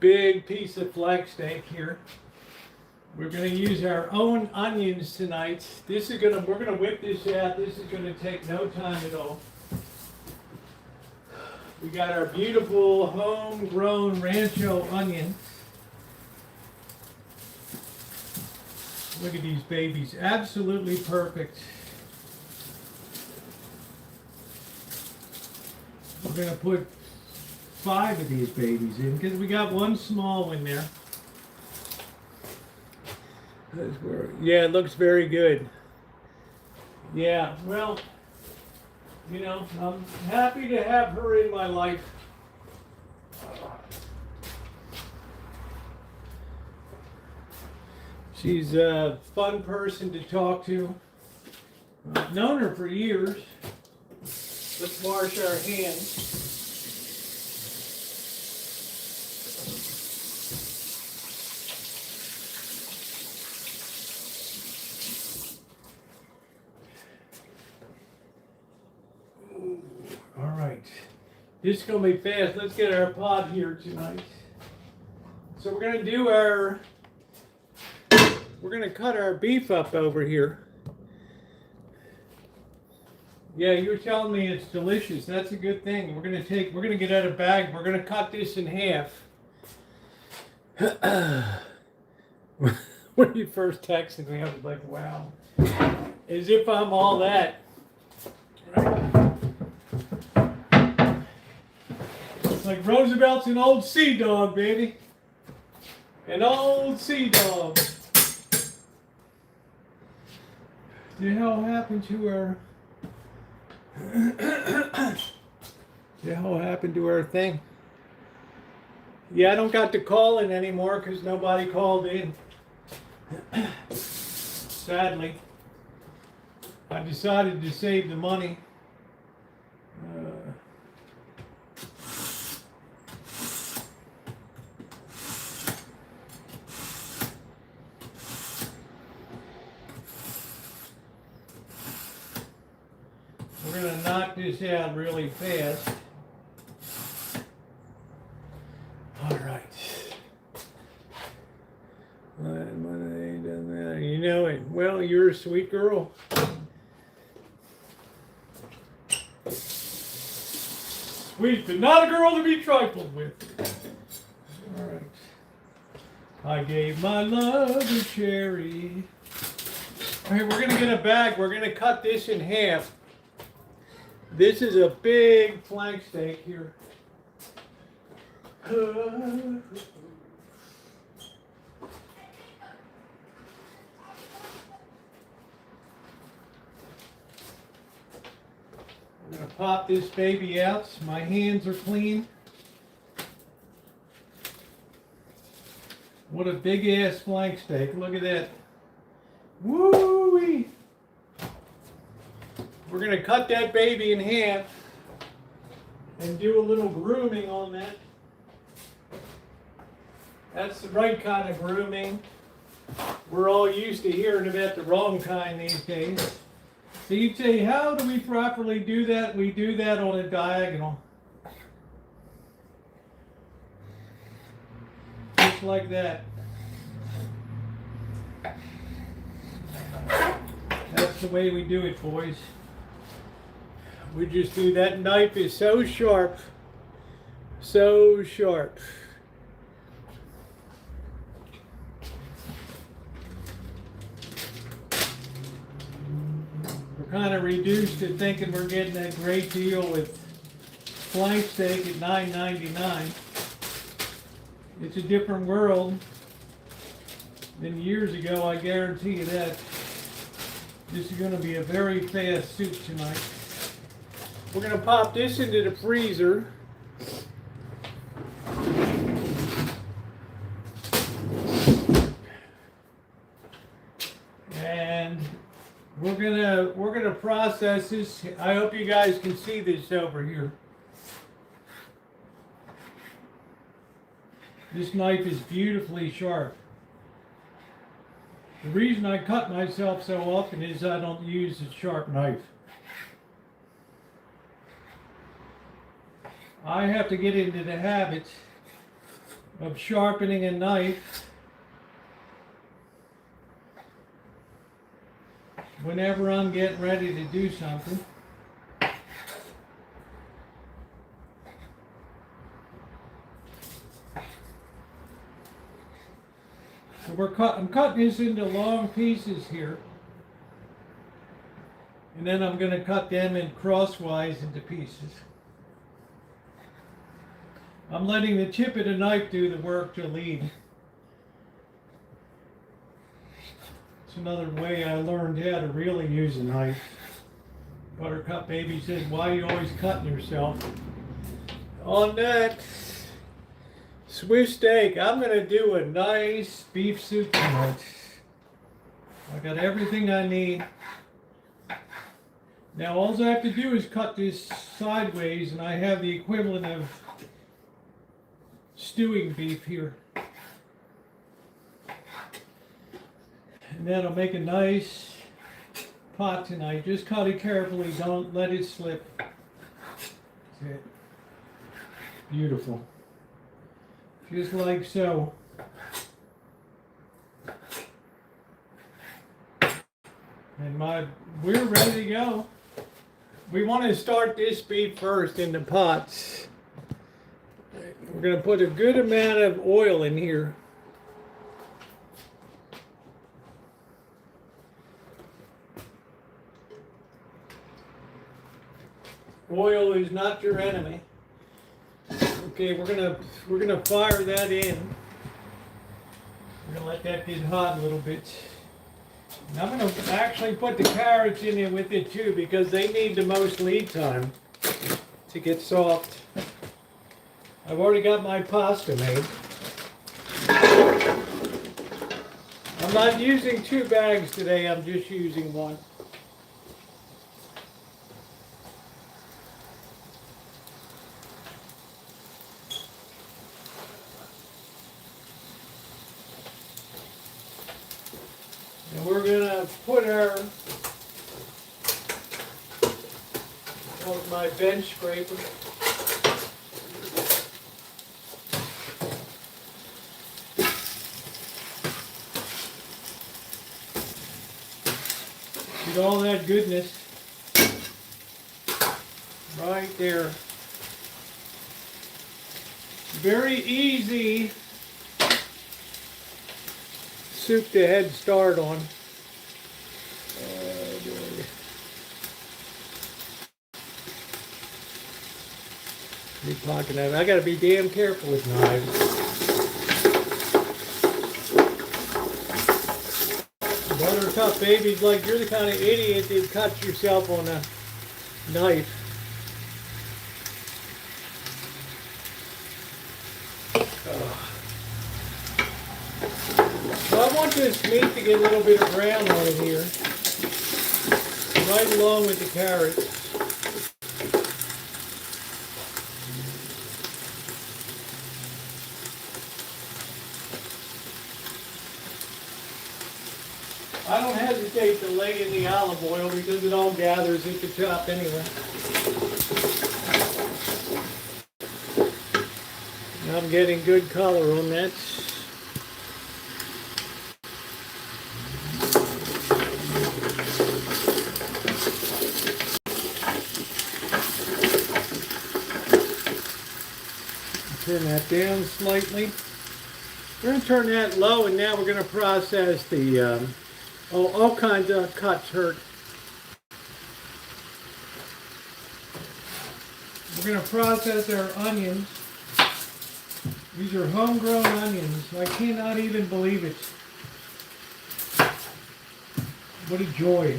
Big piece of flank steak here. We're going to use our own onions tonight. We're going to whip this out. This is going to take no time at all. We got our beautiful homegrown Rancho onions. Look at these babies, absolutely perfect. We're going to put 5 of these babies in because we got one small one there. Yeah, it looks very good. Yeah, well, you know, I'm happy to have her in my life. She's a fun person to talk to. I've known her for years. Let's wash our hands. All right. This is going to be fast. Let's get our pot here tonight. So we're going to do we're going to cut our beef up over here. Yeah, you were telling me it's delicious. That's a good thing. We're going to get out a bag. We're going to cut this in half. When you first texted me, I was like, wow. As if I'm all that. Right? It's like Roosevelt's an old sea dog, baby. An old sea dog. The hell happened to her? The hell happened to her thing? Yeah, I don't got to call in anymore because nobody called in. Sadly, I decided to save the money. We're going to knock this out really fast. All right. You know it. Well, you're a sweet girl. Sweet, but not a girl to be trifled with. All right. I gave my love a cherry. All right, we're going to get a bag. We're going to cut this in half. This is a big flank steak here. I'm gonna pop this baby out so my hands are clean. What a big ass flank steak. Look at that. Woo-wee. We're gonna cut that baby in half and do a little grooming on that. That's the right kind of grooming. We're all used to hearing about the wrong kind these days. So you'd say, how do we properly do that? We do that on a diagonal. Just like that. That's the way we do it, boys. We just do that. Knife is so sharp. So sharp. We're kind of reduced to thinking we're getting a great deal with flank steak at $9.99. It's a different world than years ago, I guarantee you that. This is going to be a very fast soup tonight. We're going to pop this into the freezer. And we're gonna process this. I hope you guys can see this over here. This knife is beautifully sharp. The reason I cut myself so often is I don't use a sharp knife. I have to get into the habit of sharpening a knife whenever I'm getting ready to do something. So I'm cutting this into long pieces here. And then I'm going to cut them in crosswise into pieces. I'm letting the tip of the knife do the work to lead. It's another way I learned how to really use a knife. Buttercup baby said, why are you always cutting yourself? On that Swiss steak, I'm going to do a nice beef soup tonight. I got everything I need. Now all I have to do is cut this sideways, and I have the equivalent of stewing beef here. And that'll make a nice pot tonight. Just cut it carefully, don't let it slip. That's it. Beautiful. Just like so. And we're ready to go. We want to start this beef first in the pots. We're going to put a good amount of oil in here. Oil is not your enemy. Okay, we're gonna fire that in. We're gonna let that get hot a little bit. And I'm gonna actually put the carrots in there with it too, because they need the most lead time to get soft. I've already got my pasta made. I'm not using 2 bags today, I'm just using 1. And we're gonna put my bench scraper. Get all that goodness right there. Very easy soup to head start on. Big pocket knife. I gotta be damn careful with knives. Buttercup babies, like you're the kind of idiot that cuts yourself on a knife. So I want this meat to get a little bit of brown on it here, right along with the carrots. I don't hesitate to lay in the olive oil because it all gathers at the top anyway. I'm getting good color on that. Turn that down slightly. We're going to turn that low, and now we're going to process the all kinds of cuts hurt. We're going to process our onions. These are homegrown onions. I cannot even believe it. What a joy.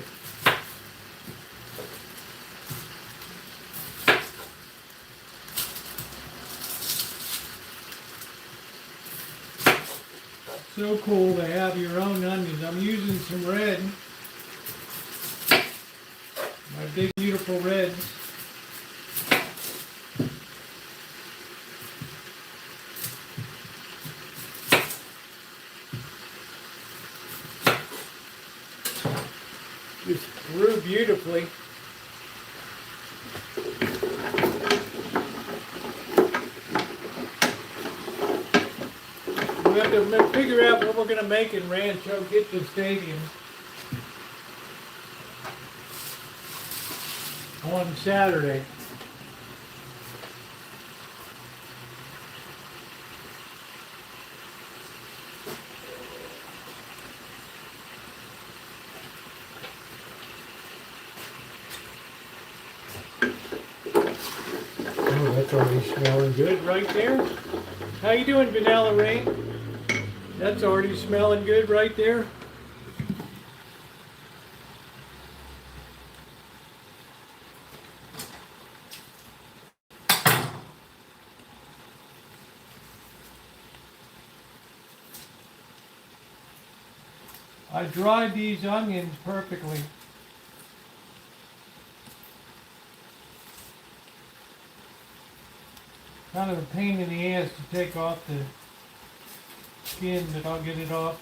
So cool to have your own onions. I'm using some red. My big beautiful reds. Just grew beautifully. We have to figure out what we're going to make in Rancho, get the stadium on Saturday. Oh, that's already smelling good right there. How you doing, Vanilla Rain? That's already smelling good right there. I dried these onions perfectly. Kind of a pain in the ass to take off the skin, but I'll get it off.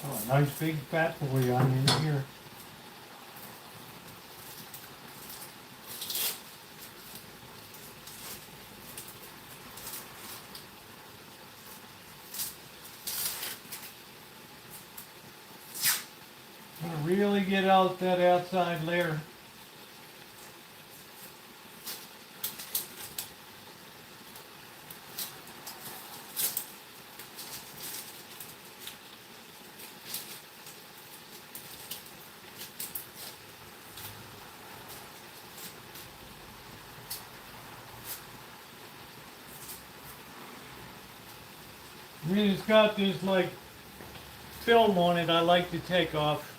Oh, nice big fat boy onion here. Really get out that outside layer. I mean, it's got this like film on it I like to take off.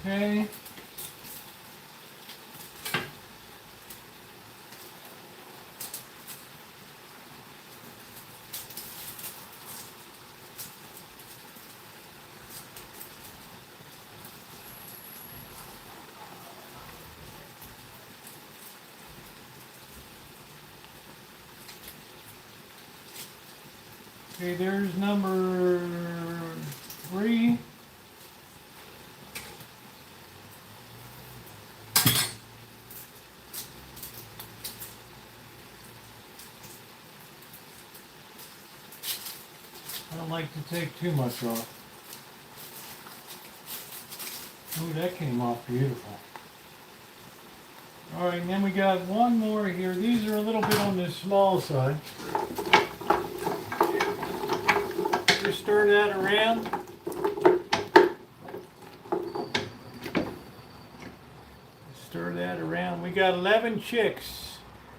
Okay. Okay, there's number 3. I don't like to take too much off. Ooh, that came off beautiful. All right, and then we got one more here. These are a little bit on the small side. Just stir that around. Stir that around. We got 11 chicks.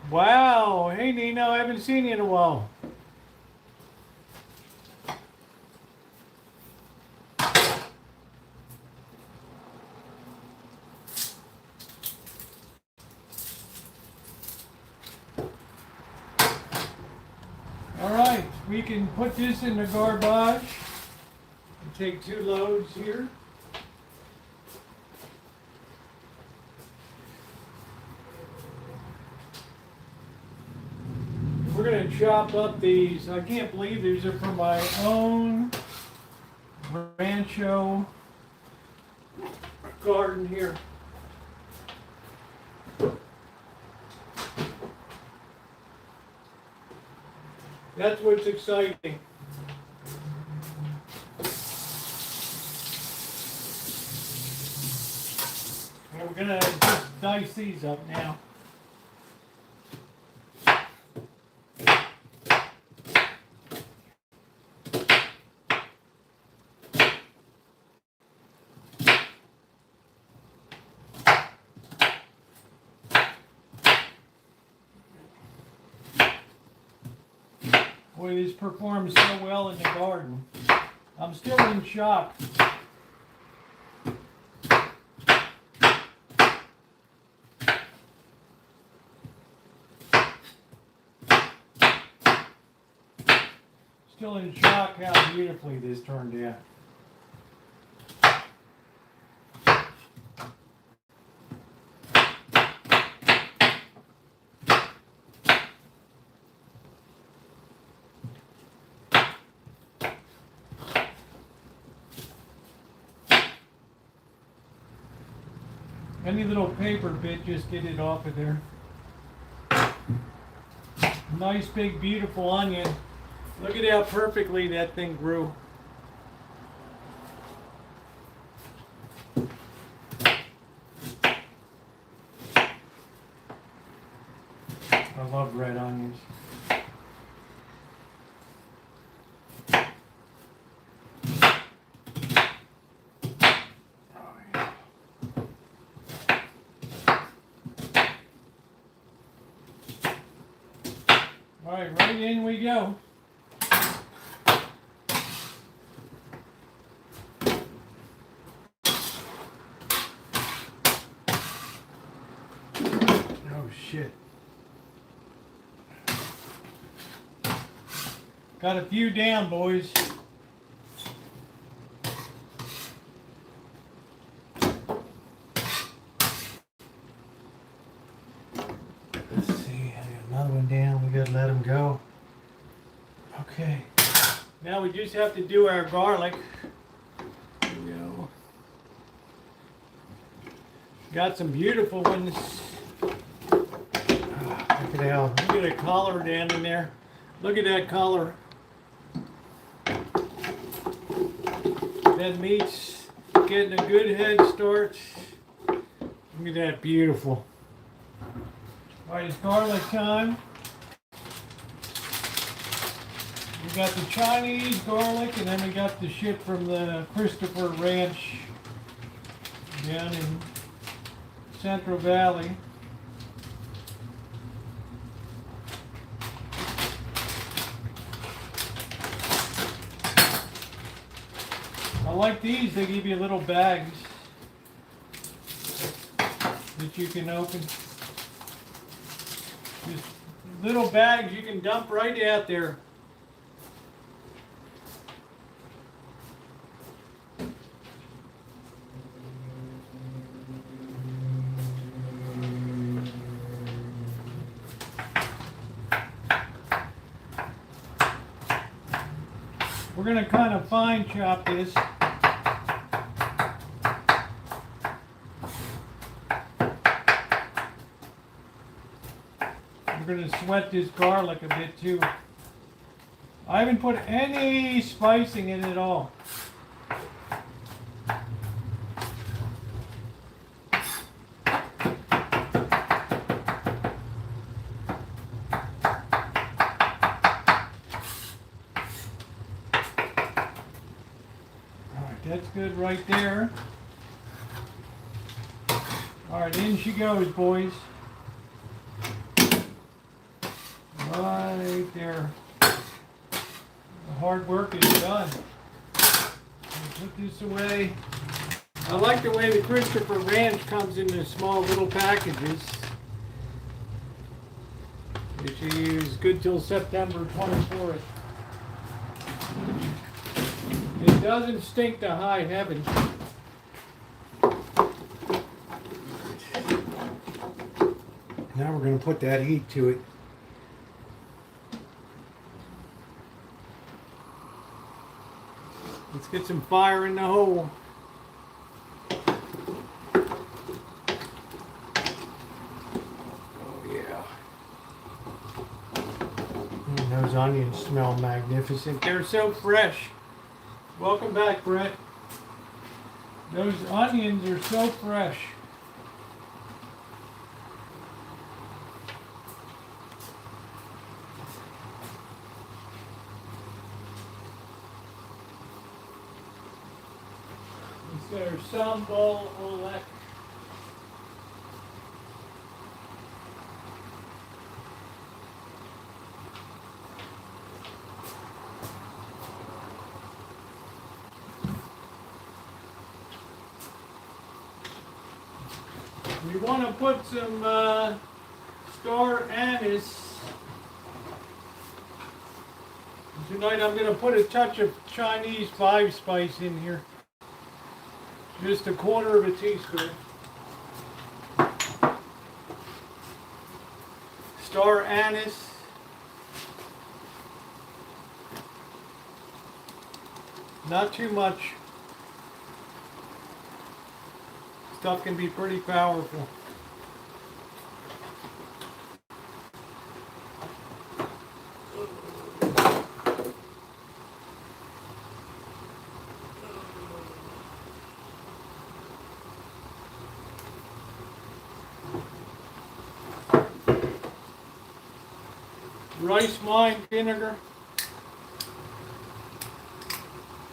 Wow. Hey, Nino, I haven't seen you in a while. All right, we can put this in the garbage. Take 2 loads here. We're going to chop up these. I can't believe these are from my own Rancho garden here. That's what's exciting. And we're going to just dice these up now. Boy, this performs so well in the garden. I'm still in shock. Still in shock how beautifully this turned out. Any little paper bit, just get it off of there. Nice big beautiful onion. Look at how perfectly that thing grew. I love red onions. All right, right in we go. Oh shit. Got a few down, boys. Let's see, I got another one down. We gotta let them go. Okay. Now we just have to do our garlic. Here we go. Got some beautiful ones. Look at how, look at the collar down in there. Look at that collar. That meat's getting a good head start. Look at that, beautiful. All right, it's garlic time. We got the Chinese garlic, and then we got the shit from the Christopher Ranch down in Central Valley. I like these, they give you little bags that you can open. Just little bags you can dump right out there. We're going to kind of fine chop this. We're going to sweat this garlic a bit too. I haven't put any spicing in it at all. That's good right there. All right, in she goes, boys. Right there. The hard work is done. Put this away. I like the way the Christopher Ranch comes in the small little packages. Which is good till September 24th. It doesn't stink to high heaven. Now we're going to put that heat to it. Let's get some fire in the hole. Oh yeah. And those onions smell magnificent. They're so fresh. Welcome back, Brett. Those onions are so fresh. There's some bowl Olek. We want to put some star anise. Tonight I'm going to put a touch of Chinese 5-spice in here. Just a quarter of a teaspoon. Star anise. Not too much. Stuff can be pretty powerful. Rice wine vinegar.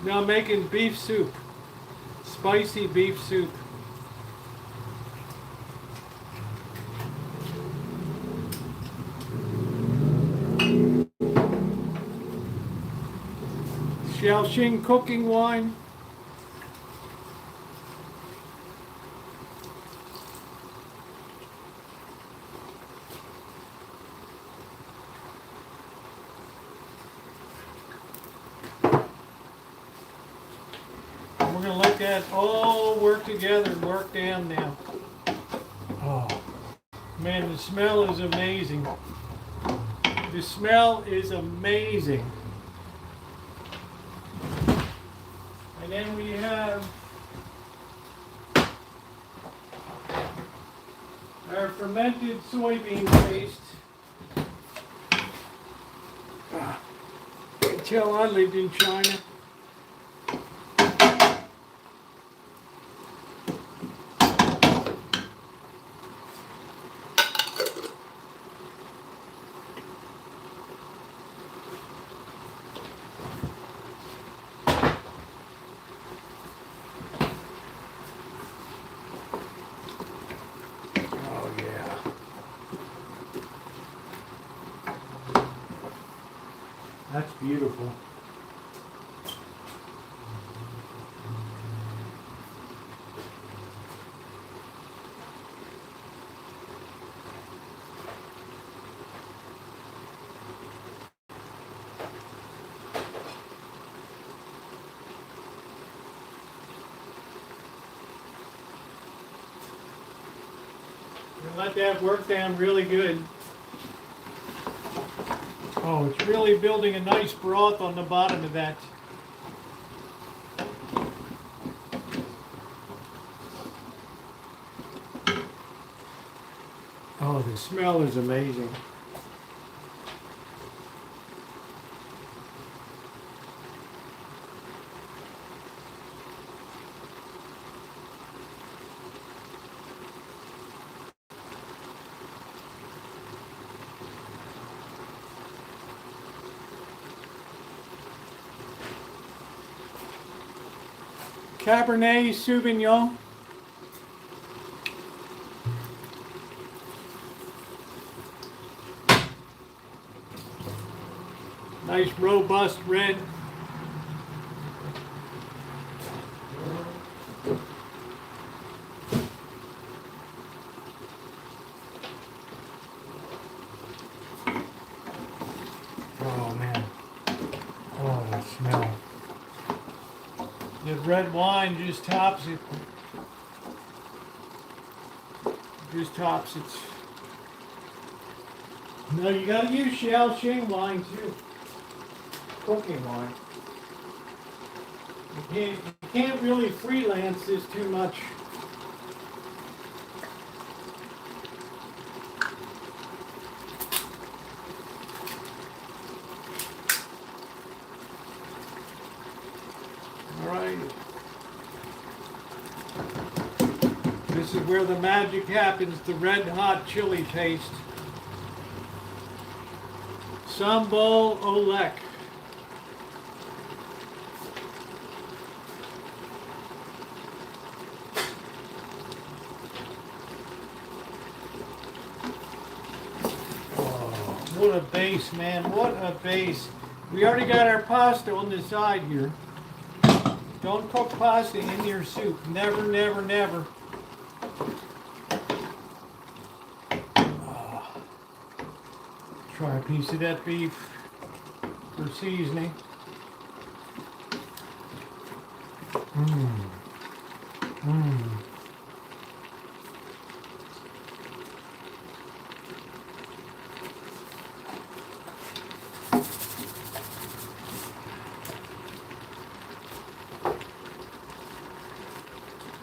Now I'm making beef soup. Spicy beef soup. Shaoxing cooking wine. We're going to let that all work together and work down now. Oh, man, the smell is amazing. The smell is amazing. And then we have our fermented soybean paste. You can tell I lived in China. That's beautiful. And let that work down really good. Oh, it's really building a nice broth on the bottom of that. Oh, the smell is amazing. Cabernet Sauvignon. Nice robust red. Oh man. Oh, that smell. The red wine just tops it. Just tops it. No, you gotta use Shaoxing wine too. Cooking wine. You can't really freelance this too much. Alright. This is where the magic happens, the red hot chili paste. Sambal Olek. What a base, man. What a base. We already got our pasta on the side here. Don't cook pasta in your soup. Never, never, never. Try a piece of that beef for seasoning.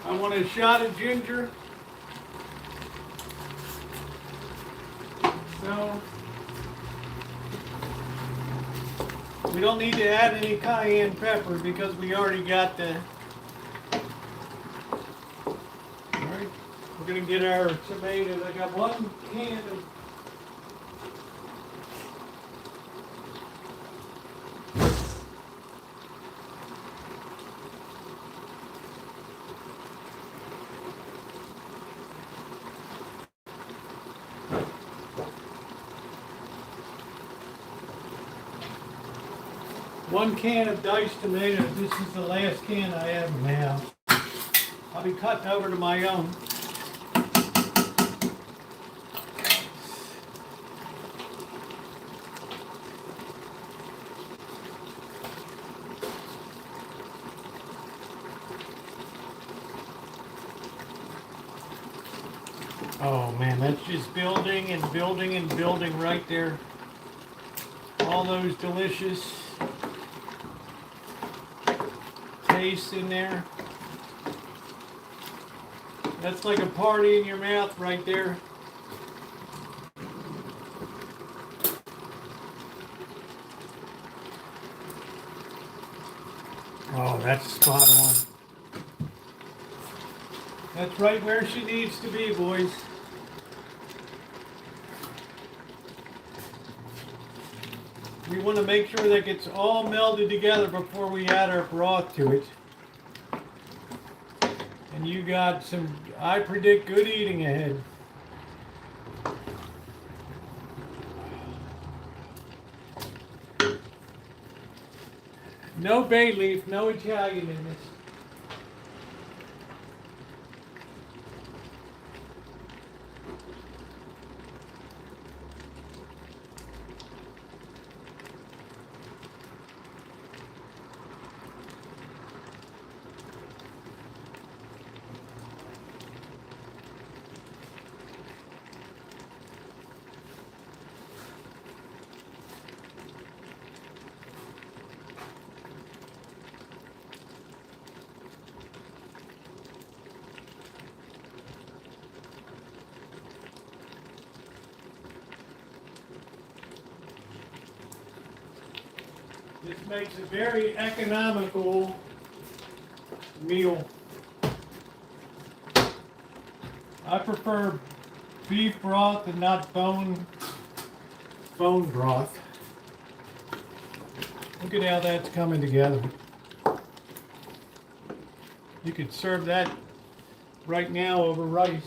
I want a shot of ginger. So we don't need to add any cayenne pepper because we already got the. Alright, we're gonna get our tomatoes. I got 1 can of. One can of diced tomatoes. This is the last can I have now. I'll be cutting over to my own. Oh man, that's just building and building and building right there. All those delicious tastes in there. That's like a party in your mouth right there. Oh, that's spot on. That's right where she needs to be, boys. We want to make sure that gets all melded together before we add our broth to it. And you got some, I predict, good eating ahead. No bay leaf, no Italian in this. This makes a very economical meal. I prefer beef broth and not bone broth. Look at how that's coming together. You could serve that right now over rice.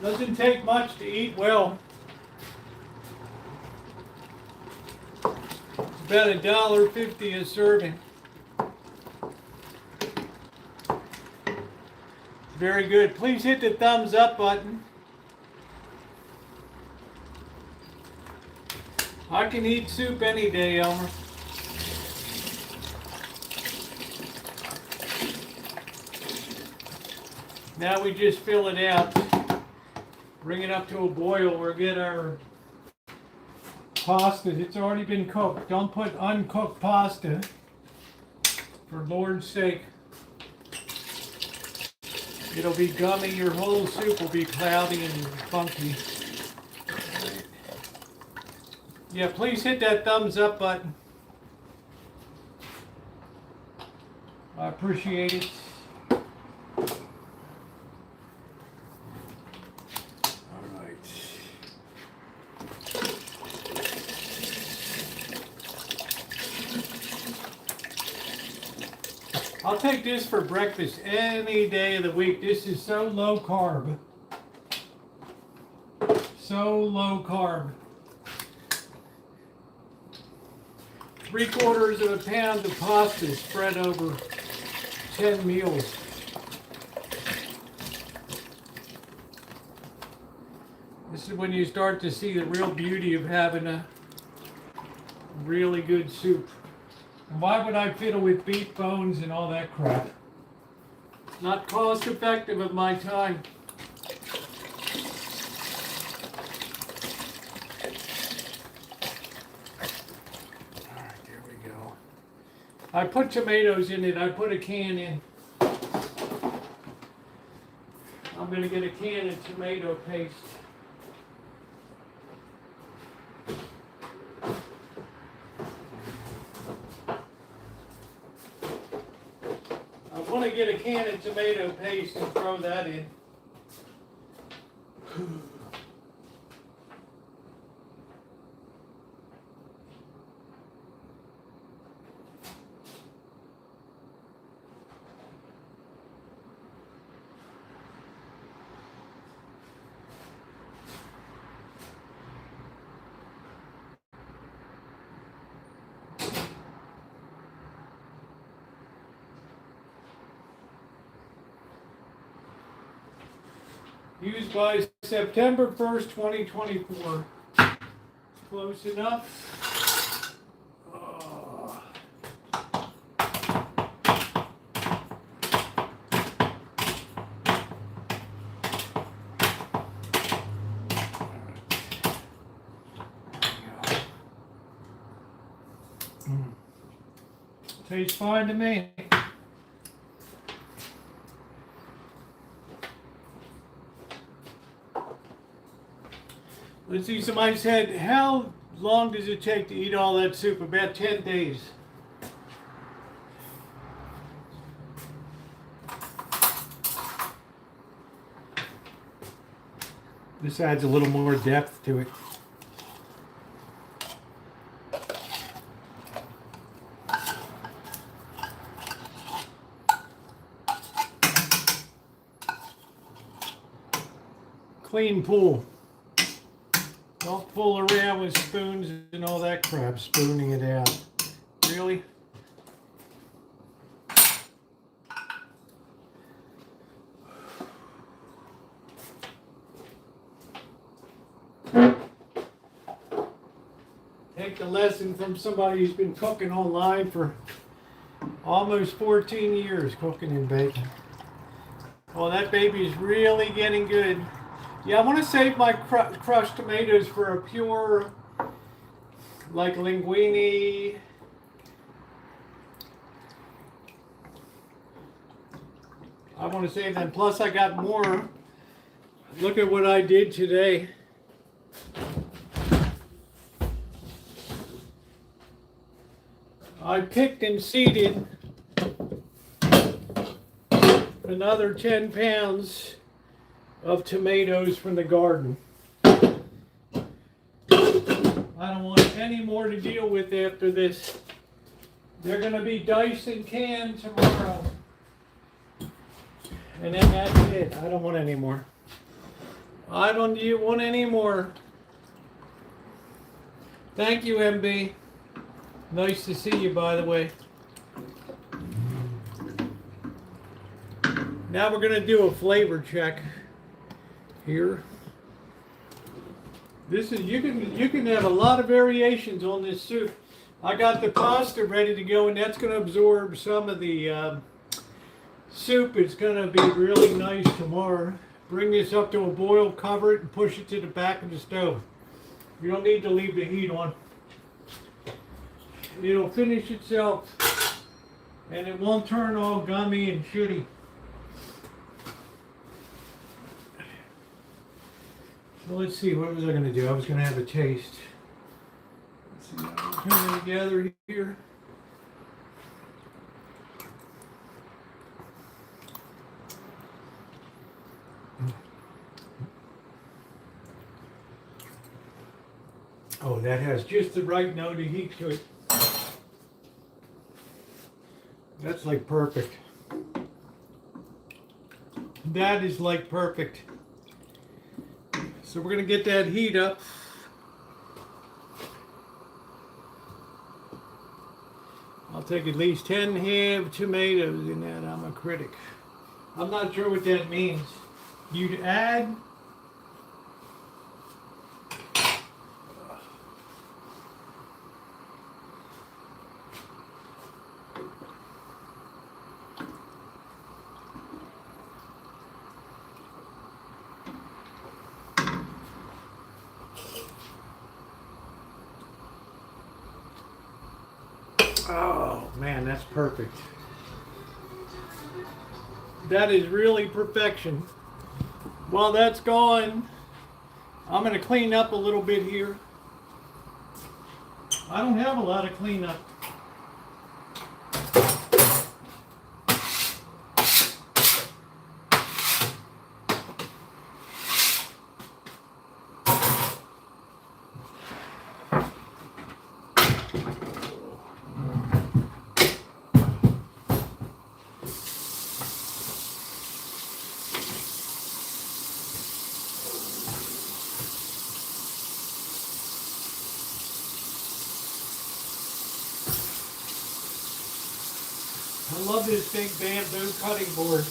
Doesn't take much to eat well. It's about $1.50 a serving. Very good. Please hit the thumbs up button. I can eat soup any day, Elmer. Now we just fill it out. Bring it up to a boil. We'll get our pasta. It's already been cooked. Don't put uncooked pasta, for Lord's sake. It'll be gummy. Your whole soup will be cloudy and funky. Yeah, please hit that thumbs up button. I appreciate it. I'll take this for breakfast any day of the week. This is so low carb. So low carb. 3/4 of a pound of pasta spread over 10 meals. This is when you start to see the real beauty of having a really good soup. And why would I fiddle with beef bones and all that crap? It's not cost effective of my time. Alright, there we go. I put tomatoes in it. I put a can in. I'm going to get a can of tomato paste. I want to get a can of tomato paste and throw that in. Used by September 1st, 2024. Close enough. Oh. Tastes fine to me. Let's see, somebody said, how long does it take to eat all that soup? About 10 days. This adds a little more depth to it. Clean pool. Don't fool around with spoons and all that crap, spooning it out. Really? Take the lesson from somebody who's been cooking online for almost 14 years, cooking and baking. Well, that baby's really getting good. Yeah, I want to save my crushed tomatoes for a pure, like linguine. I want to save them. Plus, I got more. Look at what I did today. I picked and seeded another 10 pounds of tomatoes from the garden. I don't want any more to deal with after this. They're going to be diced and canned tomorrow. And then that's it. I don't want any more. I don't want any more. Thank you, MB. Nice to see you, by the way. Now we're going to do a flavor check here. This is you can have a lot of variations on this soup. I got the pasta ready to go, and that's going to absorb some of the soup. It's going to be really nice tomorrow. Bring this up to a boil, cover it, and push it to the back of the stove. You don't need to leave the heat on. It'll finish itself, and it won't turn all gummy and shitty. So let's see, what was I going to do? I was going to have a taste. Let's see, I'm putting it together here. Oh, that has just the right note of heat to it. That's like perfect. That is like perfect. So we're going to get that heat up. I'll take at least 10 half tomatoes in that. I'm a critic. I'm not sure what that means. You'd add... Oh man, that's perfect. That is really perfection. While that's gone, I'm going to clean up a little bit here. I don't have a lot of cleanup. I love this big bamboo cutting board.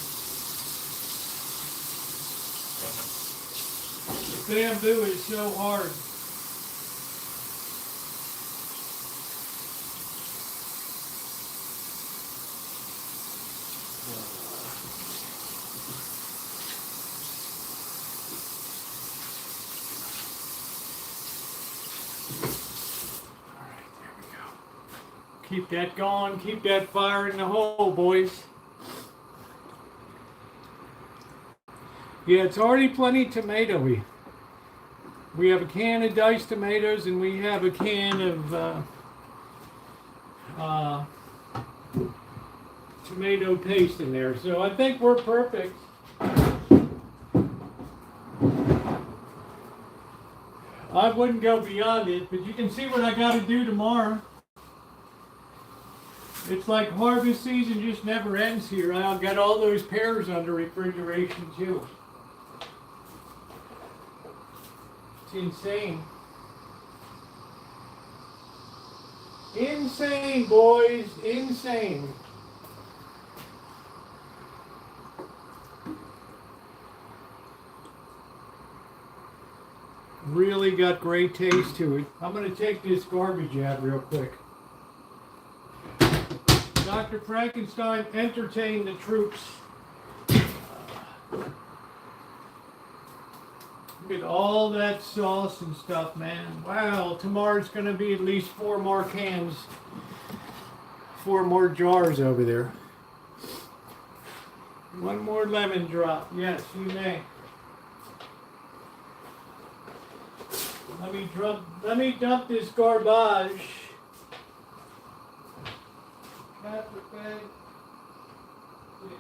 The bamboo is so hard. Keep that going, keep that fire in the hole, boys. Yeah, it's already plenty tomatoey. We have a can of diced tomatoes and we have a can of tomato paste in there. So I think we're perfect. I wouldn't go beyond it, but you can see what I got to do tomorrow. It's like harvest season just never ends here. I've got all those pears under refrigeration too. It's insane. Insane, boys. Insane. Really got great taste to it. I'm going to take this garbage out real quick. Dr. Frankenstein, entertain the troops. Look at all that sauce and stuff, man. Wow, tomorrow's going to be at least 4 more cans. 4 more jars over there. 1 more lemon drop. Yes, you may. Let me dump this garbage pepper bag. Yeah.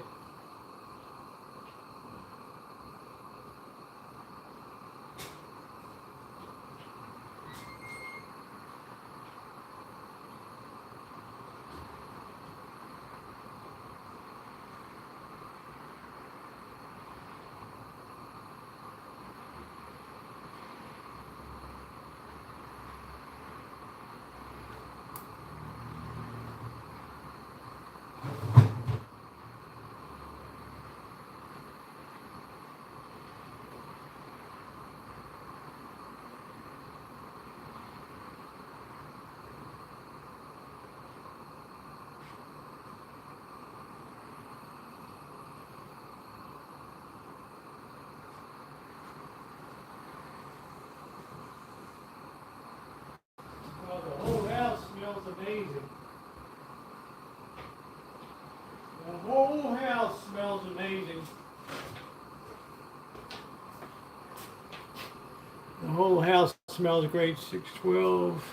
Well, the whole house smells amazing. The whole house smells amazing. The whole house smells great. 612.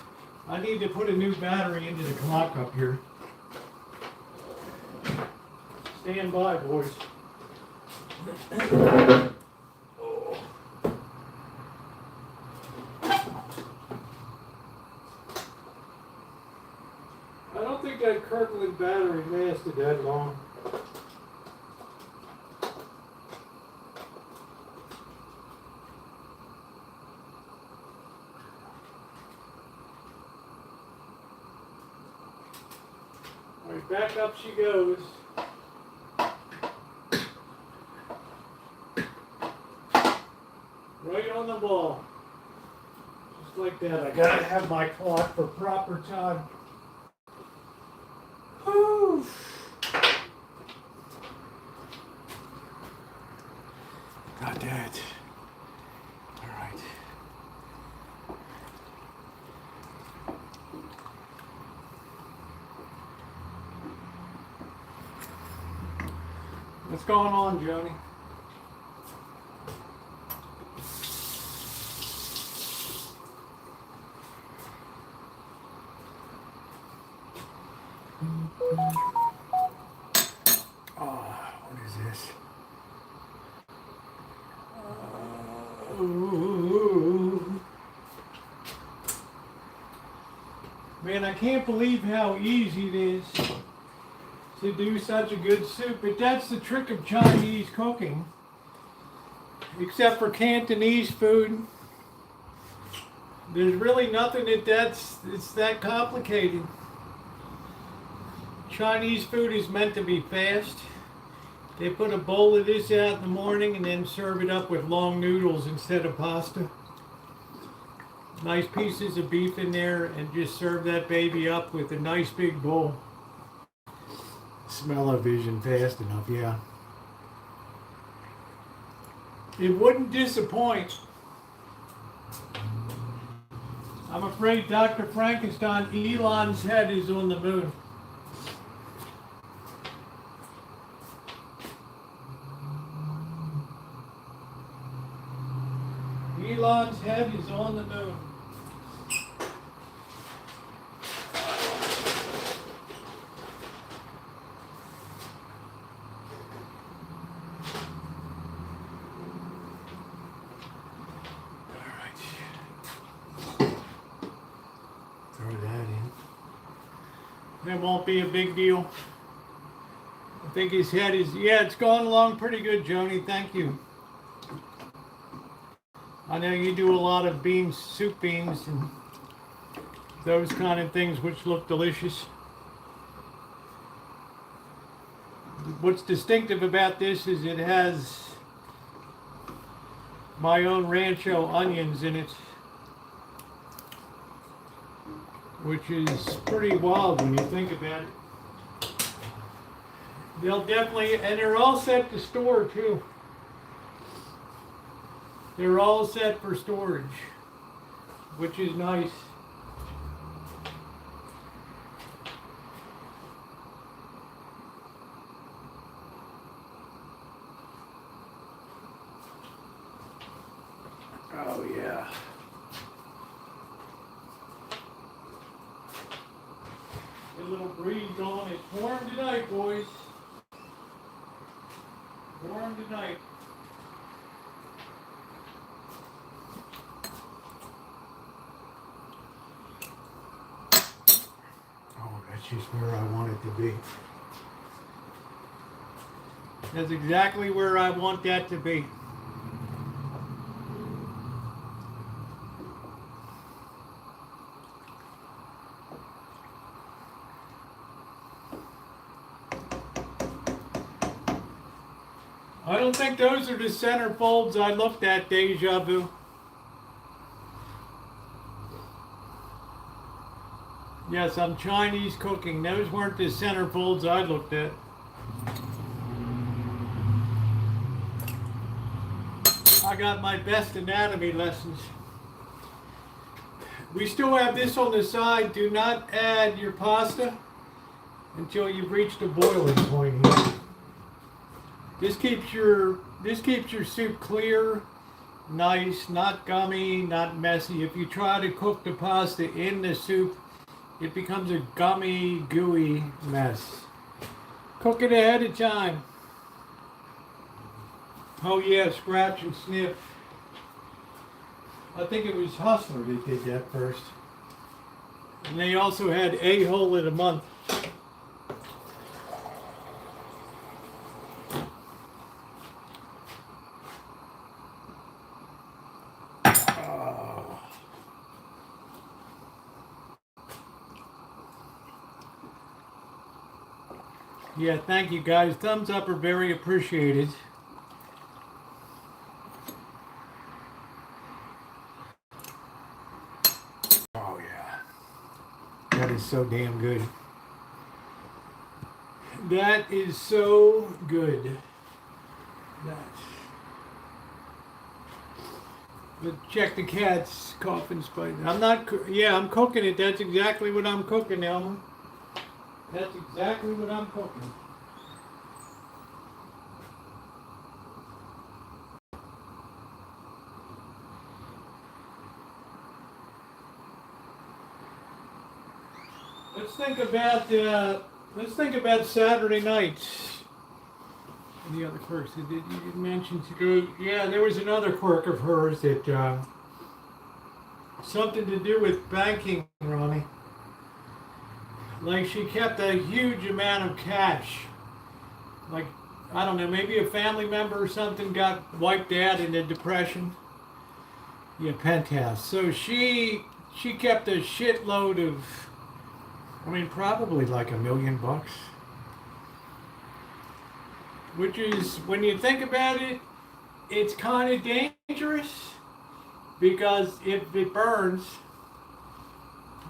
I need to put a new battery into the clock up here. Stand by, boys. I don't think that Kirkland battery lasted that long. All right, back up she goes. Right on the ball. Just like that. I gotta have my clock for proper time. Whew. Got that. All right. What's going on, Joni? What is this? Man, I can't believe how easy it is to do such a good soup, but that's the trick of Chinese cooking. Except for Cantonese food, there's really nothing it's that complicated. Chinese food is meant to be fast. They put a bowl of this out in the morning and then serve it up with long noodles instead of pasta. Nice pieces of beef in there and just serve that baby up with a nice big bowl. Smell-o-vision fast enough, yeah. It wouldn't disappoint. I'm afraid Dr. Frankenstein, Elon's head is on the moon. Elon's head is on the moon. Throw that in. That won't be a big deal. I think his head is, yeah, it's going along pretty good, Joni. Thank you. I know you do a lot of beans, soup beans, and those kind of things which look delicious. What's distinctive about this is it has my own Rancho onions in it, which is pretty wild when you think about it. They'll definitely, and they're all set to store too. They're all set for storage, which is nice. Oh yeah. a little breeze on. It's warm tonight, boys. Warm tonight. Oh, that's just where I want it to be. That's exactly where I want that to be. I don't think those are the center folds I looked at, Deja Vu. Yes, I'm Chinese cooking. Those weren't the center folds I looked at. I got my best anatomy lessons. We still have this on the side. Do not add your pasta until you've reached a boiling point here. This keeps your soup clear, nice, not gummy, not messy. If you try to cook the pasta in the soup, it becomes a gummy, gooey mess. Cook it ahead of time. Oh yeah, scratch and sniff. I think it was Hustler that did that first. And they also had A-hole of the month. Yeah, thank you guys. Thumbs up are very appreciated. Oh yeah. That is so damn good. That is so good. Let's check the cat's coughing spider. I'm cooking it. That's exactly what I'm cooking, Elmer. That's exactly what I'm cooking. Let's think about Saturday nights. And the other quirks that you mentioned today. Yeah, there was another quirk of hers that something to do with banking, Ronnie. Like she kept a huge amount of cash. Like, I don't know, maybe a family member or something got wiped out in the Depression. Yeah, penthouse. So she kept a shitload of, probably like $1 million. Which is, when you think about it, it's kind of dangerous because if it burns,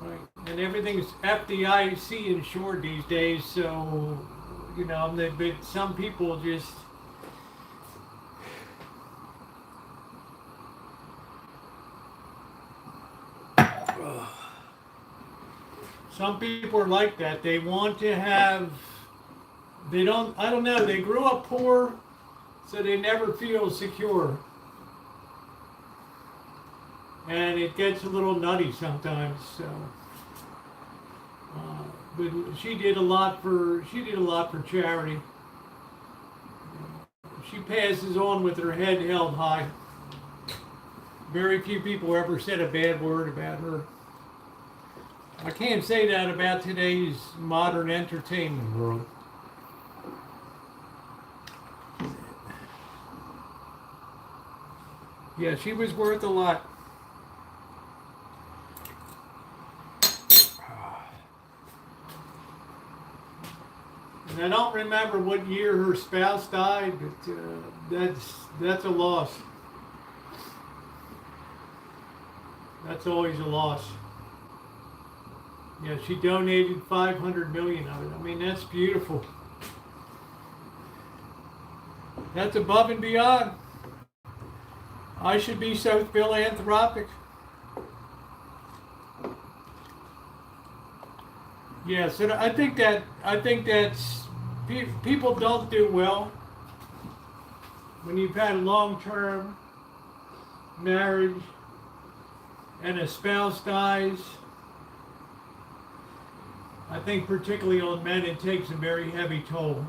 right, and everything's FDIC insured these days, so, but some people just, some people are like that. They want to have, I don't know, they grew up poor, so they never feel secure. And it gets a little nutty sometimes, so. But she did a lot for charity. She passes on with her head held high. Very few people ever said a bad word about her. I can't say that about today's modern entertainment world. Yeah, she was worth a lot. And I don't remember what year her spouse died, but that's a loss. That's always a loss. Yeah, she donated 500 million of it. That's beautiful. That's above and beyond. I should be so philanthropic. Yeah, so I think that's people don't do well when you've had a long-term marriage and a spouse dies. I think particularly on men it takes a very heavy toll.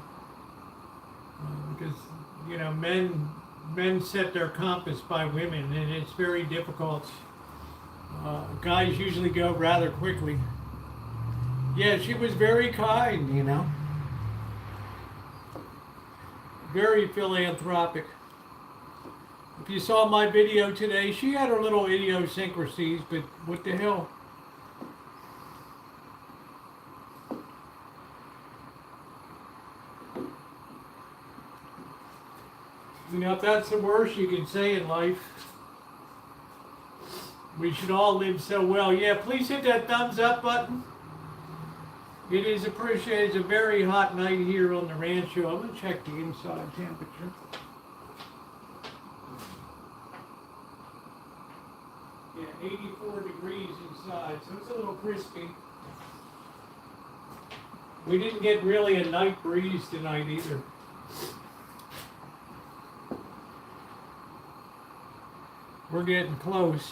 Because, you know, men set their compass by women, and it's very difficult. Guys usually go rather quickly. Yeah, she was very kind, you know. Very philanthropic. If you saw my video today, she had her little idiosyncrasies, but what the hell? You know, if that's the worst you can say in life, we should all live so well. Yeah, please hit that thumbs up button. It is appreciated. It's a very hot night here on the Rancho. I'm going to check the inside temperature. Yeah, 84 degrees inside, so it's a little crispy. We didn't get really a night breeze tonight either. We're getting close.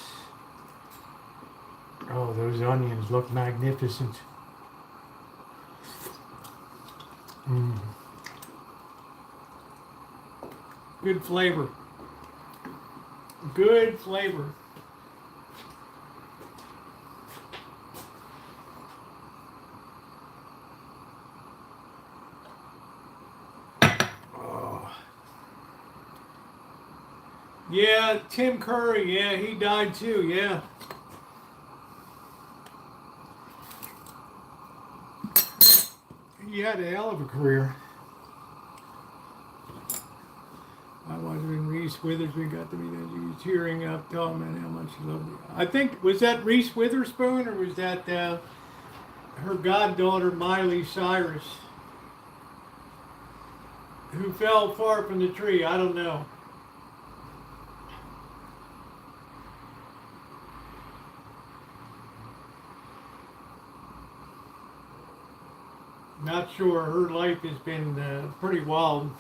Oh, those onions look magnificent. Good flavor. Good flavor. Oh. Yeah, Tim Curry, yeah, he died too, yeah. He had a hell of a career. I was when Reese Witherspoon got to meet him. He was tearing up, telling me how much he loved me. I think, was that Reese Witherspoon or was that her goddaughter Miley Cyrus, who fell far from the tree? I don't know. Not sure. Her life has been pretty wild.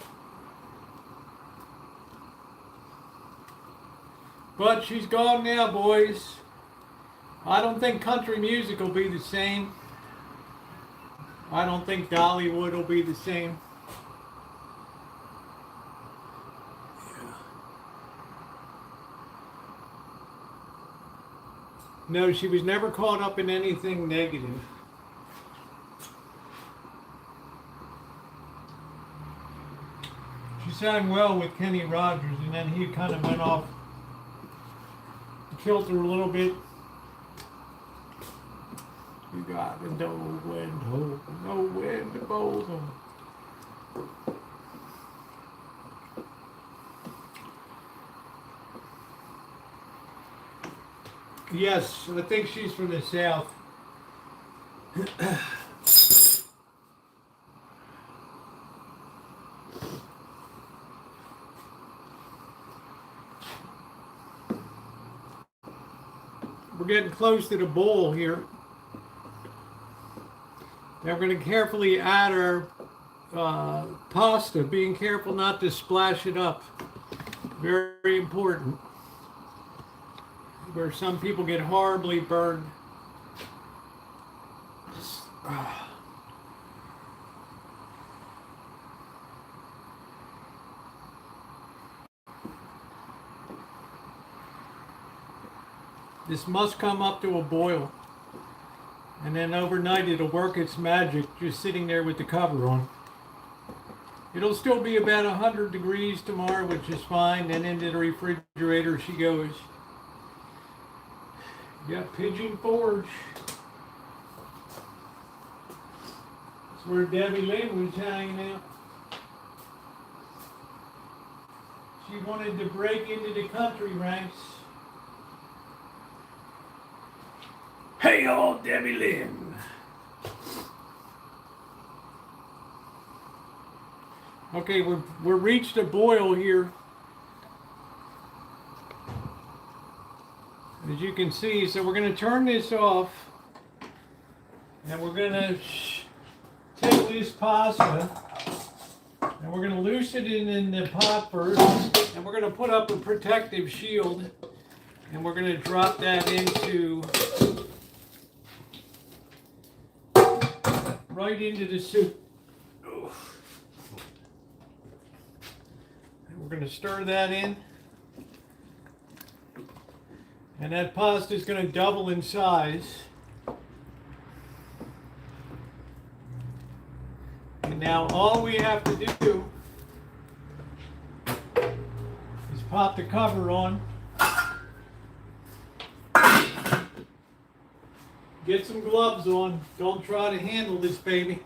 But she's gone now, boys. I don't think country music will be the same. I don't think Dollywood will be the same. No, she was never caught up in anything negative. She sang well with Kenny Rogers, and then he kind of went off kilter a little bit. You got to know when to hold, know when to bold them. Yes, I think she's from the South. We're getting close to the bowl here. Now we're going to carefully add our pasta, being careful not to splash it up. Very important. Where some people get horribly burned. This must come up to a boil. And then overnight it'll work its magic just sitting there with the cover on. It'll still be about 100 degrees tomorrow, which is fine. Then into the refrigerator she goes. Got Pigeon Forge. That's where Debbie Lynn was hanging out. She wanted to break into the country ranks. Hey, old Debbie Lynn. Okay, we're reached a boil here. As you can see, so we're going to turn this off, and we're going to take this pasta, and we're going to loose it in the pot first, and we're going to put up a protective shield, and we're going to drop that into right into the soup. Oof. And we're going to stir that in. And that pasta is going to double in size. And now all we have to do is pop the cover on. Get some gloves on. Don't try to handle this baby.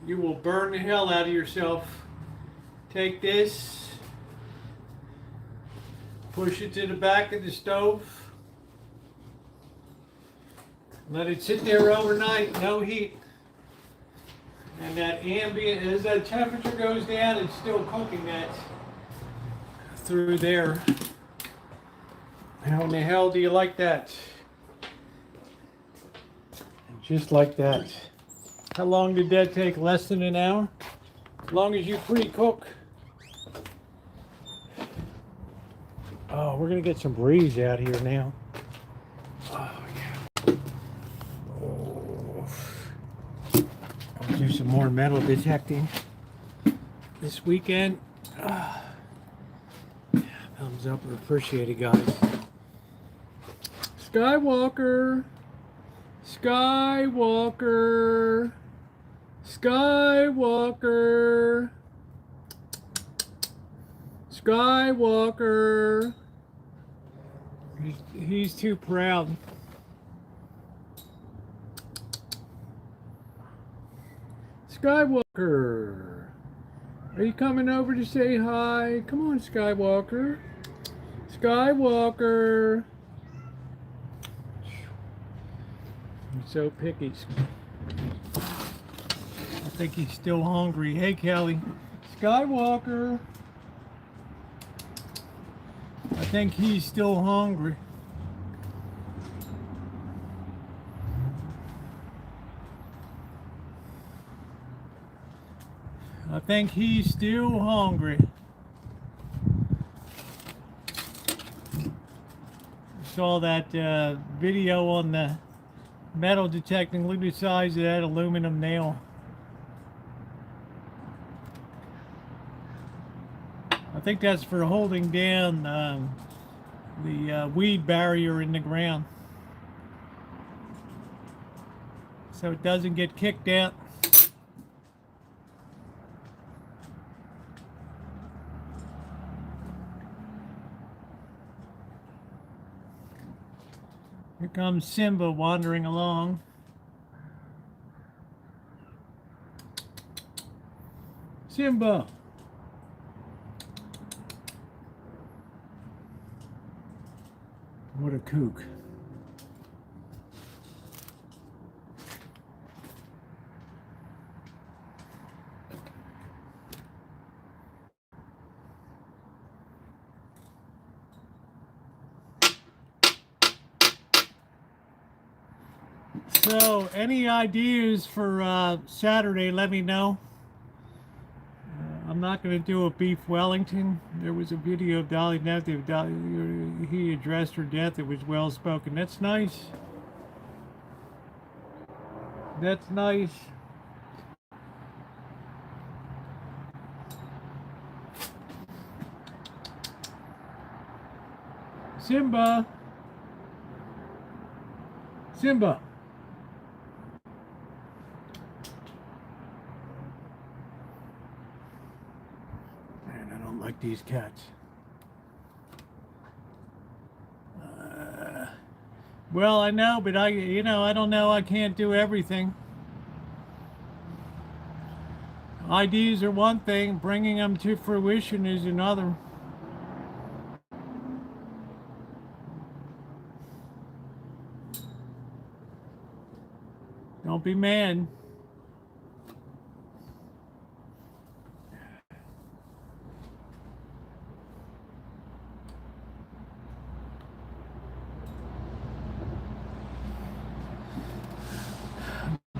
You will burn the hell out of yourself. Take this, push it to the back of the stove, let it sit there overnight, no heat. And that ambient, as that temperature goes down, it's still cooking that through there. How in the hell do you like that? Just like that. How long did that take? Less than an hour? As long as you pre-cook. Oh, we're gonna get some breeze out here now. Oh yeah. Oh. I'll do some more metal detecting this weekend. Thumbs up, appreciate it, guys. Skywalker. Skywalker. Skywalker. Skywalker. He's too proud. Skywalker. Are you coming over to say hi? Come on, Skywalker. Skywalker. He's so picky. I think he's still hungry. Hey, Kelly. Skywalker. I think he's still hungry. I think he's still hungry. Saw that video on the metal detecting. Look at the size of that aluminum nail. I think that's for holding down the weed barrier in the ground, so it doesn't get kicked out. Here comes Simba wandering along. Simba. What a kook. So, any ideas for Saturday, let me know. I'm not going to do a beef Wellington. There was a video of Dolly death. He addressed her death. It was well spoken. That's nice. That's nice. Simba. Simba. Like these cats. Well, I know, but I don't know. I can't do everything. Ideas are one thing, bringing them to fruition is another. Don't be mad.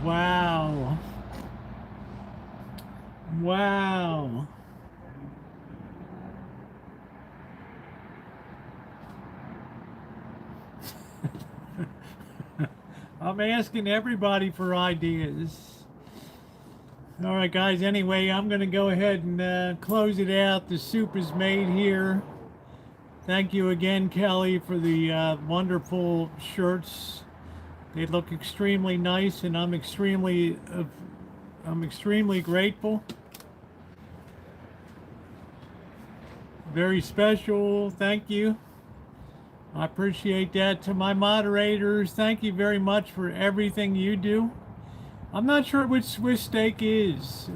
Wow. Wow. I'm asking everybody for ideas. All right, guys. Anyway, I'm going to go ahead and close it out. The soup is made here. Thank you again, Kelly, for the wonderful shirts. They look extremely nice, and I'm extremely grateful. Very special. Thank you. I appreciate that. To my moderators, thank you very much for everything you do. I'm not sure what Swiss steak is.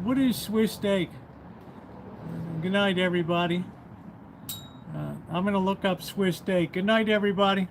What is Swiss steak? Good night, everybody. I'm going to look up Swiss steak. Good night, everybody.